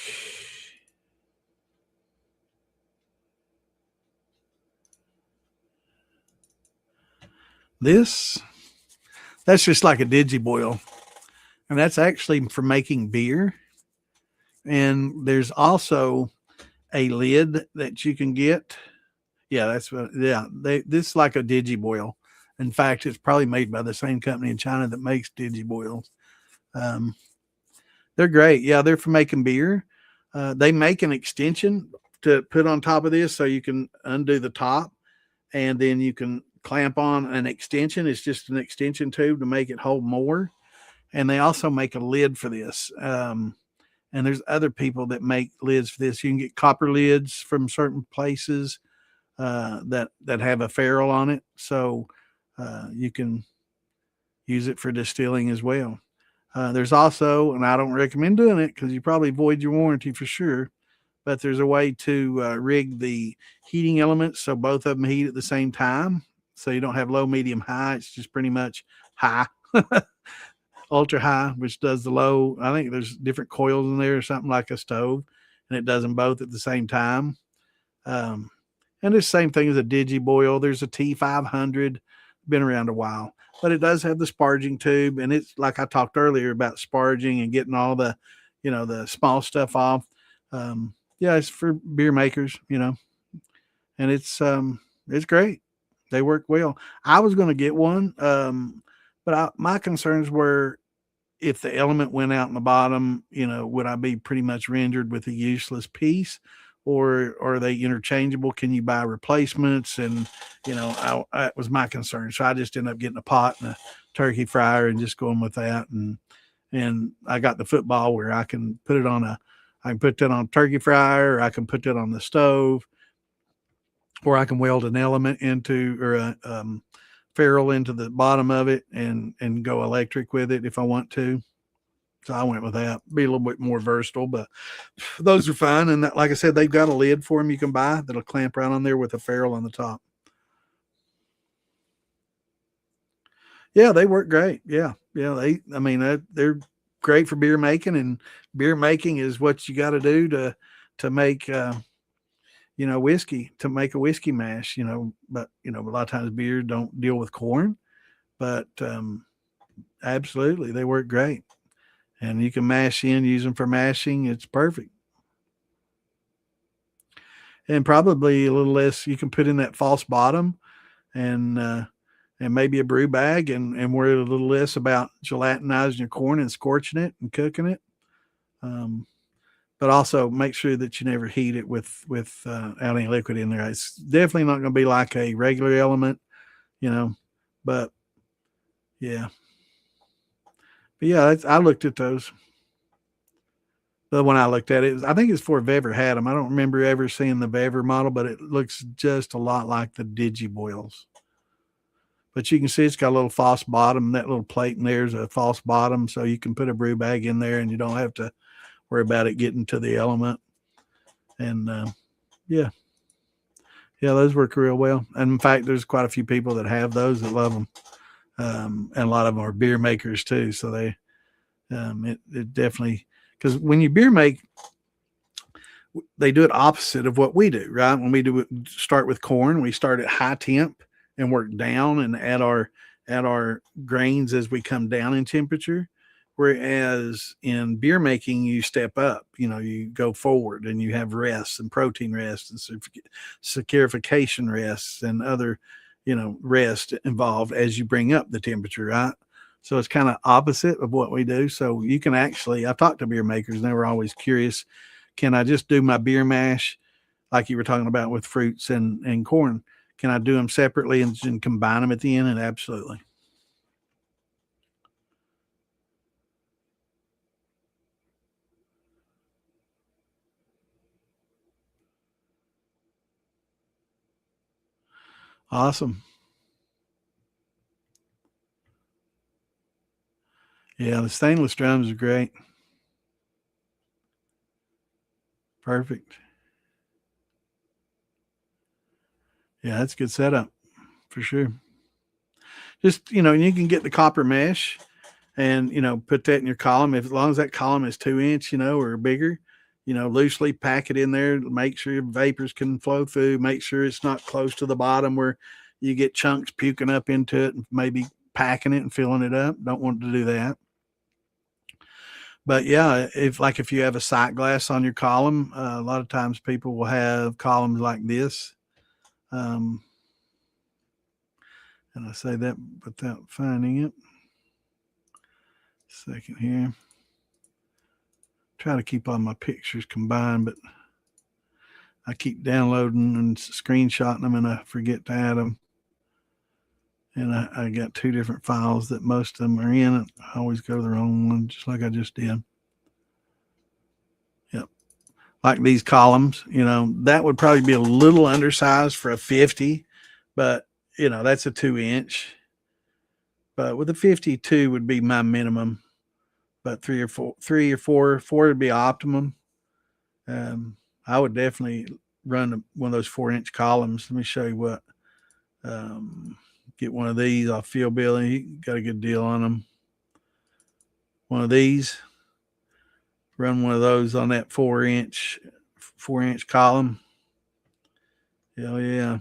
this? That's just like a digiboil. And that's actually for making beer. And there's also a lid that you can get. Yeah, that's what. Yeah, this is like a digiboil. In fact, it's probably made by the same company in China that makes digiboils. Um, they're great. Yeah, they're for making beer. They make an extension to put on top of this, so you can undo the top, and then you can clamp on an extension. It's just an extension tube to make it hold more. And they also make a lid for this. And there's other people that make lids for this. You can get copper lids from certain places that have a ferrule on it, so you can use it for distilling as well. There's also, and I don't recommend doing it because you probably void your warranty for sure, but there's a way to rig the heating elements so both of them heat at the same time, so you don't have low, medium, high. It's just pretty much high. Ultra high, which does the low. I think there's different coils in there or something like a stove, and it does them both at the same time. Um, and it's the same thing as a digiboil. There's a T500, been around a while, but it does have the sparging tube, and it's like I talked earlier about sparging and getting all the, the small stuff off. Yeah, it's for beer makers, and it's great. They work well. I was going to get one, but my concerns were if the element went out in the bottom, would I be pretty much rendered with a useless piece, or are they interchangeable? Can you buy replacements? And that was my concern. So I just ended up getting a pot and a turkey fryer and just going with that. And I got the football where I can put that on a turkey fryer, or I can put that on the stove, or I can weld an element into, or a ferrule into the bottom of it and go electric with it if I want to. So I went with that. Be a little bit more versatile, but those are fine. And like I said, they've got a lid for them you can buy that'll clamp right on there with a ferrule on the top. Yeah, they work great. Yeah, they're great for beer making, and beer making is what you got to do to make whiskey, to make a whiskey mash. But a lot of times beer don't deal with corn, but absolutely they work great, and you can mash in, use them for mashing. It's perfect. And probably a little less. You can put in that false bottom, and maybe a brew bag, and worry a little less about gelatinizing your corn and scorching it and cooking it. But also make sure that you never heat it with out any liquid in there. It's definitely not going to be like a regular element, but yeah. But yeah, I looked at those. The one I looked at, I think it's for Vever had them. I don't remember ever seeing the Vever model, but it looks just a lot like the Digiboils. But you can see it's got a little false bottom. That little plate in there is a false bottom, so you can put a brew bag in there, and you don't have to worry about it getting to the element. And yeah, those work real well. And in fact, there's quite a few people that have those that love them, and a lot of them are beer makers too. So it definitely, because when you beer make, they do it opposite of what we do, right? When we start with corn, we start at high temp and work down and add our grains as we come down in temperature. Whereas in beer making, you step up, you go forward and you have rests and protein rests and saccharification rests and other, rest involved as you bring up the temperature, right? So it's kind of opposite of what we do. So you can actually, I've talked to beer makers and they were always curious, can I just do my beer mash like you were talking about with fruits and corn? Can I do them separately and combine them at the end? And absolutely. Awesome. Yeah, the stainless drums are great. Perfect. Yeah, that's a good setup for sure. Just, you can get the copper mesh and, put that in your column. If as long as that column is 2 inch, or bigger, loosely pack it in there. Make sure your vapors can flow through. Make sure it's not close to the bottom where you get chunks puking up into it and maybe packing it and filling it up. Don't want to do that. But yeah, if you have a sight glass on your column, a lot of times people will have columns like this. And I say that without finding it. Second here. Try to keep all my pictures combined, but I keep downloading and screenshotting them and I forget to add them. And I got 2 different files that most of them are in. I always go to the wrong one, just like I just did. Yep. Like these columns, that would probably be a little undersized for a 50, but that's a 2 inch. But with a 52 would be my minimum. But 3 or 4 would be optimum. I would definitely run one of those 4-inch columns. Let me show you what. Get one of these off Phil Billy. He got a good deal on them. One of these. Run one of those on that 4-inch column. Hell yeah.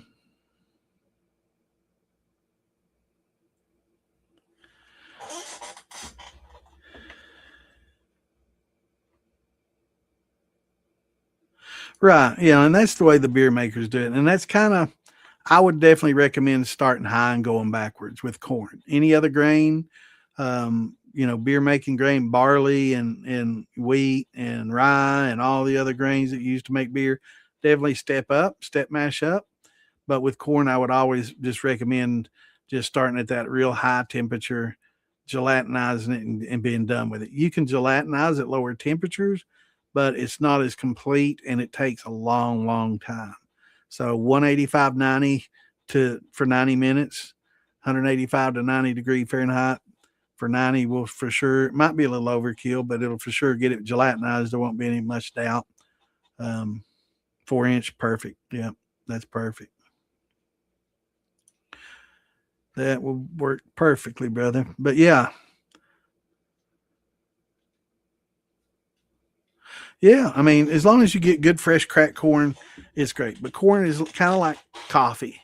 Right. Yeah. And that's the way the beer makers do it. And that's kind of, I would definitely recommend starting high and going backwards with corn. Any other grain, beer making grain, barley and wheat and rye and all the other grains that you use to make beer, definitely step mash up. But with corn, I would always just recommend just starting at that real high temperature, gelatinizing it and being done with it. You can gelatinize at lower temperatures, but it's not as complete and it takes a long, long time. So 185, 90 for 90 minutes, 185 to 90 degree Fahrenheit for 90 will for sure, it might be a little overkill, but it'll for sure get it gelatinized. There won't be any much doubt. 4-inch, perfect. Yeah, that's perfect. That will work perfectly, brother. But yeah. Yeah, I mean, as long as you get good fresh cracked corn, it's great. But corn is kind of like coffee.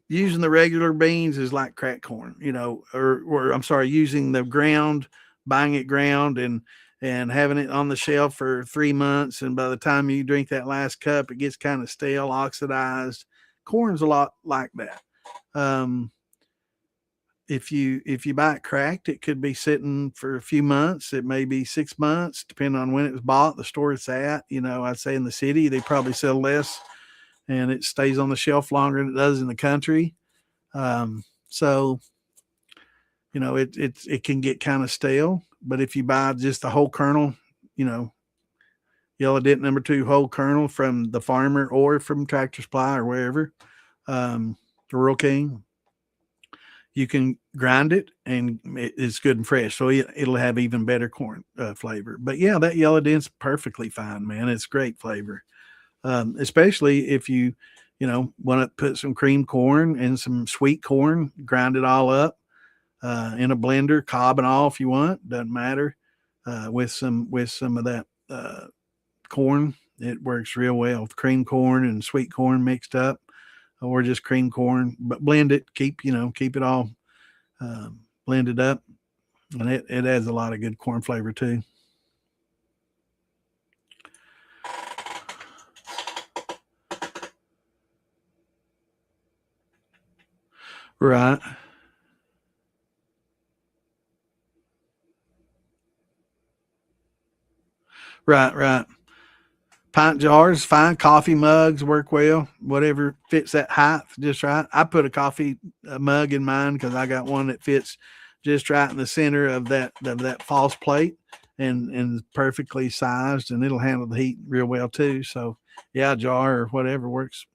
Using the regular beans is like cracked corn, or I'm sorry, using the ground, buying it ground and having it on the shelf for 3 months, and by the time you drink that last cup, it gets kind of stale, oxidized. Corn's a lot like that. If you buy it cracked, it could be sitting for a few months. It may be 6 months, depending on when it was bought, the store it's at. I'd say in the city they probably sell less, and it stays on the shelf longer than it does in the country. So it can get kind of stale. But if you buy just the whole kernel, Yellow Dent #2 whole kernel from the farmer or from Tractor Supply or wherever, the Rural King, you can grind it and it's good and fresh. So it'll have even better corn flavor. But yeah, that Yellow Dent's perfectly fine, man. It's great flavor. Especially if you want to put some cream corn and some sweet corn, grind it all up in a blender, cob and all if you want, doesn't matter. With some of that corn, it works real well with cream corn and sweet corn mixed up, or just cream corn, but blend it. Keep it all blended up, and it adds a lot of good corn flavor too. Right, right. Pint jars, fine. Coffee mugs work well. Whatever fits that height just right. I put a coffee mug in mine because I got one that fits just right in the center of that false plate, and perfectly sized, and it'll handle the heat real well too. So yeah, a jar or whatever works.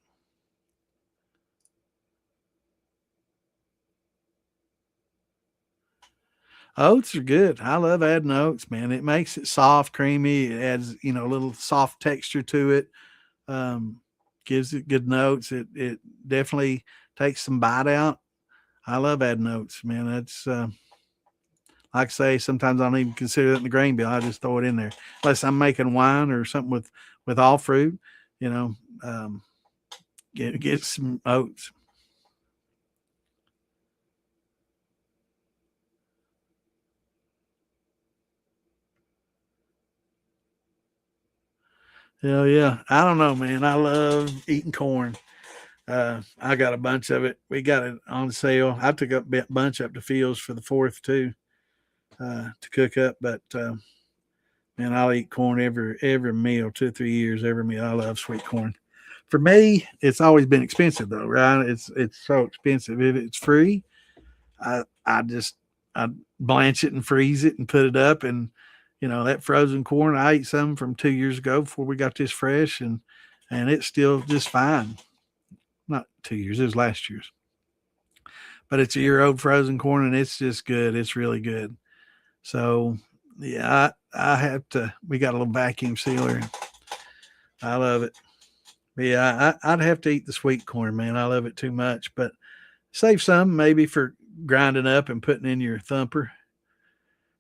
Oats are good. I love adding oats, man. It makes it soft, creamy. It adds, a little soft texture to it. Um, Gives it good notes. It definitely takes some bite out. I love adding oats, man. That's like I say, sometimes I don't even consider it in the grain bill. I just throw it in there, unless I'm making wine or something with all fruit. You know, um, get some oats. Hell yeah, I don't know, man. I love eating corn. I got a bunch of it. We got it on sale. I took a bunch up to Fields for the fourth too, to cook up. But man, I'll eat corn every meal, 2 3 years every meal. I love sweet corn. For me, it's always been expensive though, right? It's so expensive. If it's free, I blanch it and freeze it and put it up, and that frozen corn. I ate some from 2 years ago before we got this fresh, and it's still just fine. Not 2 years, it was last year's, but it's a year old frozen corn, and it's just good. It's really good. So yeah, I have to. We got a little vacuum sealer. I love it. But yeah, I'd have to eat the sweet corn, man. I love it too much. But save some maybe for grinding up and putting in your thumper,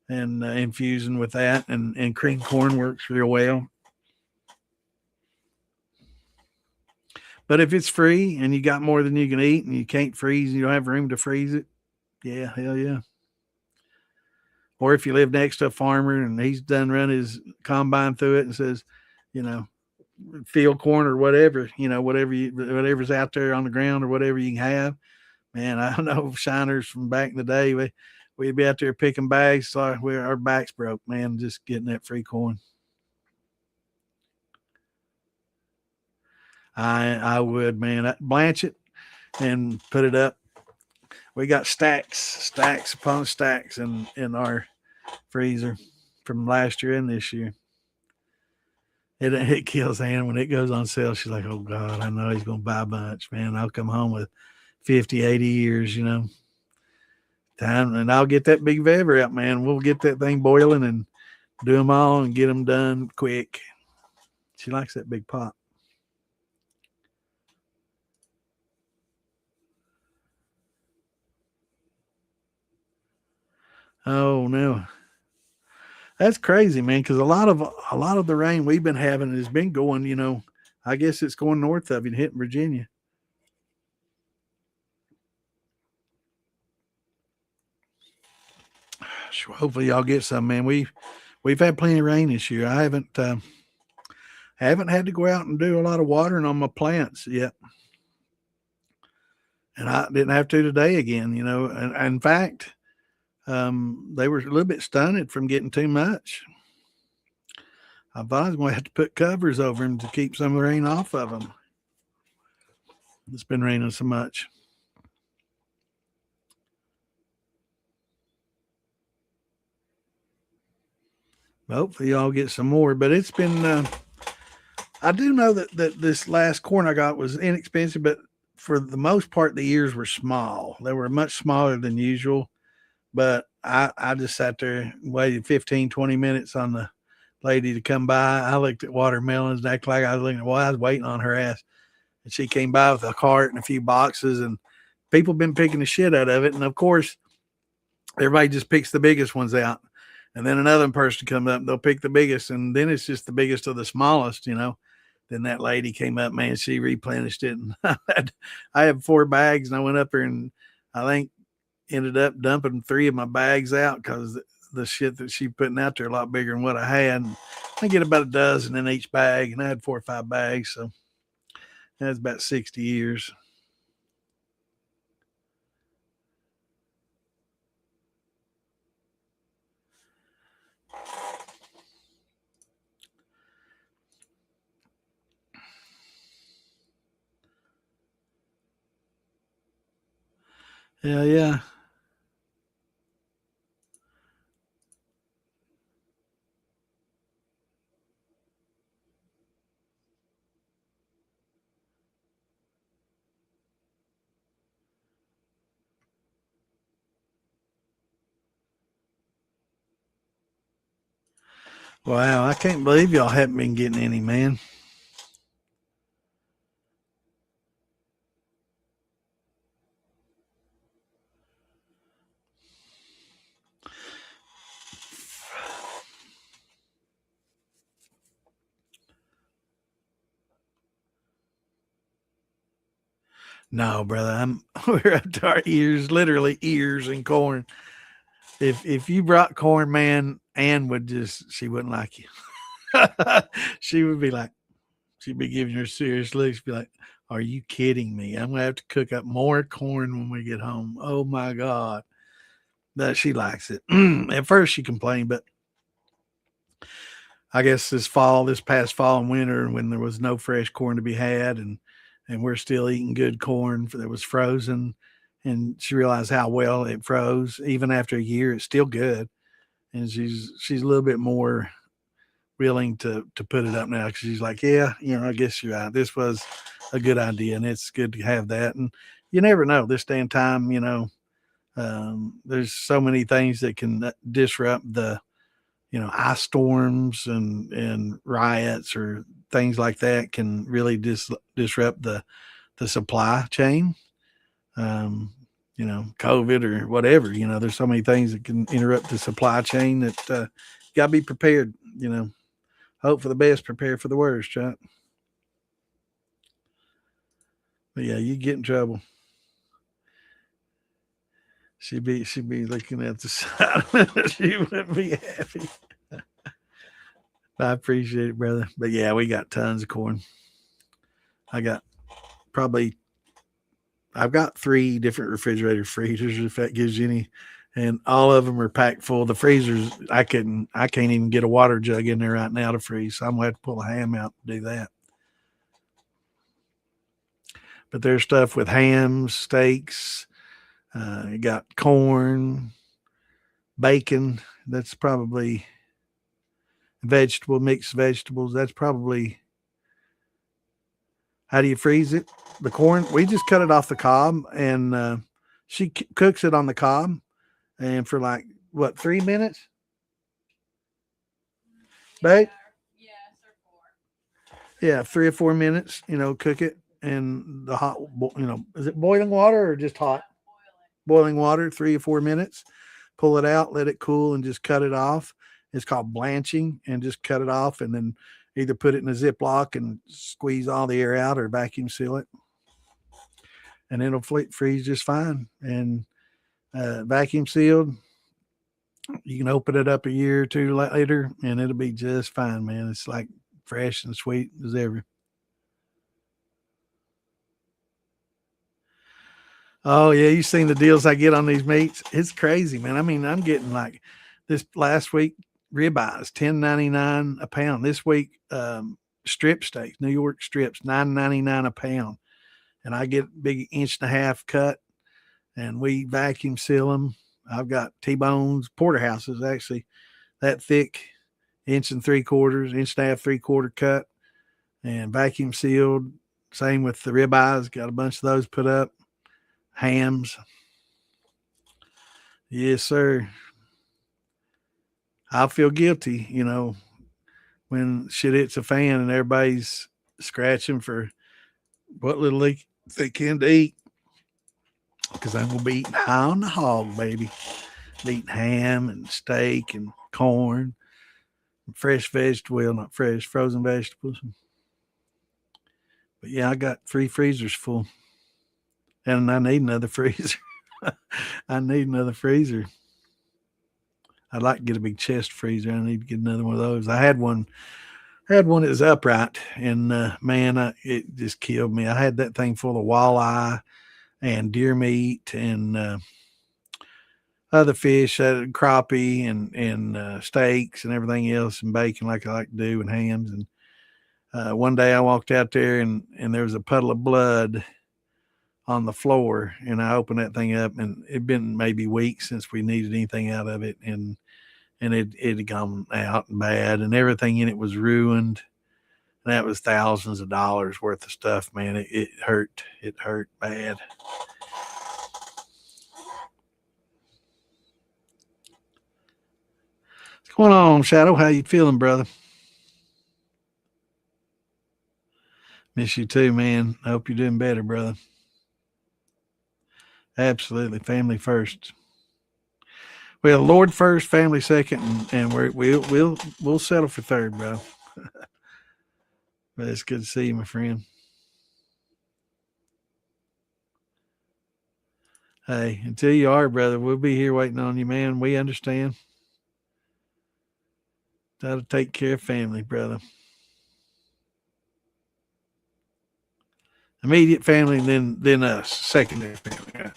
and infusing with that, and cream corn works real well. But if it's free and you got more than you can eat and you can't freeze and you don't have room to freeze it, yeah, hell yeah. Or if you live next to a farmer and he's done run his combine through it and says, you know, field corn or whatever, whatever's out there on the ground or whatever you can have. Man, I know shiners from back in the day. We'd be out there picking bags, so our backs broke, man, just getting that free corn. I would, man. Blanch it and put it up. We got stacks upon stacks in our freezer from last year and this year. It kills Ann when it goes on sale. She's like, "Oh God, I know he's gonna buy a bunch, man. I'll come home with 50, 80 years, time, and I'll get that big vever out, man. We'll get that thing boiling and do them all and get them done quick." She likes that big pot. Oh no, that's crazy, man. Because a lot of the rain we've been having has been going. I guess it's going north of you, hitting Virginia. Hopefully, y'all get some, man. We've had plenty of rain this year. I haven't had to go out and do a lot of watering on my plants yet, and I didn't have to today again. And in fact, they were a little bit stunned from getting too much. I thought I was going to have to put covers over them to keep some of the rain off of them. It's been raining so much. Hopefully, y'all get some more. But it's been. I do know that this last corn I got was inexpensive, but for the most part, the ears were small. They were much smaller than usual. But I just sat there and waited 15, 20 minutes on the lady to come by. I looked at watermelons and acted like I was looking at, well, I was waiting on her ass. And she came by with a cart and a few boxes, and people been picking the shit out of it. And of course, everybody just picks the biggest ones out. And then another person comes up, they'll pick the biggest, and then it's just the biggest of the smallest. Then that lady came up, man, she replenished it. And I had 4 bags, and I went up there, and I think ended up dumping 3 of my bags out because the shit that she putting out there a lot bigger than what I had. And I get about a dozen in each bag, and I had 4 or 5 bags, so that's about 60 years. Yeah, yeah. Wow, I can't believe y'all haven't been getting any, man. No, brother, we're up to our ears, literally ears in corn. If you brought corn, man, Ann would just she wouldn't like you. She would be like, she'd be giving her serious looks, be like, "Are you kidding me? I'm gonna have to cook up more corn when we get home." Oh my god, that she likes it. At first, she complained, but I guess this past fall and winter, when there was no fresh corn to be had, and we're still eating good corn that was frozen, and she realized how well it froze. Even after a year, it's still good, and she's a little bit more willing to put it up now because she's like, yeah, I guess you're right. This was a good idea, and it's good to have that. And you never know this day and time. There's so many things that can disrupt the ice storms and riots or things like that can really disrupt the supply chain. Um, COVID or whatever. There's so many things that can interrupt the supply chain that got to be prepared. Hope for the best, prepare for the worst, right? But yeah, you get in trouble. She'd be looking at the side. She wouldn't be happy. I appreciate it, brother. But yeah, we got tons of corn. I got probably I've got 3 different refrigerator freezers, if that gives you any, and all of them are packed full. The freezers, I can't even get a water jug in there right now to freeze. So I'm gonna have to pull a ham out to do that. But there's stuff with hams, steaks. You got corn, bacon. That's probably mixed vegetables. That's probably how do you freeze it? The corn, we just cut it off the cob, and she cooks it on the cob, and for like what 3 minutes, babe? Yeah, 3 or 4 minutes. Cook it in the hot. Is it boiling water or just hot? Boiling water, 3 or 4 minutes. Pull it out, let it cool, and just cut it off. It's called blanching, and just cut it off, and then either put it in a Ziploc and squeeze all the air out, or vacuum seal it, and it'll freeze just fine. And vacuum sealed, you can open it up a year or two later, and it'll be just fine, man. It's like fresh and sweet as ever. Oh yeah, you seen the deals I get on these meats? It's crazy, man. I mean, I'm getting like this last week ribeyes, 10.99 a pound. This week, strip steaks, New York strips, 9.99 a pound. And I get big inch and a half cut, and we vacuum seal them. I've got T-bones, porterhouses actually that thick, inch and 3/4, inch and a half, 3/4 cut, and vacuum sealed. Same with the ribeyes. Got a bunch of those put up. Hams. Yes, sir. I feel guilty, when shit hits a fan and everybody's scratching for what little they can to eat. Because I'm going to be eating high on the hog, baby. Eating ham and steak and corn, and fresh vegetables. Well, not fresh, frozen vegetables. But yeah, I got 3 freezers full. And I need another freezer. I need another freezer. I'd like to get a big chest freezer. I need to get another one of those. I had one that was upright, and man, it just killed me. I had that thing full of walleye and deer meat and other fish, crappie and steaks and everything else, and bacon like I like to do, and hams. And one day I walked out there, and there was a puddle of blood on the floor, and I opened that thing up, and it'd been maybe weeks since we needed anything out of it, and it had gone out bad, and everything in it was ruined. And that was thousands of dollars worth of stuff, man. It hurt. It hurt bad. What's going on, Shadow? How you feeling, brother? Miss you too, man. I hope you're doing better, brother. Absolutely, family first. Well, Lord first, family second, and we'll settle for third, bro. But it's good to see you, my friend. Hey, until you are, brother, we'll be here waiting on you, man. We understand. Got to take care of family, brother. Immediate family, then us, secondary family. Right?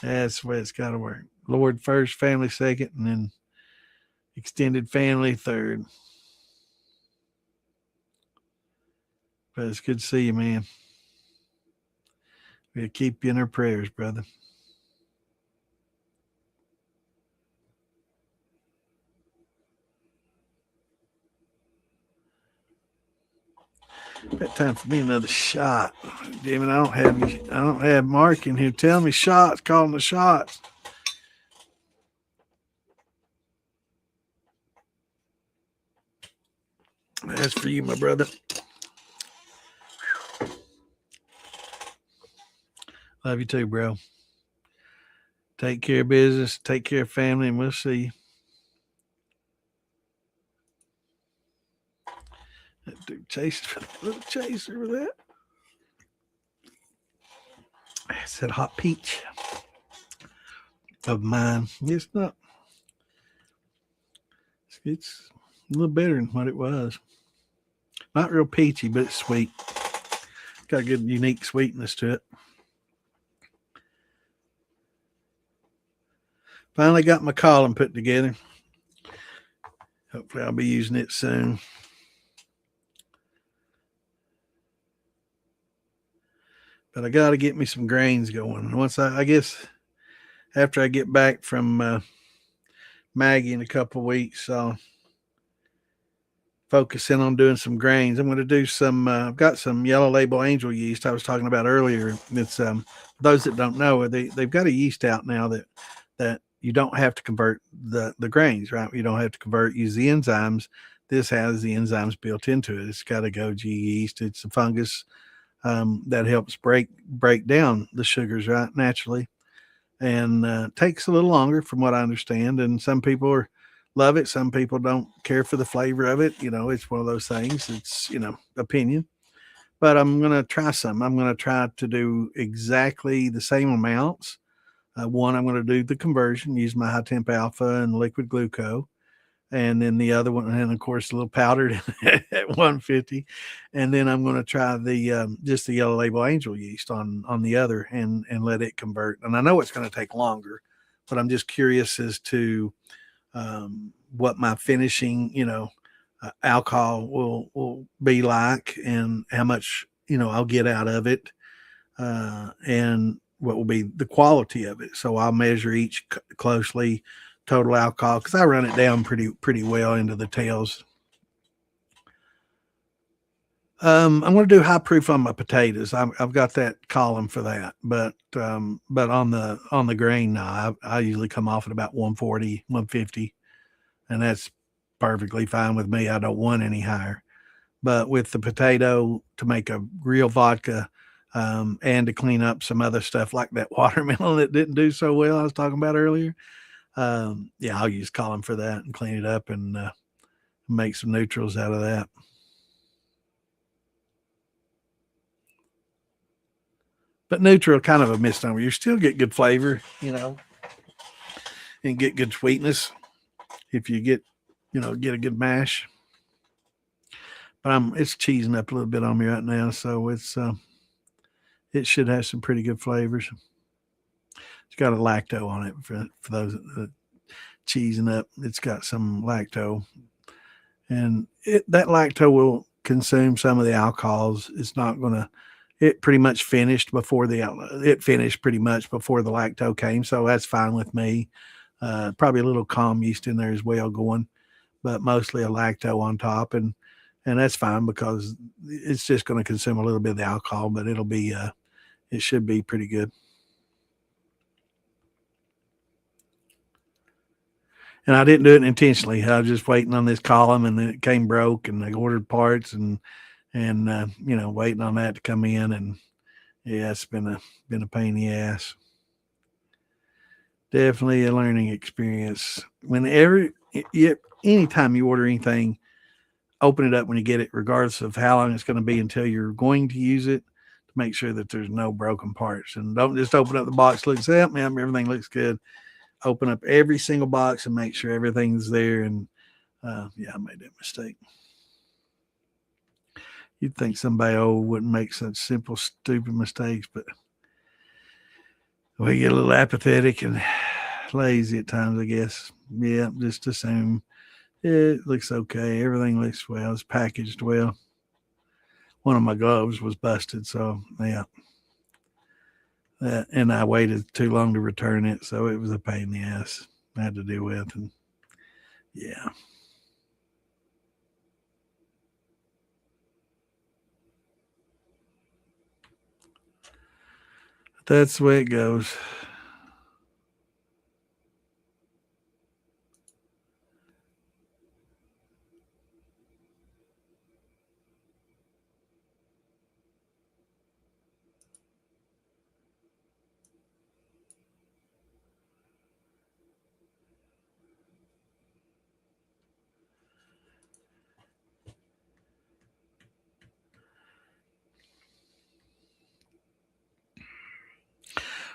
That's the way it's got to work. Lord first, family second, and then extended family third. But it's good to see you, man. We'll keep you in our prayers, brother. That time for me another shot. Damn it, I don't have Mark in here telling me shots, calling the shots. That's for you, my brother. Love you too, bro. Take care of business, take care of family, and we'll see you. That dude chasing, little chaser with that. It's that hot peach of mine. It's not. It's a little better than what it was. Not real peachy, but it's sweet. Got a good, unique sweetness to it. Finally got my column put together. Hopefully, I'll be using it soon. But I got to get me some grains going. Once I guess after I get back from Maggie in a couple of weeks, I'll focus in on doing some grains. I'm going to do some. I've got some Yellow Label Angel yeast I was talking about earlier. It's those that don't know, they've got a yeast out now that you don't have to convert the grains, right? You don't have to use the enzymes. This has the enzymes built into it. It's got a goji yeast. It's a fungus that helps break down the sugars right naturally, and takes a little longer from what I understand. And some people love it, some people don't care for the flavor of it. It's one of those things. It's opinion. But I'm gonna try some. I'm gonna try to do exactly the same amounts. One, I'm going to do the conversion, use my high temp alpha and liquid glucose. And then the other one, and of course, a little powdered at 150. And then I'm going to try the just the Yellow Label Angel yeast on the other, and let it convert. And I know it's going to take longer, but I'm just curious as to what my finishing, alcohol will be like, and how much I'll get out of it, and what will be the quality of it. So I'll measure each closely, total alcohol, because I run it down pretty well into the tails. I'm going to do high proof on my potatoes. I've got that column for that, but on the grain, now I usually come off at about 140, 150, and that's perfectly fine with me. I don't want any higher. But with the potato, to make a real vodka, and to clean up some other stuff like that watermelon that didn't do so well I was talking about earlier. Yeah, I'll use column for that and clean it up, and make some neutrals out of that. But neutral, kind of a misnomer. You still get good flavor, and get good sweetness if you get a good mash. But it's cheesing up a little bit on me right now, so it should have some pretty good flavors. It's got a lacto on it for those that cheesing up. It's got some lacto, and that lacto will consume some of the alcohols. It's not gonna. It pretty much finished before it finished pretty much before the lacto came, so that's fine with me. Probably a little calm yeast in there as well going, but mostly a lacto on top, and that's fine because it's just going to consume a little bit of the alcohol, but it should be pretty good. And I didn't do it intentionally. I was just waiting on this column, and then it came broke, and I ordered parts, and waiting on that to come in, and yeah, it's been a pain in the ass. Definitely a learning experience. Anytime you order anything, open it up when you get it, regardless of how long it's going to be until you're going to use it, to make sure that there's no broken parts. And don't just open up the box, look, say, man, everything looks good. Open up every single box and make sure everything's there. And yeah, I made that mistake. You'd think somebody wouldn't make such simple, stupid mistakes, but we get a little apathetic and lazy at times, I guess. Yeah, just assume it looks okay. Everything looks well. It's packaged well. One of my gloves was busted, so yeah. And I waited too long to return it, so it was a pain in the ass I had to deal with. And yeah. That's the way it goes.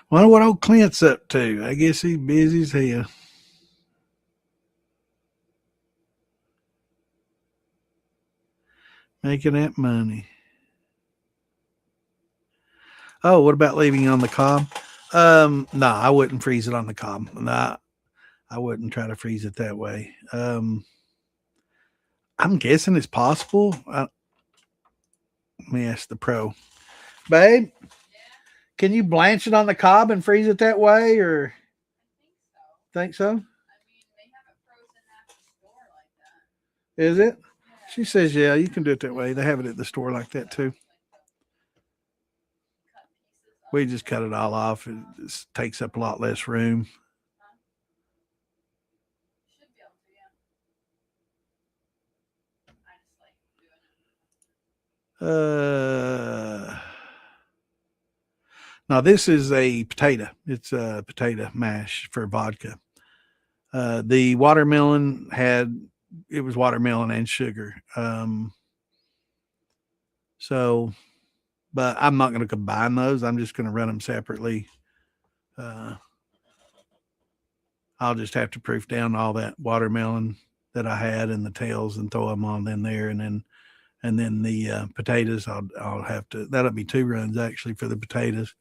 Wonder what old Clint's up to. I guess he's busy as hell. Making that money. Oh, what about leaving it on the cob? No, I wouldn't freeze it on the cob. No, I wouldn't try to freeze it that way. I'm guessing it's possible. Let me ask the pro. Babe, can you blanch it on the cob and freeze it that way, or think so? Is it? She says, yeah, you can do it that way. They have it at the store like that too. We just cut it all off. It just takes up a lot less room. Now this is a potato. It's a potato mash for vodka. The watermelon it was watermelon and sugar. So, but I'm not going to combine those. I'm just going to run them separately. I'll just have to proof down all that watermelon that I had and the tails and throw them on in there, and then the potatoes. I'll have to. That'll be 2 runs actually for the potatoes.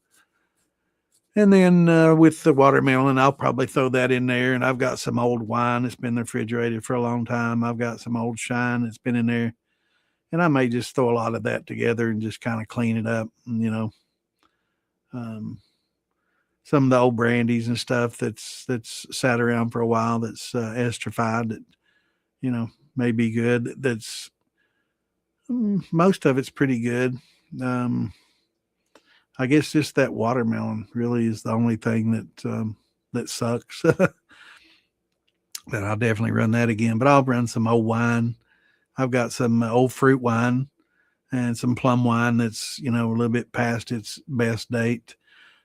And then with the watermelon, I'll probably throw that in there. And I've got some old wine that's been in the refrigerator for a long time. I've got some old shine that's been in there. And I may just throw a lot of that together and just kind of clean it up. And, some of the old brandies and stuff that's sat around for a while that's esterified that, may be good. That's most of it's pretty good. I guess just that watermelon really is the only thing that sucks. But I'll definitely run that again. But I'll run some old wine. I've got some old fruit wine and some plum wine that's a little bit past its best date.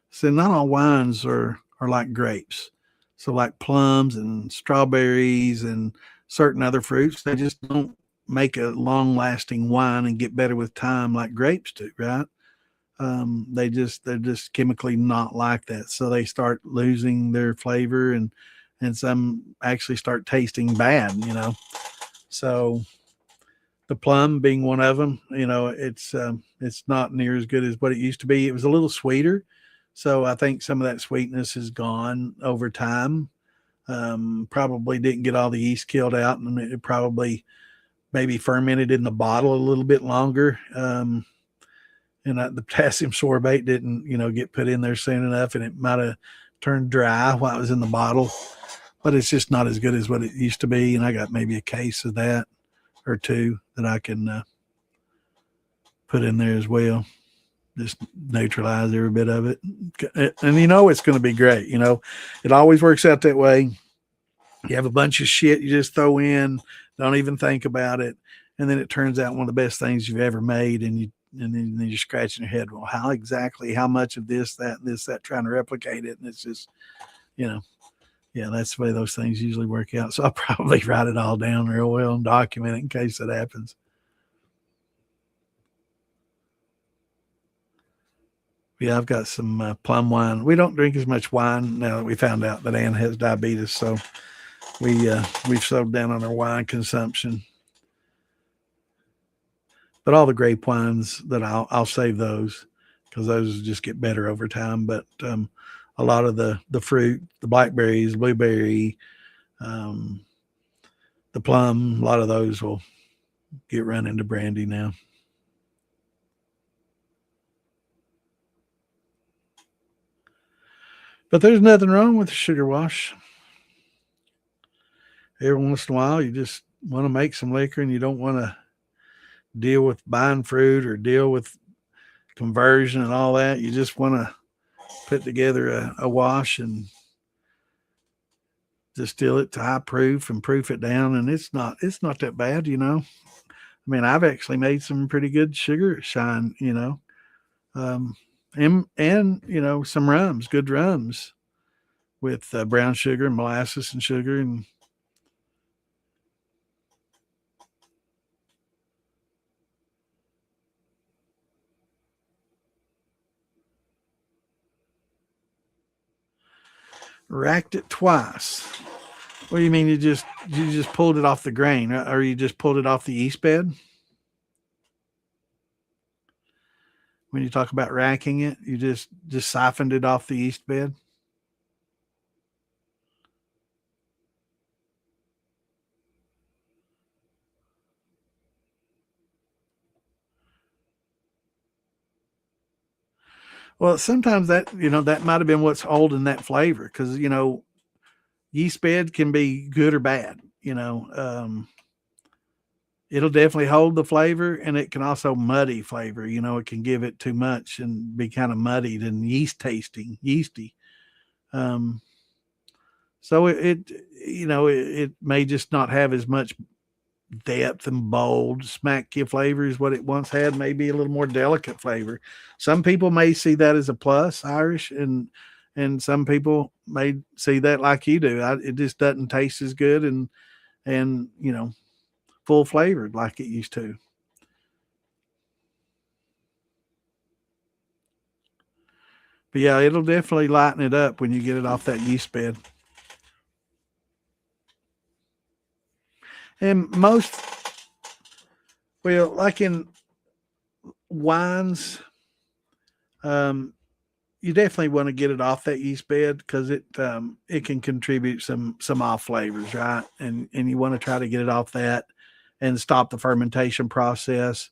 So not all wines are like grapes. So like plums and strawberries and certain other fruits, they just don't make a long lasting wine and get better with time like grapes do, right? they're just chemically not like that. So they start losing their flavor, and some actually start tasting bad, So the plum being one of them, it's not near as good as what it used to be. It was a little sweeter. So I think some of that sweetness is gone over time. Probably didn't get all the yeast killed out, and it probably maybe fermented in the bottle a little bit longer. And the potassium sorbate didn't, get put in there soon enough, and it might have turned dry while it was in the bottle. But it's just not as good as what it used to be. And I got maybe a case of that or two that I can put in there as well. Just neutralize every bit of it. And it's going to be great. It always works out that way. You have a bunch of shit you just throw in, don't even think about it. And then it turns out one of the best things you've ever made. And then you're scratching your head. Well, how much of this, that, trying to replicate it. And it's just, yeah, that's the way those things usually work out. So I'll probably write it all down real well and document it in case that happens. Yeah, I've got some plum wine. We don't drink as much wine now that we found out that Ann has diabetes. So we've slowed down on our wine consumption. But all the grape wines that I'll save those because those just get better over time. But a lot of the fruit, the blackberries, blueberry, the plum, a lot of those will get run into brandy now. But there's nothing wrong with the sugar wash. Every once in a while, you just want to make some liquor and you don't want to deal with buying fruit or deal with conversion and all that. You just want to put together a wash and distill it to high proof and proof it down. And it's not that bad, I mean, I've actually made some pretty good sugar shine, and some rums, good rums with brown sugar and molasses and sugar and racked it twice. What do you mean? You just pulled it off the grain, or you just pulled it off the yeast bed? When you talk about racking it, you just siphoned it off the yeast bed? Well, sometimes that might have been what's holding that flavor because, yeast bed can be good or bad, it'll definitely hold the flavor and it can also muddy flavor. It can give it too much and be kind of muddied and yeasty. Um, so it may just not have as much depth and bold smack you flavor as what it once had, maybe a little more delicate flavor. Some people may see that as a plus, Irish, and some people may see that like you do. It just doesn't taste as good and full flavored like it used to. But yeah, it'll definitely lighten it up when you get it off that yeast bed. And like in wines, you definitely want to get it off that yeast bed because it can contribute some off flavors, right? And you want to try to get it off that and stop the fermentation process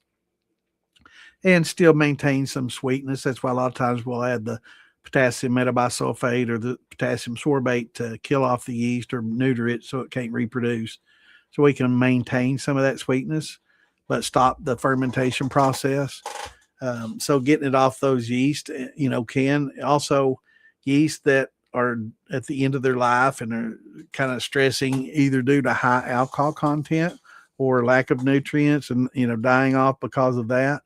and still maintain some sweetness. That's why a lot of times we'll add the potassium metabisulfate or the potassium sorbate to kill off the yeast or neuter it so it can't reproduce. So we can maintain some of that sweetness, but stop the fermentation process. So getting it off those yeast, can also yeast that are at the end of their life and are kind of stressing either due to high alcohol content or lack of nutrients and, dying off because of that,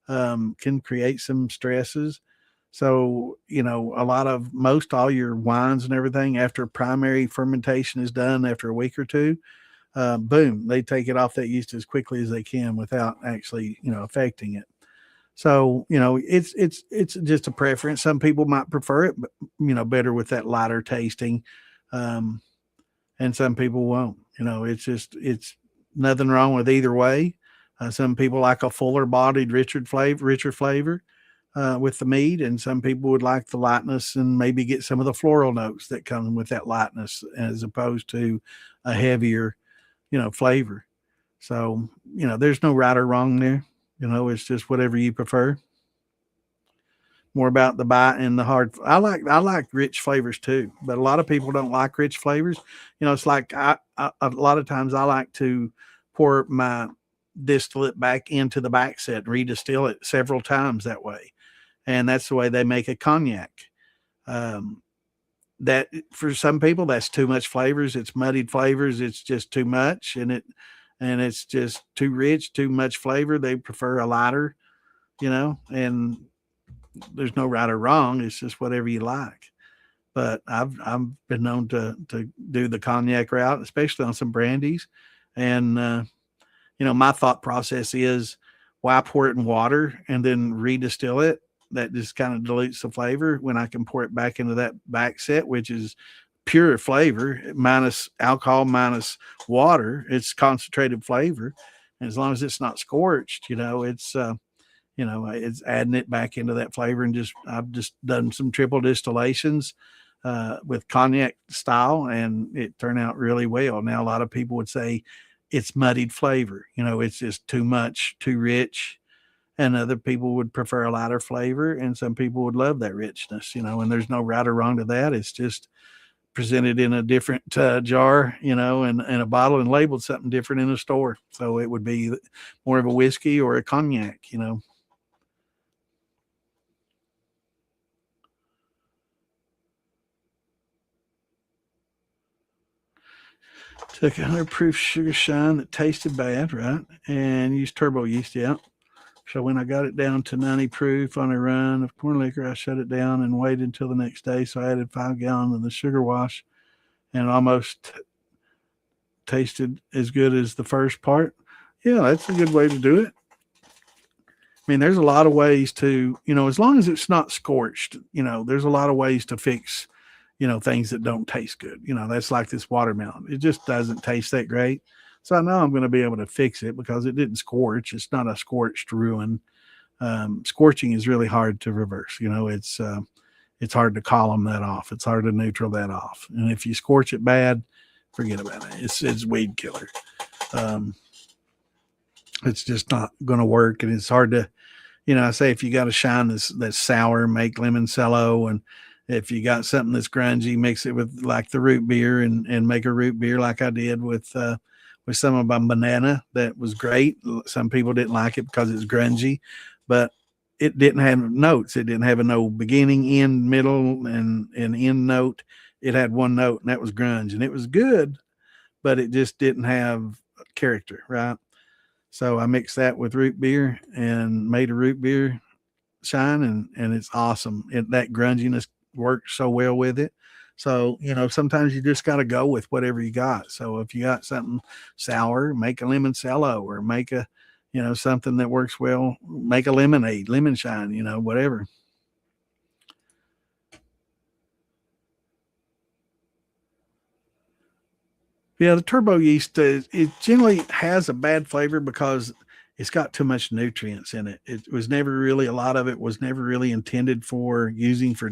can create some stresses. So, most all your wines and everything after primary fermentation is done after a week or two, boom, they take it off that yeast as quickly as they can without actually, affecting it. So, it's just a preference. Some people might prefer it, but, better with that lighter tasting. Um, and some people won't. It's nothing wrong with either way. Some people like a fuller bodied, richer flavor with the mead, and some people would like the lightness and maybe get some of the floral notes that come with that lightness as opposed to a heavier, flavor. So, there's no right or wrong there. It's just whatever you prefer. More about the bite and the hard. I like rich flavors too, but a lot of people don't like rich flavors. It's like a lot of times I like to pour my distillate back into the back set and redistill it several times that way, and that's the way they make a cognac. Um, that for some people that's too much flavors. It's muddied flavors. It's just too much, and it's just too rich, too much flavor. They prefer a lighter, and there's no right or wrong. It's just whatever you like. But I've been known to do the cognac route, especially on some brandies. And my thought process is, why pour it in water and then redistill it? That just kind of dilutes the flavor when I can pour it back into that back set, which is pure flavor minus alcohol minus water. It's concentrated flavor. And as long as it's not scorched, it's adding it back into that flavor. And I've just done some triple distillations with cognac style, and it turned out really well. Now, a lot of people would say it's muddied flavor. It's just too much, too rich. And other people would prefer a lighter flavor, and some people would love that richness, and there's no right or wrong to that. It's just presented in a different jar, and a bottle, and labeled something different in a store. So it would be more of a whiskey or a cognac. Took 100 proof sugar shine that tasted bad, right? And used turbo yeast, yeah. So when I got it down to 90 proof on a run of corn liquor, I shut it down and waited until the next day. So I added 5 gallons of the sugar wash, and almost tasted as good as the first part. Yeah, that's a good way to do it. I mean, there's a lot of ways to, as long as it's not scorched, there's a lot of ways to fix, things that don't taste good. That's like this watermelon. It just doesn't taste that great. So I know I'm going to be able to fix it because it didn't scorch. It's not a scorched ruin. Scorching is really hard to reverse. It's hard to column that off. It's hard to neutral that off. And if you scorch it bad, forget about it. It's weed killer. It's just not going to work. And it's hard to, I say if you got a shine that's sour, make limoncello. And if you got something that's grungy, mix it with like the root beer and make a root beer like I did with some of my banana. That was great. Some people didn't like it because it's grungy, but it didn't have notes. It didn't have a no beginning, end, middle, and end note. It had one note, and that was grunge. And it was good, but it just didn't have character, right? So I mixed that with root beer and made a root beer shine, and it's awesome. That grunginess works so well with it. So, sometimes you just got to go with whatever you got. So if you got something sour, make a limoncello, or make a, something that works well, make a lemonade, lemon shine, whatever. Yeah, the turbo yeast, it generally has a bad flavor because it's got too much nutrients in it. It was never really, a lot of it was never really intended for using for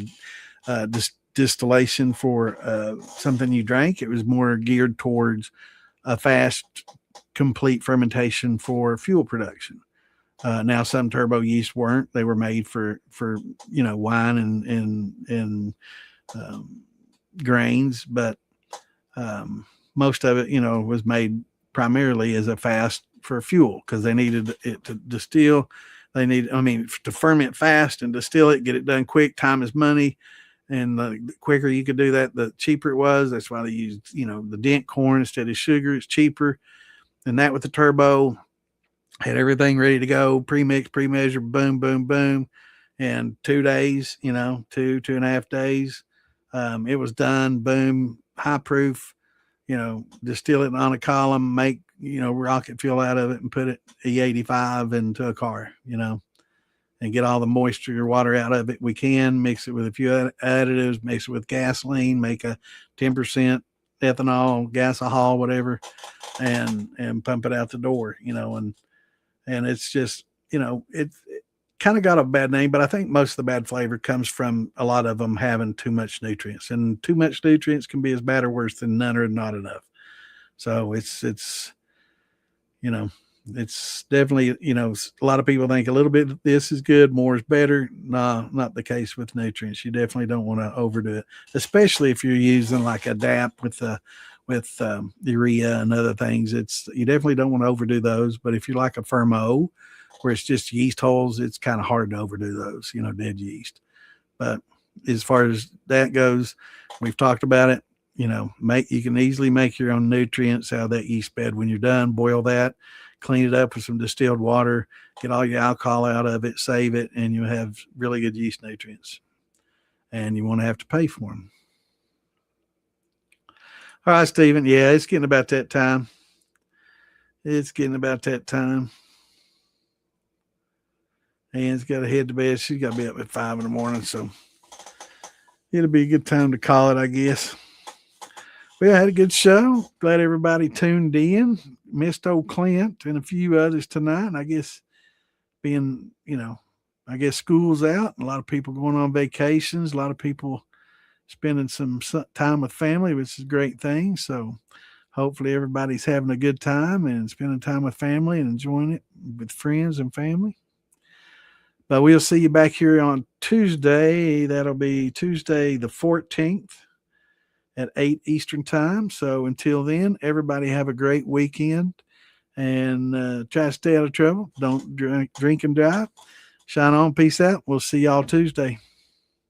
distillation for something you drank. It was more geared towards a fast, complete fermentation for fuel production. Now, some turbo yeast weren't. They were made for wine and grains, but most of it, was made primarily as a fast for fuel because they needed it to distill. To ferment fast and distill it, get it done quick. Time is money. And the quicker you could do that, the cheaper it was. That's why they used, the dent corn instead of sugar. It's cheaper. And that with the turbo, had everything ready to go, pre-mixed, pre-measured, boom, boom, boom. And 2 days, 2.5 days, it was done, boom, high proof, distill it on a column, make, rocket fuel out of it and put it E85 into a car, and get all the moisture or water out of it. We can mix it with a few additives, mix it with gasoline, make a 10% ethanol, gasohol, whatever, and pump it out the door, and it's just, it kind of got a bad name, but I think most of the bad flavor comes from a lot of them having too much nutrients, and too much nutrients can be as bad or worse than none or not enough. So it's definitely, a lot of people think a little bit of this is good, more is better. No, not the case with nutrients. You definitely don't want to overdo it, especially if you're using like a DAP with urea and other things. You definitely don't want to overdo those. But if you're like a Fermo, where it's just yeast holes, it's kind of hard to overdo those, dead yeast. But as far as that goes, we've talked about it. You can easily make your own nutrients out of that yeast bed. When you're done, boil that, clean it up with some distilled water, get all your alcohol out of it, save it, and you have really good yeast nutrients. And you won't have to pay for them. All right, Stephen. Yeah, it's getting about that time. Anne's got to head to bed. She's got to be up at 5 in the morning, so it'll be a good time to call it, I guess. We had a good show. Glad everybody tuned in. Missed old Clint and a few others tonight. And I guess school's out. And a lot of people going on vacations. A lot of people spending some time with family, which is a great thing. So hopefully everybody's having a good time and spending time with family and enjoying it with friends and family. But we'll see you back here on Tuesday. That'll be Tuesday the 14th. At 8 Eastern time. So until then, everybody have a great weekend and try to stay out of trouble. Don't drink and drive. Shine on. Peace out. We'll see y'all Tuesday.